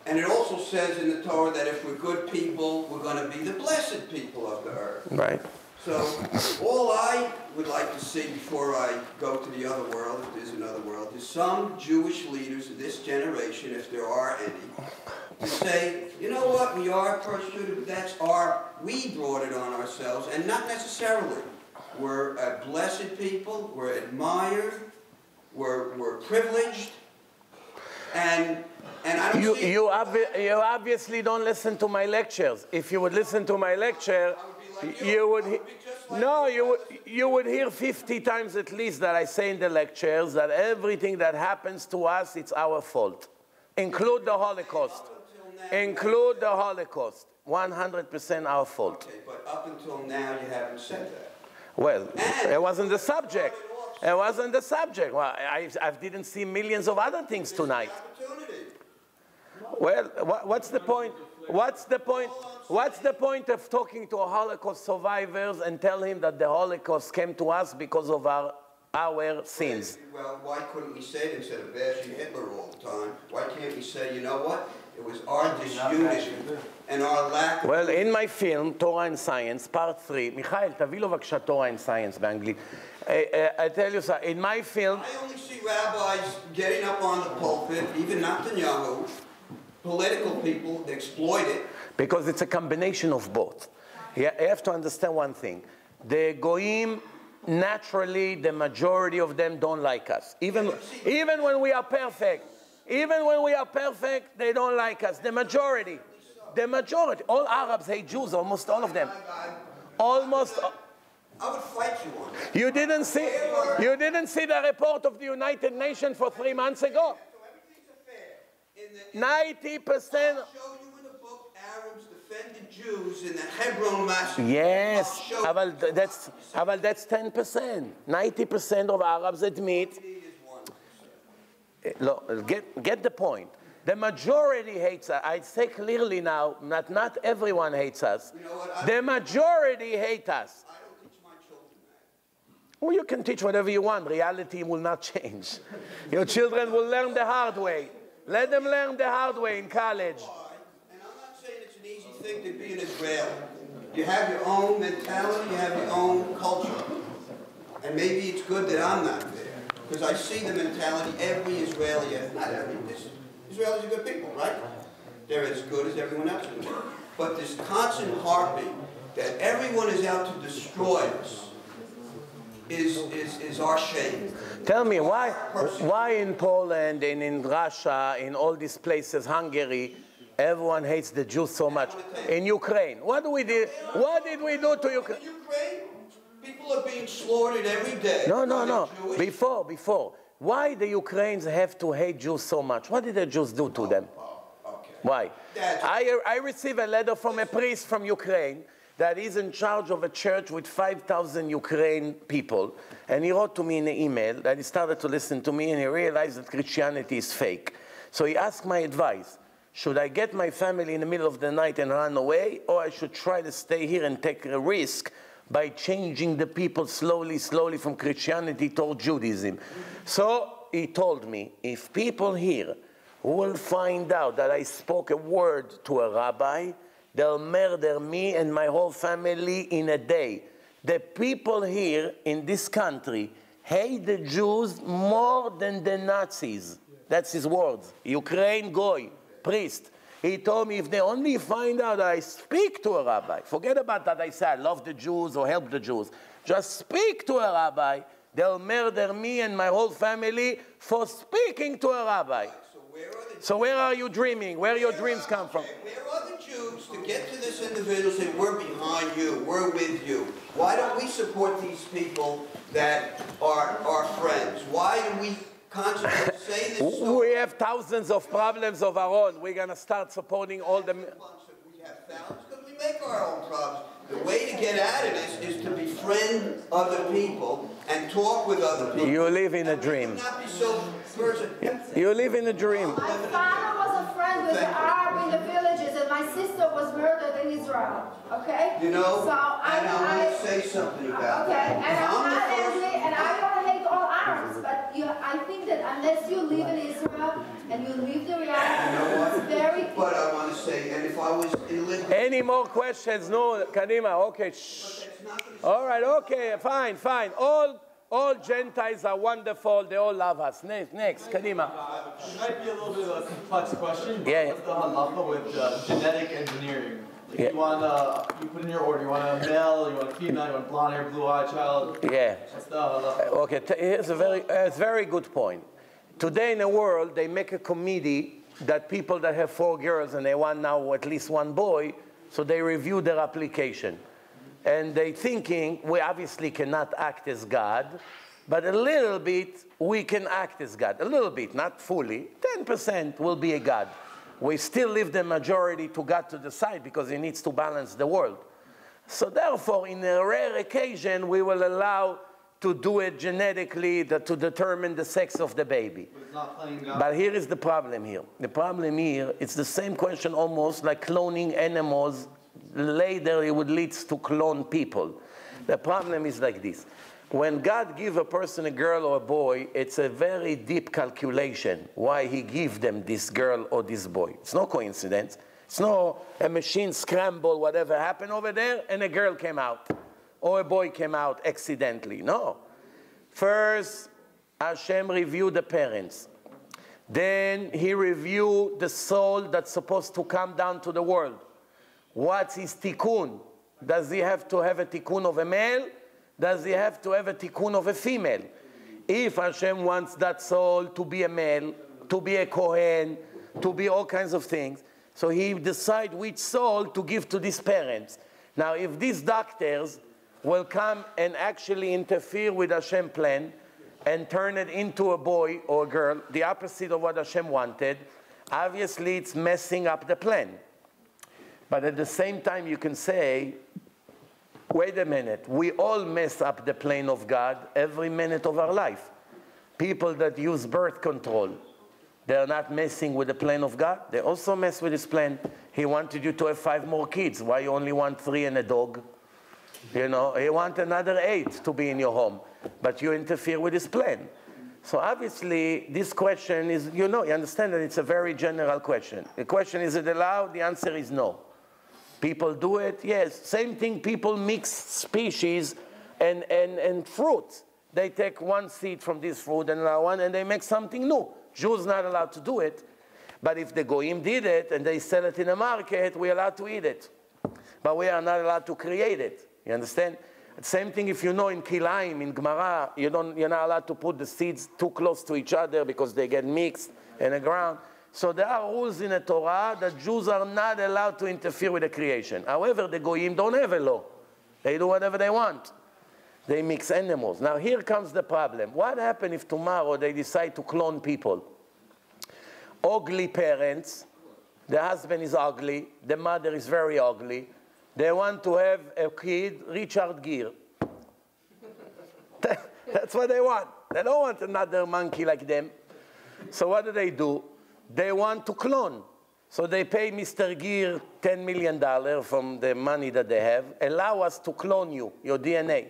and it also says in the Torah that if we're good people, we're going to be the blessed people of the earth. Right. So all I would like to see before I go to the other world, if there's another world, is some Jewish leaders of this generation, if there are any, to say, you know what, we are persecuted, but that's we brought it on ourselves, and not necessarily. We're a blessed people, we're admired, we're privileged, and I don't see... You obviously don't listen to my lectures. If you would listen to my lecture, you would hear 50 times at least that I say in the lectures that everything that happens to us, it's our fault. Include the Holocaust. Include the Holocaust. 100% our fault. Okay, but up until now you haven't said that. Well, it wasn't the subject. It wasn't the subject. Well, I didn't see millions of other things tonight. Well, what's the point? What's the point? What's the point of talking to Holocaust survivors and tell him that the Holocaust came to us because of our sins? Well, why couldn't we say it instead of bashing Hitler all the time? Why can't we say, you know what? It was our disunity and our lack of... Well, in my film, Torah and Science, part 3, מיכאל, תביא לו בבקשה Torah and Science באנגלית. I tell you, sir, in my film... I only see rabbis getting up on the pulpit, even Netanyahu, political people exploit it. Because it's a combination of both. You have to understand one thing. The Goyim, naturally, the majority of them don't like us. Even when we are perfect. Even when we are perfect, they don't like us. The majority. All Arabs hate Jews, almost all of them. Almost. I would fight you on that. You didn't see the report of the United Nations for 3 months ago? 90%. I'll show you in the book Arabs defended Jews in the Hebron massacre. Yes, but that's 10%. 90% of Arabs admit. Look, get the point. The majority hates us. I say clearly now, not everyone hates us. You know what, the majority hate us. I don't teach my children that. Well, you can teach whatever you want. Reality will not change. Your children will learn the hard way. Let them learn the hard way in college. And I'm not saying it's an easy thing to be an Israeli. You have your own mentality, you have your own culture. And maybe it's good that I'm not there. Because I see the mentality every Israeli has. Not every. Israelis are good people, right? They're as good as everyone else in the world. But this constant harping that everyone is out to destroy us is our shame. Tell me, why in Poland and in Russia, in all these places, Hungary, everyone hates the Jews so much? In Ukraine, what did we do to Ukraine? In Ukraine, people are being slaughtered every day. No. Before. Why the Ukrainians have to hate Jews so much? What did the Jews do to them? Okay. Why? I received a letter from a priest from Ukraine that is in charge of a church with 5,000 Ukrainian people. And he wrote to me in an email that he started to listen to me and he realized that Christianity is fake. So he asked my advice. Should I get my family in the middle of the night and run away, or I should try to stay here and take a risk by changing the people slowly from Christianity toward Judaism? So he told me, if people here will find out that I spoke a word to a rabbi, they'll murder me and my whole family in a day. The people here in this country hate the Jews more than the Nazis. That's his words. Ukraine Goy, priest. He told me if they only find out I speak to a rabbi, forget about that I say I love the Jews or help the Jews, just speak to a rabbi, they'll murder me and my whole family for speaking to a rabbi. So where are you dreaming? Where your dreams come from? Where are the Jews to get to this individual and say, we're behind you, we're with you? Why don't we support these people that are our friends? Why do we constantly say this? We have thousands of problems of our own. We're going to start supporting all the... We have thousands because we make our own problems. The way to get out of this is to befriend other people and talk with other people. You live in a dream. Not be so You live in a dream. My father was a friend with the Arab in the villages, and my sister was murdered in Israel. Okay? You know, so I want to say something about that. Okay, and I'm not angry, and I don't hate all Arabs, but I think that unless you live in Israel and you live the reality, it's very... But I want to say, and if I was in Libya... Any more questions? No, Kadima, okay. Shh. All right, okay, fine. All Gentiles are wonderful. They all love us. Next, Kadima. It might be a little bit of a complex question. Yeah. What's the halacha with genetic engineering? Like Yeah. you put in your order, you want a male, you want a female, you want blonde hair, blue-eyed child. Yeah. What's the halacha? Okay, here's a very good point. Today in the world, they make a committee that people that have 4 girls and they want now at least 1 boy, so they review their application. And they thinking, we obviously cannot act as God, but a little bit we can act as God. A little bit, not fully. 10% will be a God. We still leave the majority to God to decide because he needs to balance the world. So therefore, in a rare occasion, we will allow to do it genetically to determine the sex of the baby. But here is the problem here. The problem here, it's the same question almost like cloning animals. Later it would lead to clone people. The problem is like this. When God gives a person a girl or a boy, it's a very deep calculation why he gives them this girl or this boy. It's no coincidence. It's no a machine scramble, whatever happened over there, and a girl came out. Or a boy came out accidentally. No. First, Hashem reviewed the parents. Then he reviewed the soul that's supposed to come down to the world. What's his tikkun? Does he have to have a tikkun of a male? Does he have to have a tikkun of a female? If Hashem wants that soul to be a male, to be a Kohen, to be all kinds of things, so he decides which soul to give to these parents. Now, if these doctors will come and actually interfere with Hashem's plan and turn it into a boy or a girl, the opposite of what Hashem wanted, obviously it's messing up the plan. But at the same time, you can say, wait a minute, we all mess up the plan of God every minute of our life. People that use birth control, they're not messing with the plan of God. They also mess with his plan. He wanted you to have 5 more kids. Why you only want 3 and a dog? You know, he wants another 8 to be in your home. But you interfere with his plan. So obviously, this question is, you understand that it's a very general question. The question, is it allowed? The answer is no. People do it, yes. Same thing, people mix species and fruits. They take one seed from this fruit and another one, and they make something new. Jews not allowed to do it. But if the goyim did it and they sell it in the market, we're allowed to eat it. But we are not allowed to create it. You understand? Same thing if you know in Kilaim, in Gemara, you're not allowed to put the seeds too close to each other because they get mixed in the ground. So there are rules in the Torah that Jews are not allowed to interfere with the creation. However, the goyim don't have a law. They do whatever they want. They mix animals. Now here comes the problem. What happens if tomorrow they decide to clone people? Ugly parents, the husband is ugly, the mother is very ugly. They want to have a kid, Richard Gere. That's what they want. They don't want another monkey like them. So what do? They want to clone. So they pay Mr. Gere $10 million from the money that they have. Allow us to clone you, your DNA.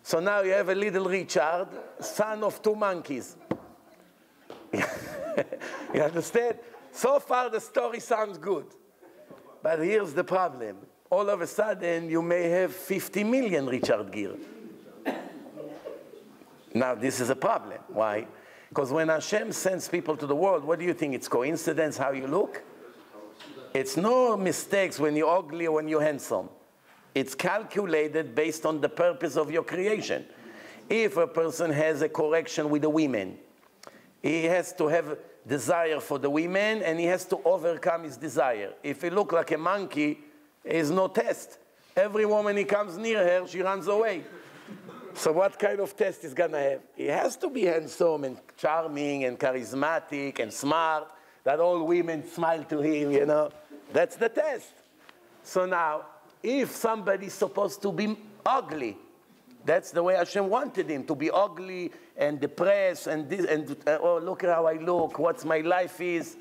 So now you have a little Richard, son of 2 monkeys. You understand? So far the story sounds good. But here's the problem. All of a sudden you may have 50 million Richard Gere. Now this is a problem. Why? Because when Hashem sends people to the world, what do you think? It's coincidence how you look? It's no mistakes when you're ugly or when you're handsome. It's calculated based on the purpose of your creation. If a person has a correction with the women, he has to have desire for the women and he has to overcome his desire. If he looks like a monkey, there's no test. Every woman he comes near her, she runs away. So what kind of test is going to have? He has to be handsome and charming and charismatic and smart, that all women smile to him, you know. That's the test. So now, if somebody's supposed to be ugly, that's the way Hashem wanted him, to be ugly and depressed and this, and oh, look at how I look, what's my life is.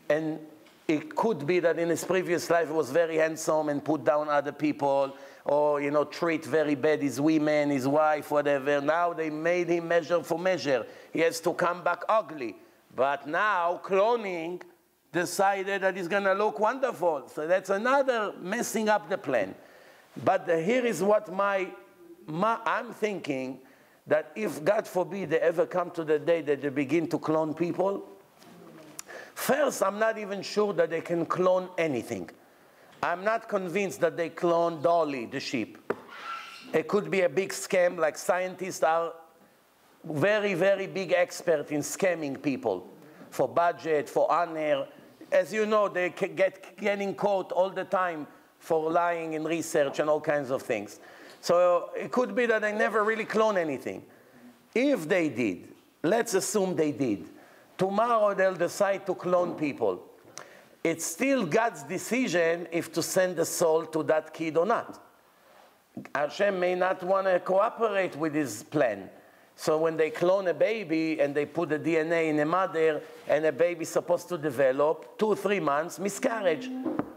And it could be that in his previous life he was very handsome and put down other people, or, you know, treat very bad his women, his wife, whatever. Now they made him measure for measure. He has to come back ugly. But now cloning decided that he's going to look wonderful. So that's another messing up the plan. But here is what I'm thinking, that if, God forbid, they ever come to the day that they begin to clone people, first, I'm not even sure that they can clone anything. I'm not convinced that they clone Dolly, the sheep. It could be a big scam, like scientists are very, very big experts in scamming people for budget, for honor. As you know, they getting caught all the time for lying in research and all kinds of things. So it could be that they never really clone anything. If they did, let's assume they did, tomorrow they'll decide to clone people. It's still God's decision if to send a soul to that kid or not. Hashem may not want to cooperate with his plan. So when they clone a baby and they put the DNA in a mother and a baby's supposed to develop, 2 or 3 months, miscarriage.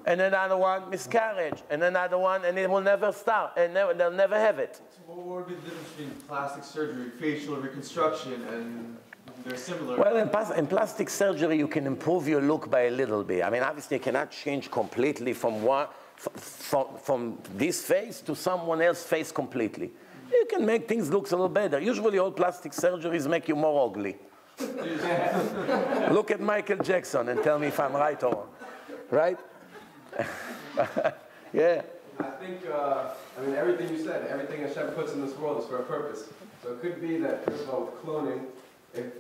And another one, miscarriage. And another one, and it will never start. And they'll never have it. So what would be the difference between plastic surgery, facial reconstruction, and they're similar? Well, in plastic surgery, you can improve your look by a little bit. I mean, obviously, you cannot change completely from this face to someone else's face completely. You can make things look a little better. Usually, all plastic surgeries make you more ugly. Look at Michael Jackson and tell me if I'm right or wrong. Right? Yeah. I think, I mean, everything you said, everything Hashem puts in this world is for a purpose. So it could be that, first of all, with cloning,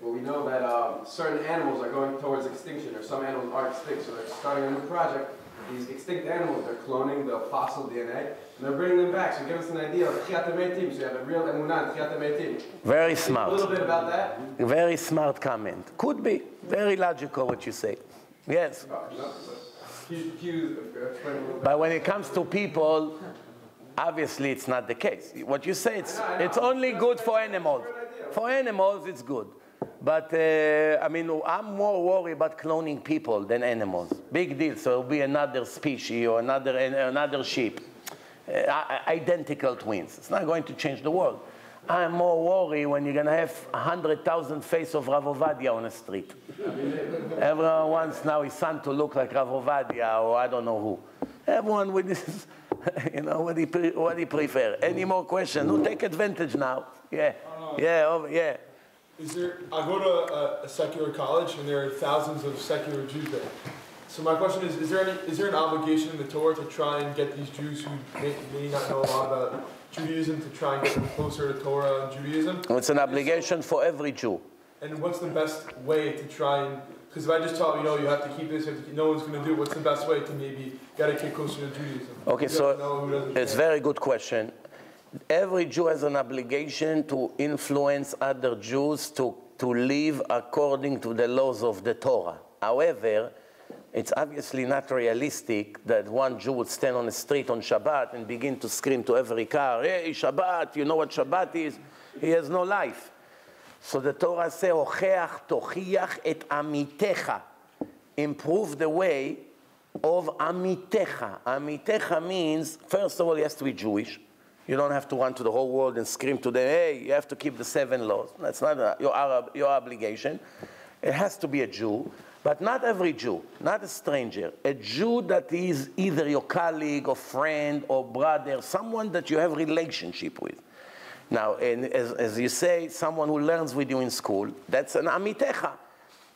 we know that certain animals are going towards extinction, or some animals are extinct, so they're starting a new project. These extinct animals, they're cloning the fossil DNA, and they're bringing them back. So give us an idea of Tchiat HaMeitim, so you have a real emunah, Tchiat HaMeitim. Very smart. A little bit about that? Very smart comment. Could be. Very logical what you say. Yes. But when it comes to people, obviously it's not the case. What you say, it's only good for animals. For animals, it's good. But, I mean, I'm more worried about cloning people than animals. Big deal. So it'll be another species or another sheep. Identical twins. It's not going to change the world. I'm more worried when you're going to have 100,000 faces of Rav Ovadia on the street. Everyone wants now his son to look like Rav Ovadia or I don't know who. Everyone with this, you know, what he prefer. Any more questions? No, take advantage now. Yeah. Yeah, yeah. I go to a secular college, and there are thousands of secular Jews there. So my question is there an obligation in the Torah to try and get these Jews who may not know a lot about Judaism to try and get them closer to Torah and Judaism? It's an obligation for every Jew. And what's the best way to try and, because if I just tell you, you have to keep this, no one's going to do it, what's the best way to maybe get a kid closer to Judaism? Okay, so it's a very good question. Every Jew has an obligation to influence other Jews to live according to the laws of the Torah. However, it's obviously not realistic that one Jew would stand on the street on Shabbat and begin to scream to every car, hey, Shabbat, you know what Shabbat is? He has no life. So the Torah says, Ocheach tochiach et amitecha. Improve the way of amitecha. Amitecha means, first of all, he has to be Jewish. You don't have to run to the whole world and scream to them, hey, you have to keep the 7 laws. That's not your obligation. It has to be a Jew, but not every Jew, not a stranger. A Jew that is either your colleague or friend or brother, someone that you have a relationship with. Now, and as you say, someone who learns with you in school, that's an amitecha.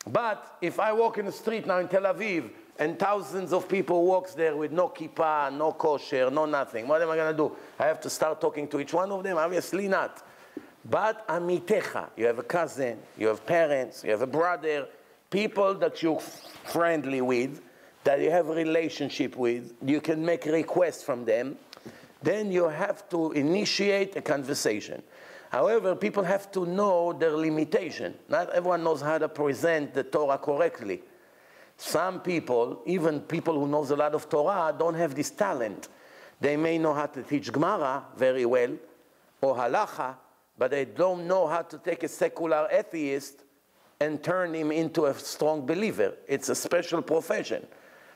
But if I walk in the street now in Tel Aviv, and thousands of people walks there with no kippah, no kosher, no nothing. What am I going to do? I have to start talking to each one of them? Obviously not. But amitecha, you have a cousin, you have parents, you have a brother, people that you're friendly with, that you have a relationship with, you can make requests from them, then you have to initiate a conversation. However, people have to know their limitation. Not everyone knows how to present the Torah correctly. Some people, even people who knows a lot of Torah, don't have this talent. They may know how to teach Gemara very well, or Halacha, but they don't know how to take a secular atheist and turn him into a strong believer. It's a special profession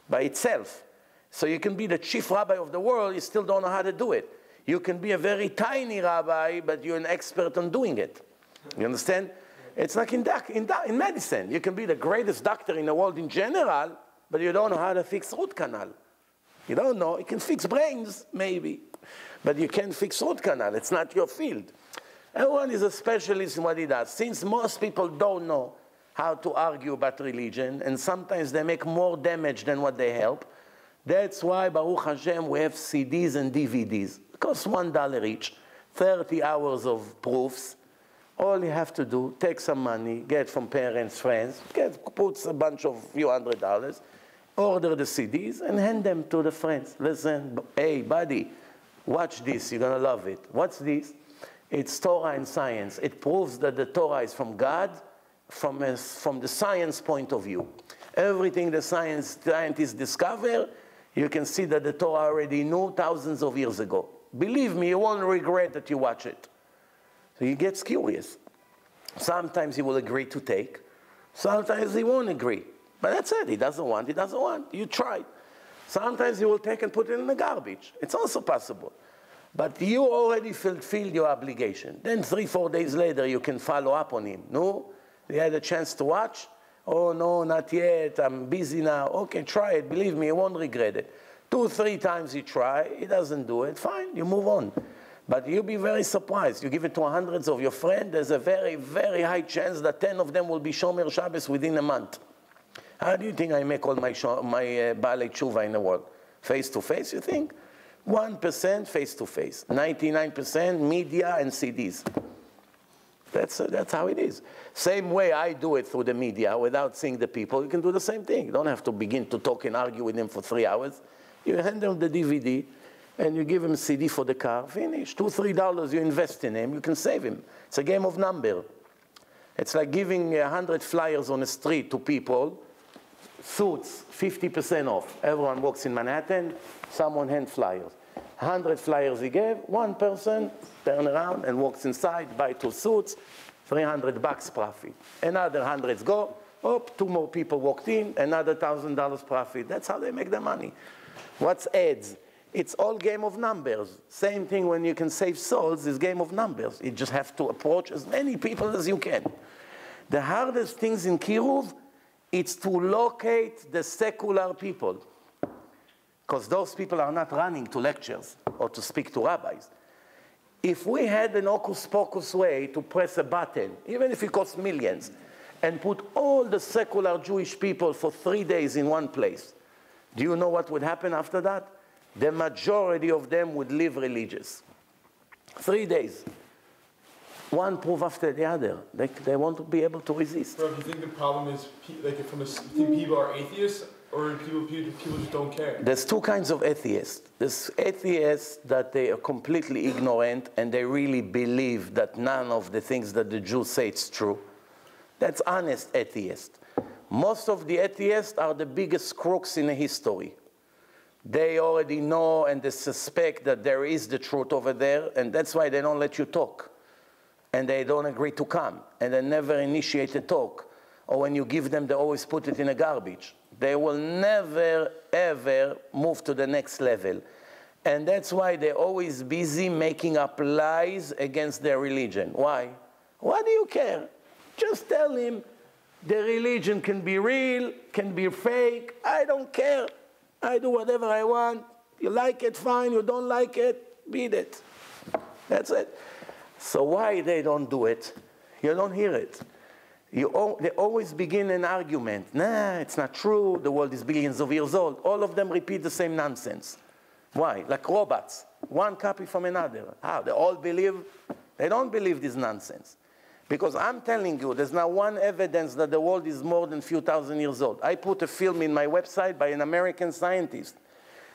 by itself. So you can be the chief rabbi of the world, you still don't know how to do it. You can be a very tiny rabbi, but you're an expert on doing it. You understand? It's like in medicine. You can be the greatest doctor in the world in general, but you don't know how to fix root canal. You don't know. You can fix brains, maybe, but you can't fix root canal. It's not your field. Everyone is a specialist in what he does. Since most people don't know how to argue about religion, and sometimes they make more damage than what they help, that's why, Baruch Hashem, we have CDs and DVDs. It costs $1 each, 30 hours of proofs. All you have to do, take some money, get from parents, friends, put a bunch of few $100, order the CDs, and hand them to the friends. Listen, hey, buddy, watch this. You're going to love it. What's this? It's Torah and science. It proves that the Torah is from God from the science point of view. Everything the scientists discover, you can see that the Torah already knew thousands of years ago. Believe me, you won't regret that you watch it. So he gets curious. Sometimes he will agree to take. Sometimes he won't agree. But that's it. He doesn't want. He doesn't want. You try. Sometimes he will take and put it in the garbage. It's also possible. But you already fulfilled your obligation. Then 3-4 days later, you can follow up on him. No? You had a chance to watch? Oh, no, not yet. I'm busy now. Okay, try it. Believe me, you won't regret it. 2-3 times you try. He doesn't do it. Fine. You move on. But you'll be very surprised. You give it to hundreds of your friends, there's a very, very high chance that 10 of them will be Shomer Shabbos within a month. How do you think I make all my Baalei Tshuva in the world? Face-to-face, you think? 1% face-to-face. 99% media and CDs. That's how it is. Same way I do it through the media without seeing the people, you can do the same thing. You don't have to begin to talk and argue with them for 3 hours. You hand them the DVD, and you give him a CD for the car, finish. $2-3 you invest in him, you can save him. It's a game of number. It's like giving 100 flyers on the street to people, suits, 50% off. Everyone walks in Manhattan, someone hand flyers. 100 flyers he gave, one person turn around and walks inside, buy 2 suits, $300 profit. Another 100s go, 2 more people walked in, another $1,000 profit. That's how they make the money. What's ads? It's all game of numbers. Same thing when you can save souls is game of numbers. You just have to approach as many people as you can. The hardest things in Kiruv, it's to locate the secular people. Because those people are not running to lectures or to speak to rabbis. If we had an hocus pocus way to press a button, even if it costs millions, and put all the secular Jewish people for 3 days in one place, do you know what would happen after that? The majority of them would live religious. 3 days. One proof after the other. They won't be able to resist. Bro, do you think the problem is, like, think people are atheists, or people just don't care? There's two kinds of atheists. There's atheists that they are completely ignorant and they really believe that none of the things that the Jews say is true. That's honest atheists. Most of the atheists are the biggest crooks in the history. They already know and they suspect that there is the truth over there, and that's why they don't let you talk. And they don't agree to come, and they never initiate a talk. Or when you give them, they always put it in a garbage. They will never, ever move to the next level. And that's why they're always busy making up lies against their religion. Why? Why do you care? Just tell him the religion can be real, can be fake. I don't care. I do whatever I want. You like it, fine. You don't like it, beat it. That's it. So why they don't do it? You don't hear it. They always begin an argument. Nah, it's not true. The world is billions of years old. All of them repeat the same nonsense. Why? Like robots. One copy from another. How? They all believe? They don't believe this nonsense. Because I'm telling you, there's not one evidence that the world is more than a few thousand years old. I put a film in my website by an American scientist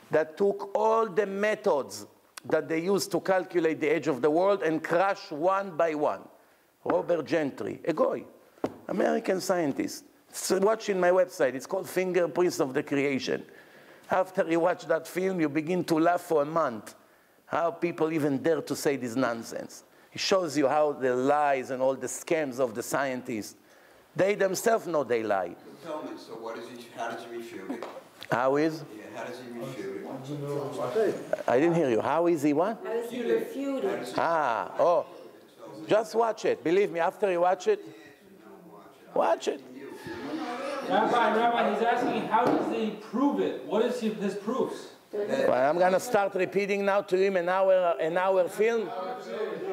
that took all the methods that they used to calculate the age of the world and crashed one by one. Robert Gentry, a goy, American scientist. Watch in my website. It's called Fingerprints of the Creation. After you watch that film, you begin to laugh for a month. How people even dare to say this nonsense. It shows you how the lies and all the scams of the scientists, they themselves know they lie. Tell me, so what is he, how does he refute it? How is? Yeah, how does he refute it? I didn't hear you. How is he what? How does he refute it? Ah, oh. Just watch it. Believe me, after you watch it, watch it. Rabbi, he's asking, how does he prove it? What is his proofs? Well, I'm going to start repeating now to him an hour film.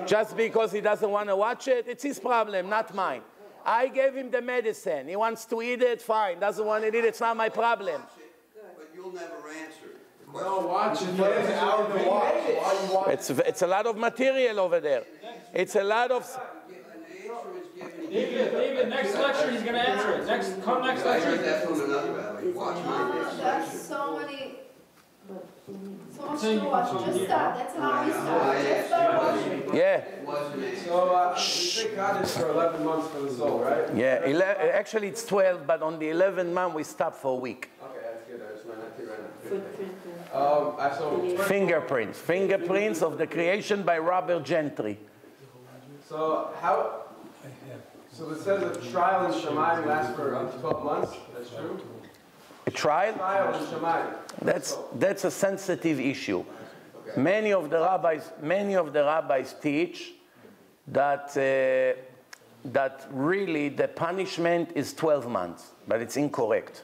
Just because he doesn't want to watch it, it's his problem, not mine. I gave him the medicine. He wants to eat it, fine. Doesn't want to eat it, it's not my problem. But you'll never answer it. No, watch it. It's a lot of material over there. It's a lot of... David, next lecture he's going to answer it. Next lecture. I heard that from another rabbi. Watch my next lecture. There's so much to watch. Just start. That's how we start. Just start watching. Yeah. So, we think God is for 11 months for the soul, right? Yeah, actually it's 12, but on the 11th month we stop for a week. Okay, that's good. I just might not be right now. Fingerprints of the Creation by Robert Gentry. So So it says a trial in Shammai lasts for 12 months. That's true. A trial? Trial in Shammai. That's a sensitive issue. Okay. Many of the rabbis teach that that really the punishment is 12 months, but it's incorrect.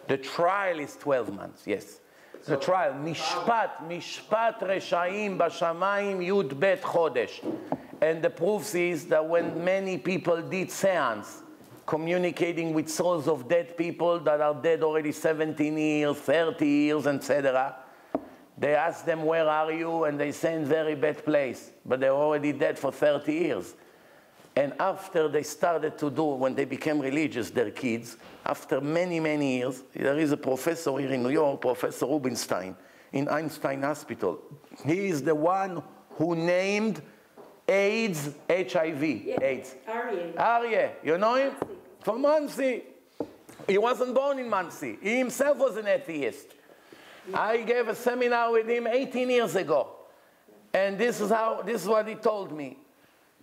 The trial is 12 months. Yes. The trial, Mishpat Reshaim Bashamayim Yud Bet Chodesh. And the proof is that when many people did seance, communicating with souls of dead people that are dead already 17 years, 30 years, etc., they ask them, where are you? And they say, in very bad place. But they're already dead for 30 years. And after they started to do, when they became religious, their kids, after many, many years, there is a professor here in New York, Professor Rubinstein, in Einstein Hospital. He is the one who named AIDS, HIV, yeah. AIDS. Aryeh, you know him? From Muncie. He wasn't born in Muncie. He himself was an atheist. I gave a seminar with him 18 years ago. And this is what he told me.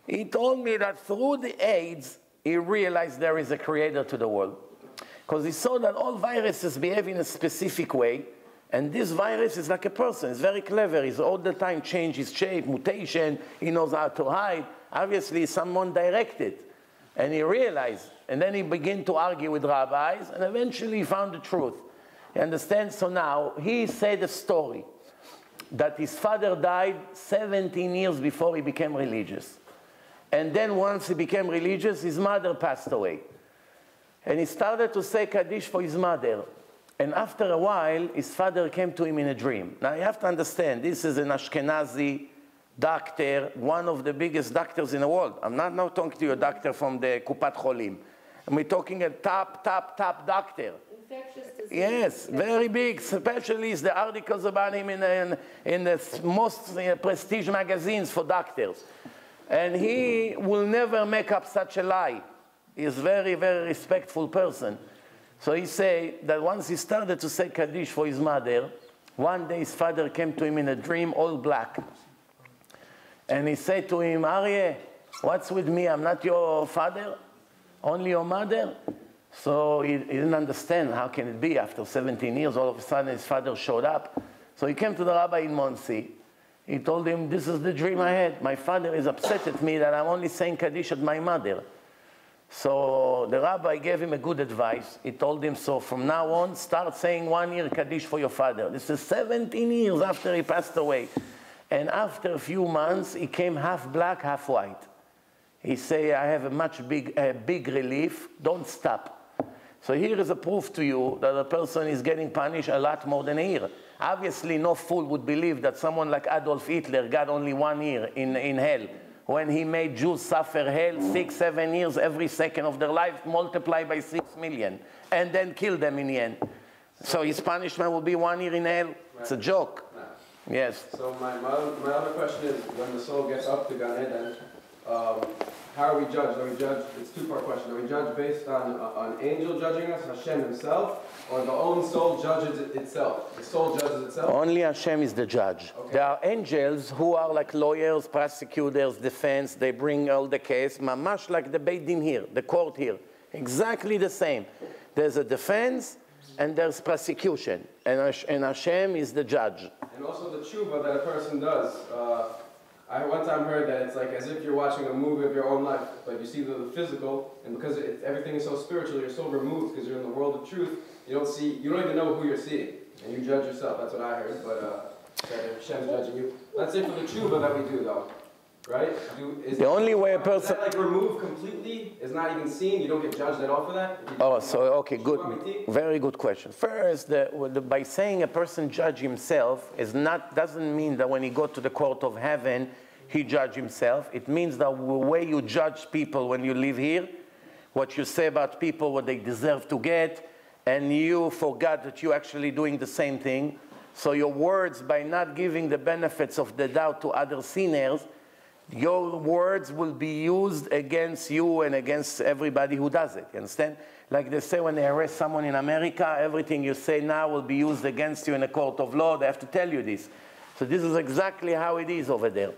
He told me that through the AIDS, he realized there is a creator to the world. Because he saw that all viruses behave in a specific way. And this virus is like a person. It's very clever. He's all the time change his shape, mutation. He knows how to hide. Obviously, someone directed. And he realized. And then he began to argue with rabbis. And eventually, he found the truth. You understand? So now, he said a story. that his father died 17 years before he became religious. And then once he became religious, his mother passed away. And he started to say Kaddish for his mother. And after a while, his father came to him in a dream. Now you have to understand, this is an Ashkenazi doctor, one of the biggest doctors in the world. I'm not now talking to you a doctor from the Kupat Cholim. We're talking a top doctor. Infectious disease. Yes, very big. Especially the articles about him in the most prestige magazines for doctors. And he will never make up such a lie. He's a very, very respectful person. So he say that once he started to say Kaddish for his mother, one day his father came to him in a dream, all black. And he said to him, Aryeh, what's with me? I'm not your father, only your mother. So he didn't understand, how can it be? After 17 years, all of a sudden his father showed up. So he came to the rabbi in Monsey. He told him, this is the dream I had. My father is upset at me that I'm only saying Kaddish at my mother. So the rabbi gave him a good advice. He told him, so from now on, start saying 1 year Kaddish for your father. This is 17 years after he passed away. And after a few months, he came half black, half white. He said, I have a big relief. Don't stop. So here is a proof to you that a person is getting punished a lot more than a year. Obviously, no fool would believe that someone like Adolf Hitler got only 1 year in hell, when he made Jews suffer hell 6, 7 years every second of their life, multiplied by 6 million, and then kill them in the end. So his punishment will be 1 year in hell. It's a joke. Yes. So my other question is, when the soul gets up to Gan Eden, how are we judged? Are we judged? It's a two-part question. Are we judged based on angel judging us, Hashem himself, or the own soul judges itself? The soul judges itself? Only Hashem is the judge. Okay. There are angels who are like lawyers, prosecutors, defense. They bring all the case, mamash like the Beit Din here, the court here. Exactly the same. There's a defense and there's prosecution. And Hashem is the judge. And also the tshuva that a person does. I one time heard that it's like as if you're watching a movie of your own life, but you see the physical, and because everything is so spiritual, you're so removed because you're in the world of truth. You don't even know who you're seeing, and you judge yourself. That's what I heard. But that Hashem's judging you. Let's say for the tshuva that we do, though, right? The only way a person... Is that like removed completely? Is not even seen? You don't get judged at all for that? Oh, so, okay, good. Very good question. First, by saying a person judge himself doesn't mean that when he go to the court of heaven, he judge himself. It means that the way you judge people when you live here, what you say about people, what they deserve to get, and you forgot that you're actually doing the same thing. So your words, by not giving the benefits of the doubt to other sinners, your words will be used against you and against everybody who does it. You understand? Like they say when they arrest someone in America, everything you say now will be used against you in a court of law. They have to tell you this. So this is exactly how it is over there.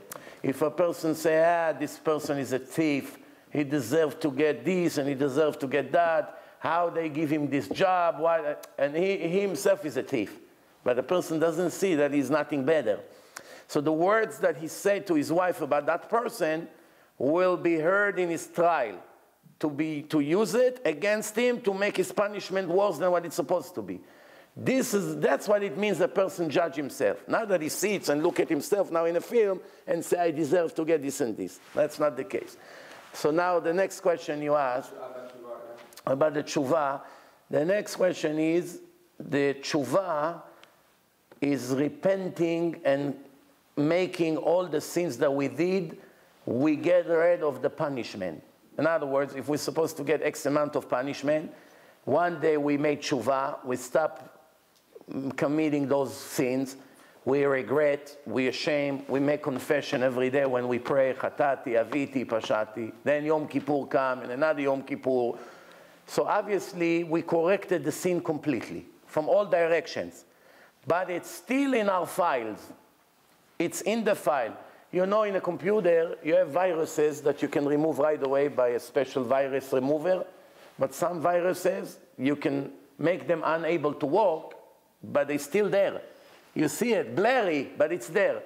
If a person say, this person is a thief, he deserves to get this and he deserves to get that, how they give him this job, why? And he himself is a thief. But the person doesn't see that he's nothing better. So the words that he said to his wife about that person will be heard in his trial, to use it against him to make his punishment worse than what it's supposed to be. That's what it means a person judge himself. Not that he sits and look at himself now in a film and say, I deserve to get this and this. That's not the case. So now the next question you asked about the tshuva. The next question is, the tshuva is repenting and making all the sins that we did, we get rid of the punishment. In other words, if we're supposed to get X amount of punishment, one day we made tshuva, we stop committing those sins, we regret, we ashamed, we make confession every day when we pray, Chatati, Aviti, Pashati, then Yom Kippur come, and another Yom Kippur. So obviously we corrected the sin completely, from all directions. But it's still in our files. It's in the file. You know, in a computer, you have viruses that you can remove right away by a special virus remover. But some viruses, you can make them unable to work, but they're still there. You see it, blurry, but it's there.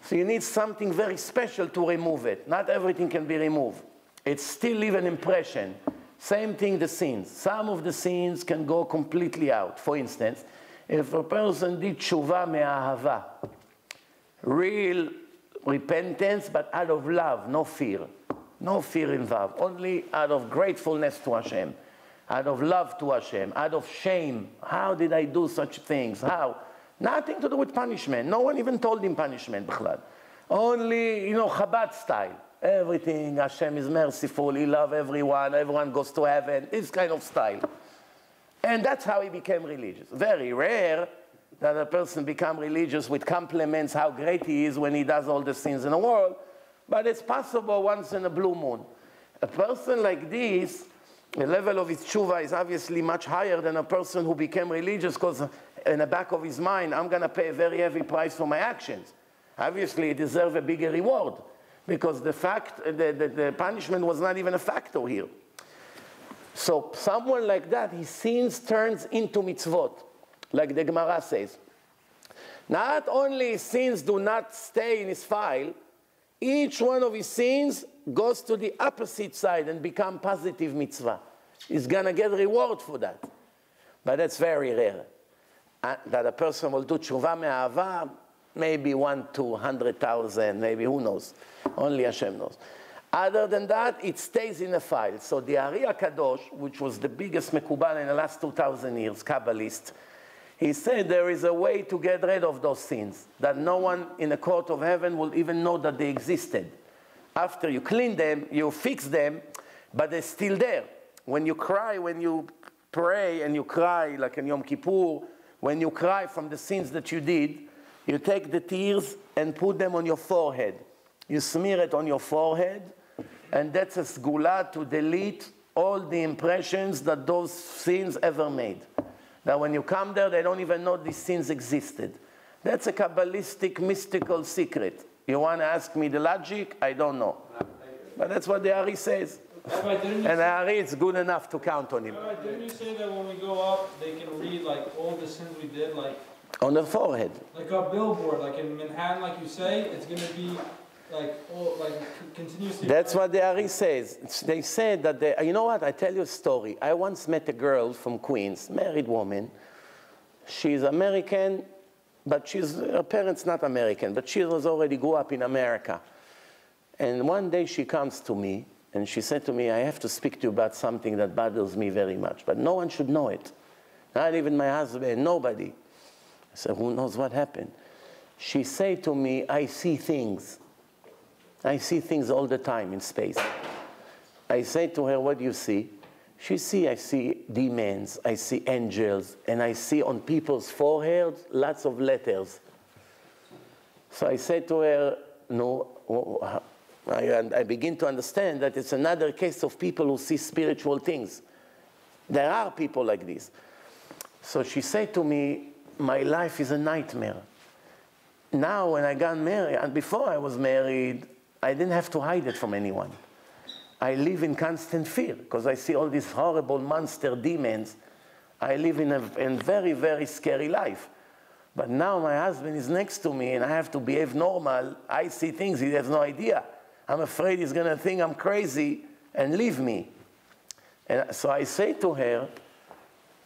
So you need something very special to remove it. Not everything can be removed. It's still leave an impression. Same thing, the sins. Some of the sins can go completely out. For instance, If a person did tshuva me'ahava, real repentance, but out of love, no fear. No fear involved, only out of gratefulness to Hashem, out of love to Hashem, out of shame. How did I do such things? How? Nothing to do with punishment. No one even told him punishment, b'chlad. Only, Chabad style. Everything, Hashem is merciful, He loves everyone, everyone goes to heaven, this kind of style. And that's how he became religious. Very rare that a person become religious with compliments how great he is when he does all the sins in the world, but it's possible once in a blue moon. A person like this, the level of his tshuva is obviously much higher than a person who became religious because in the back of his mind, I'm going to pay a very heavy price for my actions. Obviously, he deserves a bigger reward because the punishment was not even a factor here. So someone like that, his sins turns into mitzvot, like the Gemara says. Not only his sins do not stay in his file, each one of his sins goes to the opposite side and become positive mitzvah. He's going to get reward for that. But that's very rare. That a person will do tshuva me'ahava, maybe 1 to 100,000, maybe who knows. Only Hashem knows. Other than that, it stays in the file. So the Ari HaKadosh, which was the biggest mekubal in the last 2,000 years, Kabbalist, he said there is a way to get rid of those sins, that no one in the court of heaven will even know that they existed. After you clean them, you fix them, but they're still there. When you cry, when you pray and you cry, like in Yom Kippur, when you cry from the sins that you did, you take the tears and put them on your forehead. You smear it on your forehead, and that's a sgula to delete all the impressions that those sins ever made. That when you come there, they don't even know these sins existed. That's a Kabbalistic, mystical secret. You want to ask me the logic? I don't know. But that's what the Ari says. Rabbi, and the Ari, it's good enough to count on him. Rabbi, didn't you say that when we go up, they can read like all the sins we did, like on the forehead? Like a billboard, like in Manhattan, like you say, it's going to be like continuously. That's what the Ari says. They said that you know what? I tell you a story. I once met a girl from Queens, married woman. She's American, but her parents not American, but she was already grew up in America. And one day she comes to me and she said to me, I have to speak to you about something that bothers me very much, but no one should know it. Not even my husband, nobody. I said, who knows what happened? She said to me, I see things. I see things all the time in space. I say to her, what do you see? I see demons, I see angels, and I see on people's foreheads lots of letters. So I said to her, no, I begin to understand that it's another case of people who see spiritual things. There are people like this. So she said to me, my life is a nightmare. Now when I got married, and before I was married, I didn't have to hide it from anyone. I live in constant fear because I see all these horrible monster demons. I live in a very, very scary life. But now my husband is next to me and I have to behave normal. I see things he has no idea. I'm afraid he's going to think I'm crazy and leave me. And so I say to her,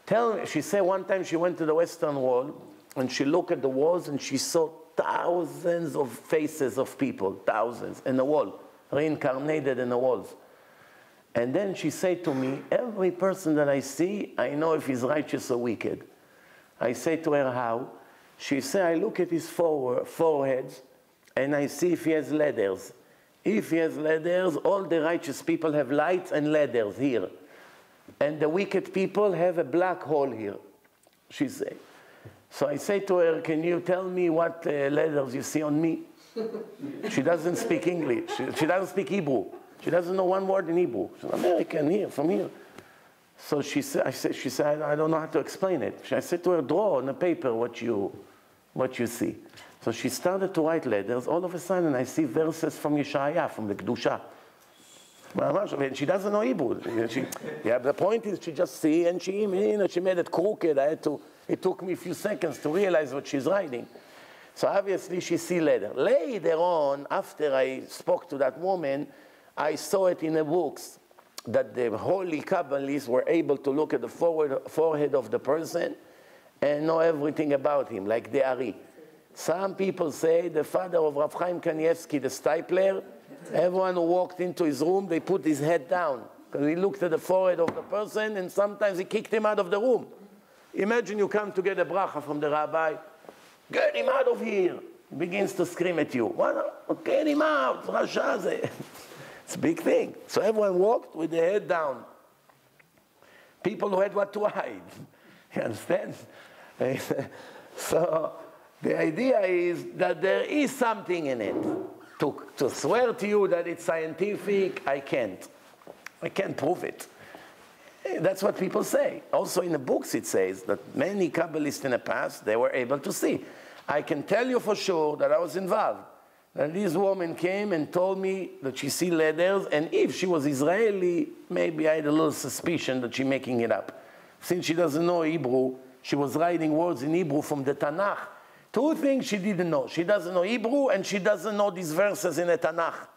tell me, she said one time she went to the Western Wall and she looked at the walls and she saw thousands of faces of people, thousands, in the wall, reincarnated in the walls. And then she said to me, every person that I see, I know if he's righteous or wicked. I say to her, how? She said, I look at his forehead and I see if he has letters. If he has letters, all the righteous people have lights and letters here. And the wicked people have a black hole here, she said. So I say to her, can you tell me what letters you see on me? She doesn't speak English. She doesn't speak Hebrew. She doesn't know one word in Hebrew. She's American here, from here. So she said, I don't know how to explain it. I said to her, draw on a paper what you see. So she started to write letters. All of a sudden, I see verses from Yeshaya, from the Kedusha. And she doesn't know Hebrew. The point is, she just see, and she made it crooked. It took me a few seconds to realize what she's writing. So obviously, she see letter. Later on, after I spoke to that woman, I saw it in the books that the holy Kabbalists were able to look at the forehead of the person and know everything about him, like the Ari. Some people say the father of Rav Chaim Kanievsky, the stipler, everyone who walked into his room, they put his head down, because he looked at the forehead of the person, and sometimes he kicked him out of the room. Imagine you come to get a bracha from the rabbi, get him out of here. He begins to scream at you. What? Get him out, Rasha. It's a big thing. So everyone walked with their head down. People who had what to hide. You understand? So the idea is that there is something in it. To swear to you that it's scientific, I can't. I can't prove it. That's what people say. Also in the books it says that many Kabbalists in the past, they were able to see. I can tell you for sure that I was involved. And this woman came and told me that she see letters, and if she was Israeli, maybe I had a little suspicion that she's making it up. Since she doesn't know Hebrew, she was writing words in Hebrew from the Tanakh. Two things she didn't know. She doesn't know Hebrew, and she doesn't know these verses in the Tanakh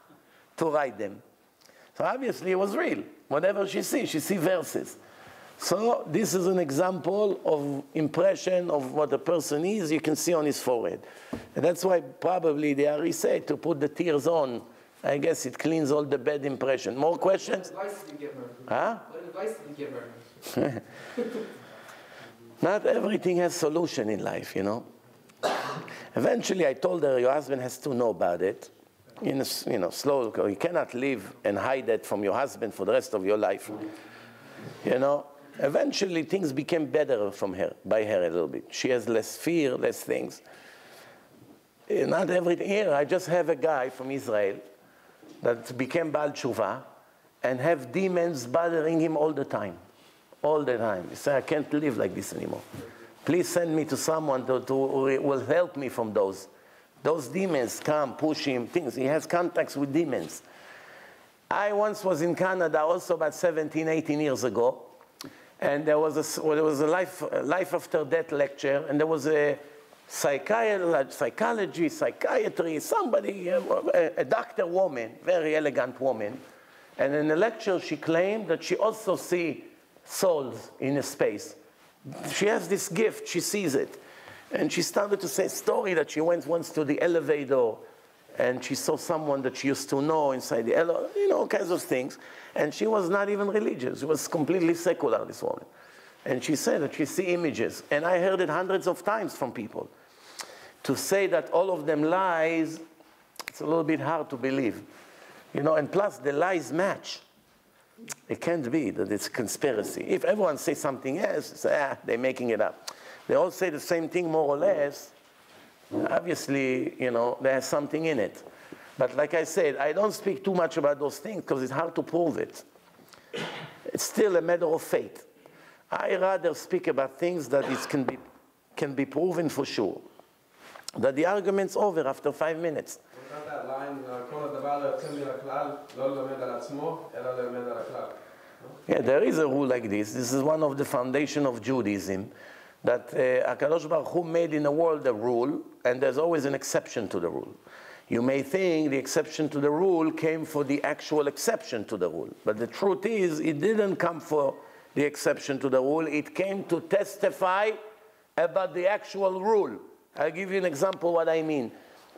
to write them. So obviously it was real. Whatever she sees verses. So this is an example of impression of what a person is, you can see on his forehead. And that's why probably the Ari said to put the tears on. I guess it cleans all the bad impression. More questions? What advice did you give her? Huh? What advice did you give her? Not everything has solution in life, you know. Eventually I told her, your husband has to know about it. Slow, you cannot live and hide that from your husband for the rest of your life. You know, eventually things became better by her a little bit. She has less fear, less things. Not everything. Here, I just have a guy from Israel that became Baal Tshuva and have demons bothering him all the time. All the time. He said, I can't live like this anymore. Please send me to someone who will help me from those. Those demons come, push him, things. He has contacts with demons. I once was in Canada also about 17, 18 years ago. And there was a life after death lecture. And there was a psychology, psychiatry, somebody, a doctor woman, very elegant woman. And in the lecture she claimed that she also sees souls in a space. She has this gift, she sees it. And she started to say a story that she went once to the elevator and she saw someone that she used to know inside the elevator, all kinds of things. And she was not even religious. She was completely secular, this woman. And she said that she see images. And I heard it hundreds of times from people. To say that all of them lies, it's a little bit hard to believe. And plus the lies match. It can't be that it's a conspiracy. If everyone says something else, say, they're making it up. They all say the same thing more or less. Obviously, there's something in it. But like I said, I don't speak too much about those things because it's hard to prove it. It's still a matter of faith. I rather speak about things that can be proven for sure. That the argument's over after 5 minutes. What about that line, yeah, there is a rule like this. This is one of the foundation of Judaism. That HaKadosh Baruch Hu made in the world a rule, and there's always an exception to the rule. You may think the exception to the rule came for the actual exception to the rule. But the truth is, it didn't come for the exception to the rule. It came to testify about the actual rule. I'll give you an example what I mean.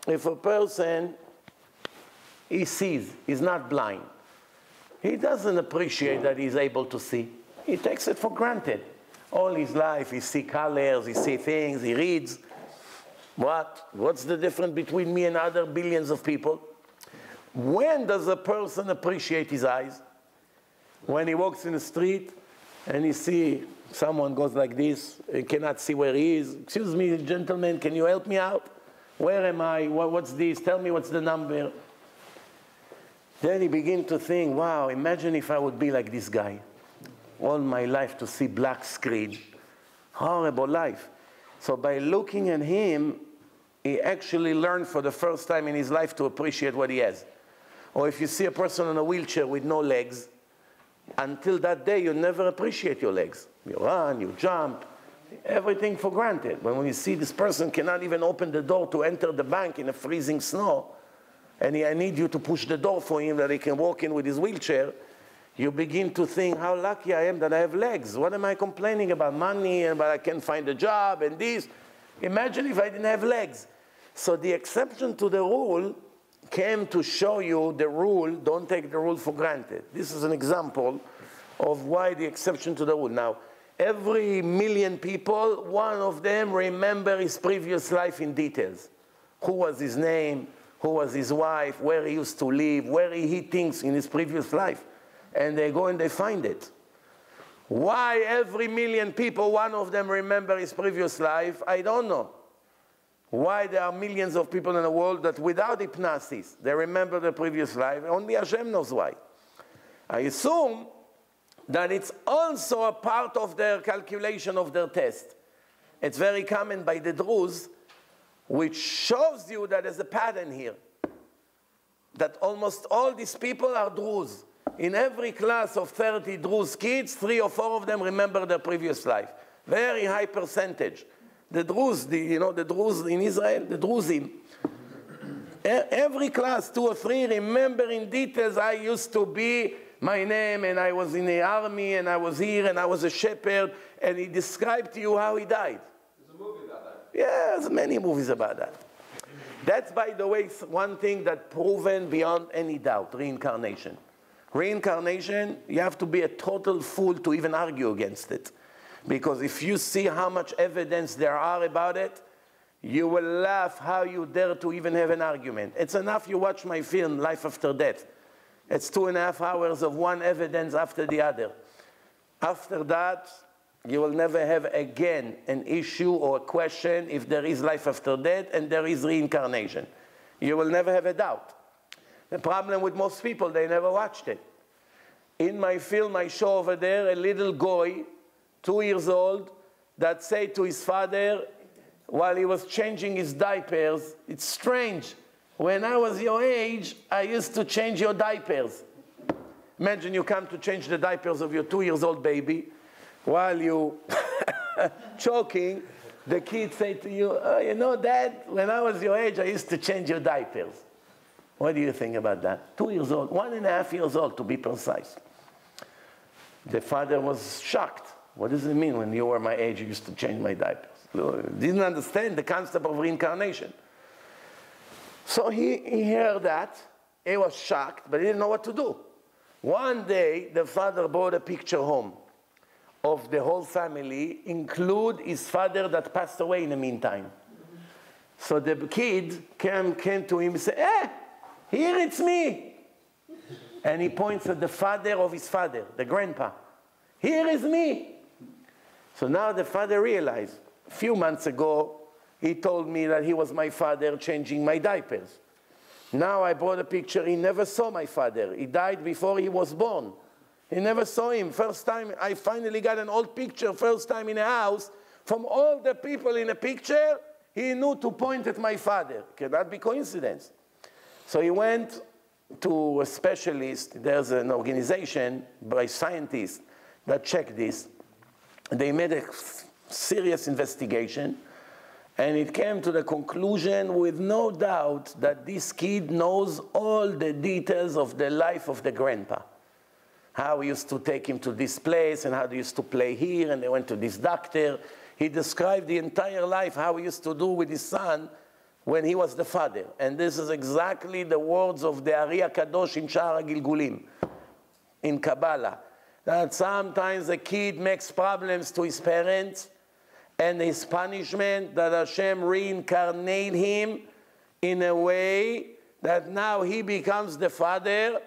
If a person, he sees, he's not blind. He doesn't appreciate that he's able to see. He takes it for granted. All his life, he sees colors, he sees things, he reads. What's the difference between me and other billions of people? When does a person appreciate his eyes? When he walks in the street and he sees someone goes like this, he cannot see where he is. Excuse me, gentlemen, can you help me out? Where am I? What's this? Tell me what's the number. Then he begins to think, wow, imagine if I would be like this guy. All my life to see black screen. Horrible life. So by looking at him, he actually learned for the first time in his life to appreciate what he has. Or if you see a person in a wheelchair with no legs, until that day you never appreciate your legs. You run, you jump, everything for granted. But when you see this person cannot even open the door to enter the bank in a freezing snow, and I need you to push the door for him that he can walk in with his wheelchair, you begin to think how lucky I am that I have legs. What am I complaining about? Money, and but I can't find a job and this. Imagine if I didn't have legs. So the exception to the rule came to show you the rule. Don't take the rule for granted. This is an example of why the exception to the rule. Now, every million people, one of them remember his previous life in details. Who was his name? Who was his wife? Where he used to live? Where he hid things in his previous life? And they go and they find it. Why every million people, one of them remember his previous life? I don't know. Why there are millions of people in the world that without hypnosis, they remember their previous life? Only Hashem knows why. I assume that it's also a part of their calculation of their test. It's very common by the Druze, which shows you that there's a pattern here. That almost all these people are Druze. In every class of 30 Druze kids, 3 or 4 of them remember their previous life. Very high percentage. The Druze, the Druze in Israel, the Druzim. Every class, 2 or 3, remember in details, I used to be my name, and I was in the army, and I was here, and I was a shepherd, and he described to you how he died. There's a movie about that. Yeah, there's many movies about that. That's, by the way, one thing that's proven beyond any doubt, reincarnation. Reincarnation, you have to be a total fool to even argue against it. Because if you see how much evidence there are about it, you will laugh how you dare to even have an argument. It's enough you watch my film, Life After Death. It's 2.5 hours of one evidence after the other. After that, you will never have again an issue or a question if there is life after death and there is reincarnation. You will never have a doubt. The problem with most people, they never watched it. In my film, I show over there a little boy, 2 years old, that said to his father, while he was changing his diapers, it's strange. When I was your age, I used to change your diapers. Imagine you come to change the diapers of your 2-year-old baby. While you choking, the kid say to you, oh, you know, Dad, when I was your age, I used to change your diapers. What do you think about that? 2 years old, 1.5 years old to be precise. The father was shocked. What does it mean when you were my age, you used to change my diapers? Didn't understand the concept of reincarnation. So he heard that. He was shocked, but he didn't know what to do. One day, the father brought a picture home of the whole family, include his father that passed away in the meantime. So the kid came to him and said, here it's me. And he points at the father of his father, the grandpa. Here is me. So now the father realized, a few months ago, he told me that he was my father changing my diapers. Now I brought a picture, he never saw my father. He died before he was born. He never saw him. First time, I finally got an old picture, first time in a house. From all the people in the picture, he knew to point at my father. Cannot be coincidence. So he went to a specialist. There's an organization by scientists that check this. They made a serious investigation, and it came to the conclusion with no doubt that this kid knows all the details of the life of the grandpa. How he used to take him to this place, and how they used to play here, and they went to this doctor. He described the entire life, how he used to do with his son when he was the father. And this is exactly the words of the Ari HaKadosh in Sha'ar HaGilgulim, in Kabbalah. That sometimes a kid makes problems to his parents, and his punishment, that Hashem reincarnate him in a way that now he becomes the father,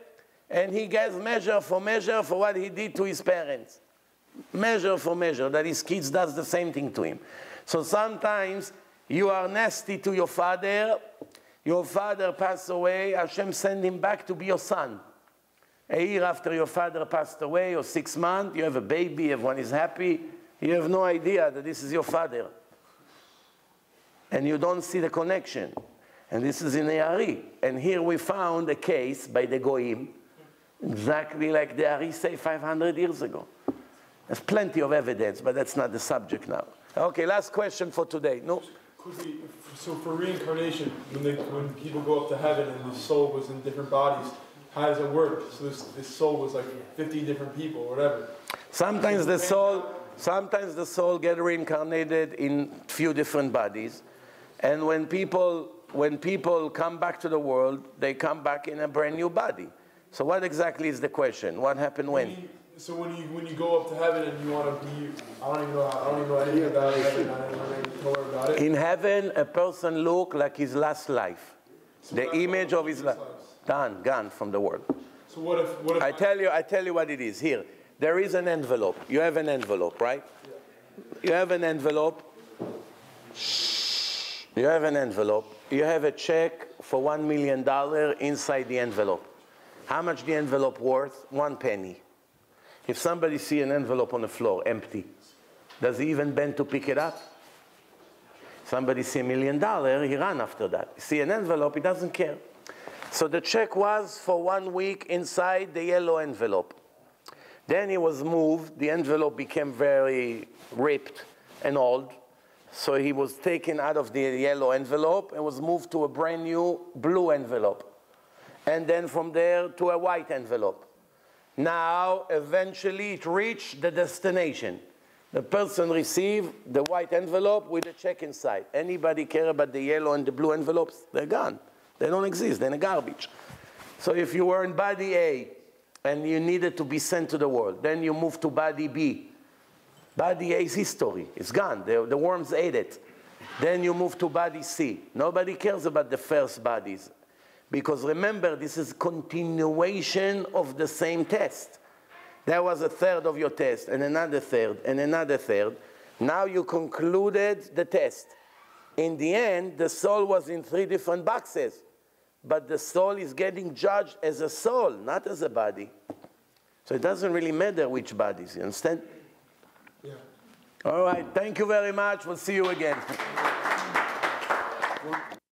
and he gets measure for what he did to his parents. Measure for measure, that his kids does the same thing to him. So sometimes you are nasty to your father passed away, Hashem send him back to be your son. A year after your father passed away, or 6 months, you have a baby, everyone is happy, you have no idea that this is your father. And you don't see the connection. And this is in the Ari. And here we found a case by the Goyim, exactly like the Ari say 500 years ago. There's plenty of evidence, but that's not the subject now. Okay, last question for today. No? So for reincarnation, when people go up to heaven and the soul was in different bodies, how does it work? So this soul was like 50 different people, or whatever. Sometimes the soul get reincarnated in few different bodies, and when people come back to the world, they come back in a brand new body. So what exactly is the question? What happened when? So when you go up to heaven and you want to be, I don't even know anything about heaven. I don't know anything about it. In heaven, a person look like his last life. So the image of his life. Gone from the world. So what if I tell you what it is. Here, there is an envelope. You have an envelope, right? Yeah. You have an envelope. You have an envelope. You have a check for $1 million inside the envelope. How much the envelope worth? 1 penny. If somebody see an envelope on the floor, empty, does he even bend to pick it up? Somebody see $1 million, he run after that. See an envelope, he doesn't care. So the check was for 1 week inside the yellow envelope. Then he was moved, the envelope became very ripped and old. So he was taken out of the yellow envelope and was moved to a brand new blue envelope. And then from there to a white envelope. Now, eventually, it reached the destination. The person received the white envelope with a check inside. Anybody care about the yellow and the blue envelopes? They're gone. They don't exist. They're in the garbage. So if you were in body A and you needed to be sent to the world, then you move to body B. Body A is history. It's gone. The worms ate it. Then you move to body C. Nobody cares about the first bodies. Because remember, this is continuation of the same test. There was a third of your test, and another third, and another third. Now you concluded the test. In the end, the soul was in 3 different boxes. But the soul is getting judged as a soul, not as a body. So it doesn't really matter which bodies, you understand? Yeah. All right, thank you very much. We'll see you again.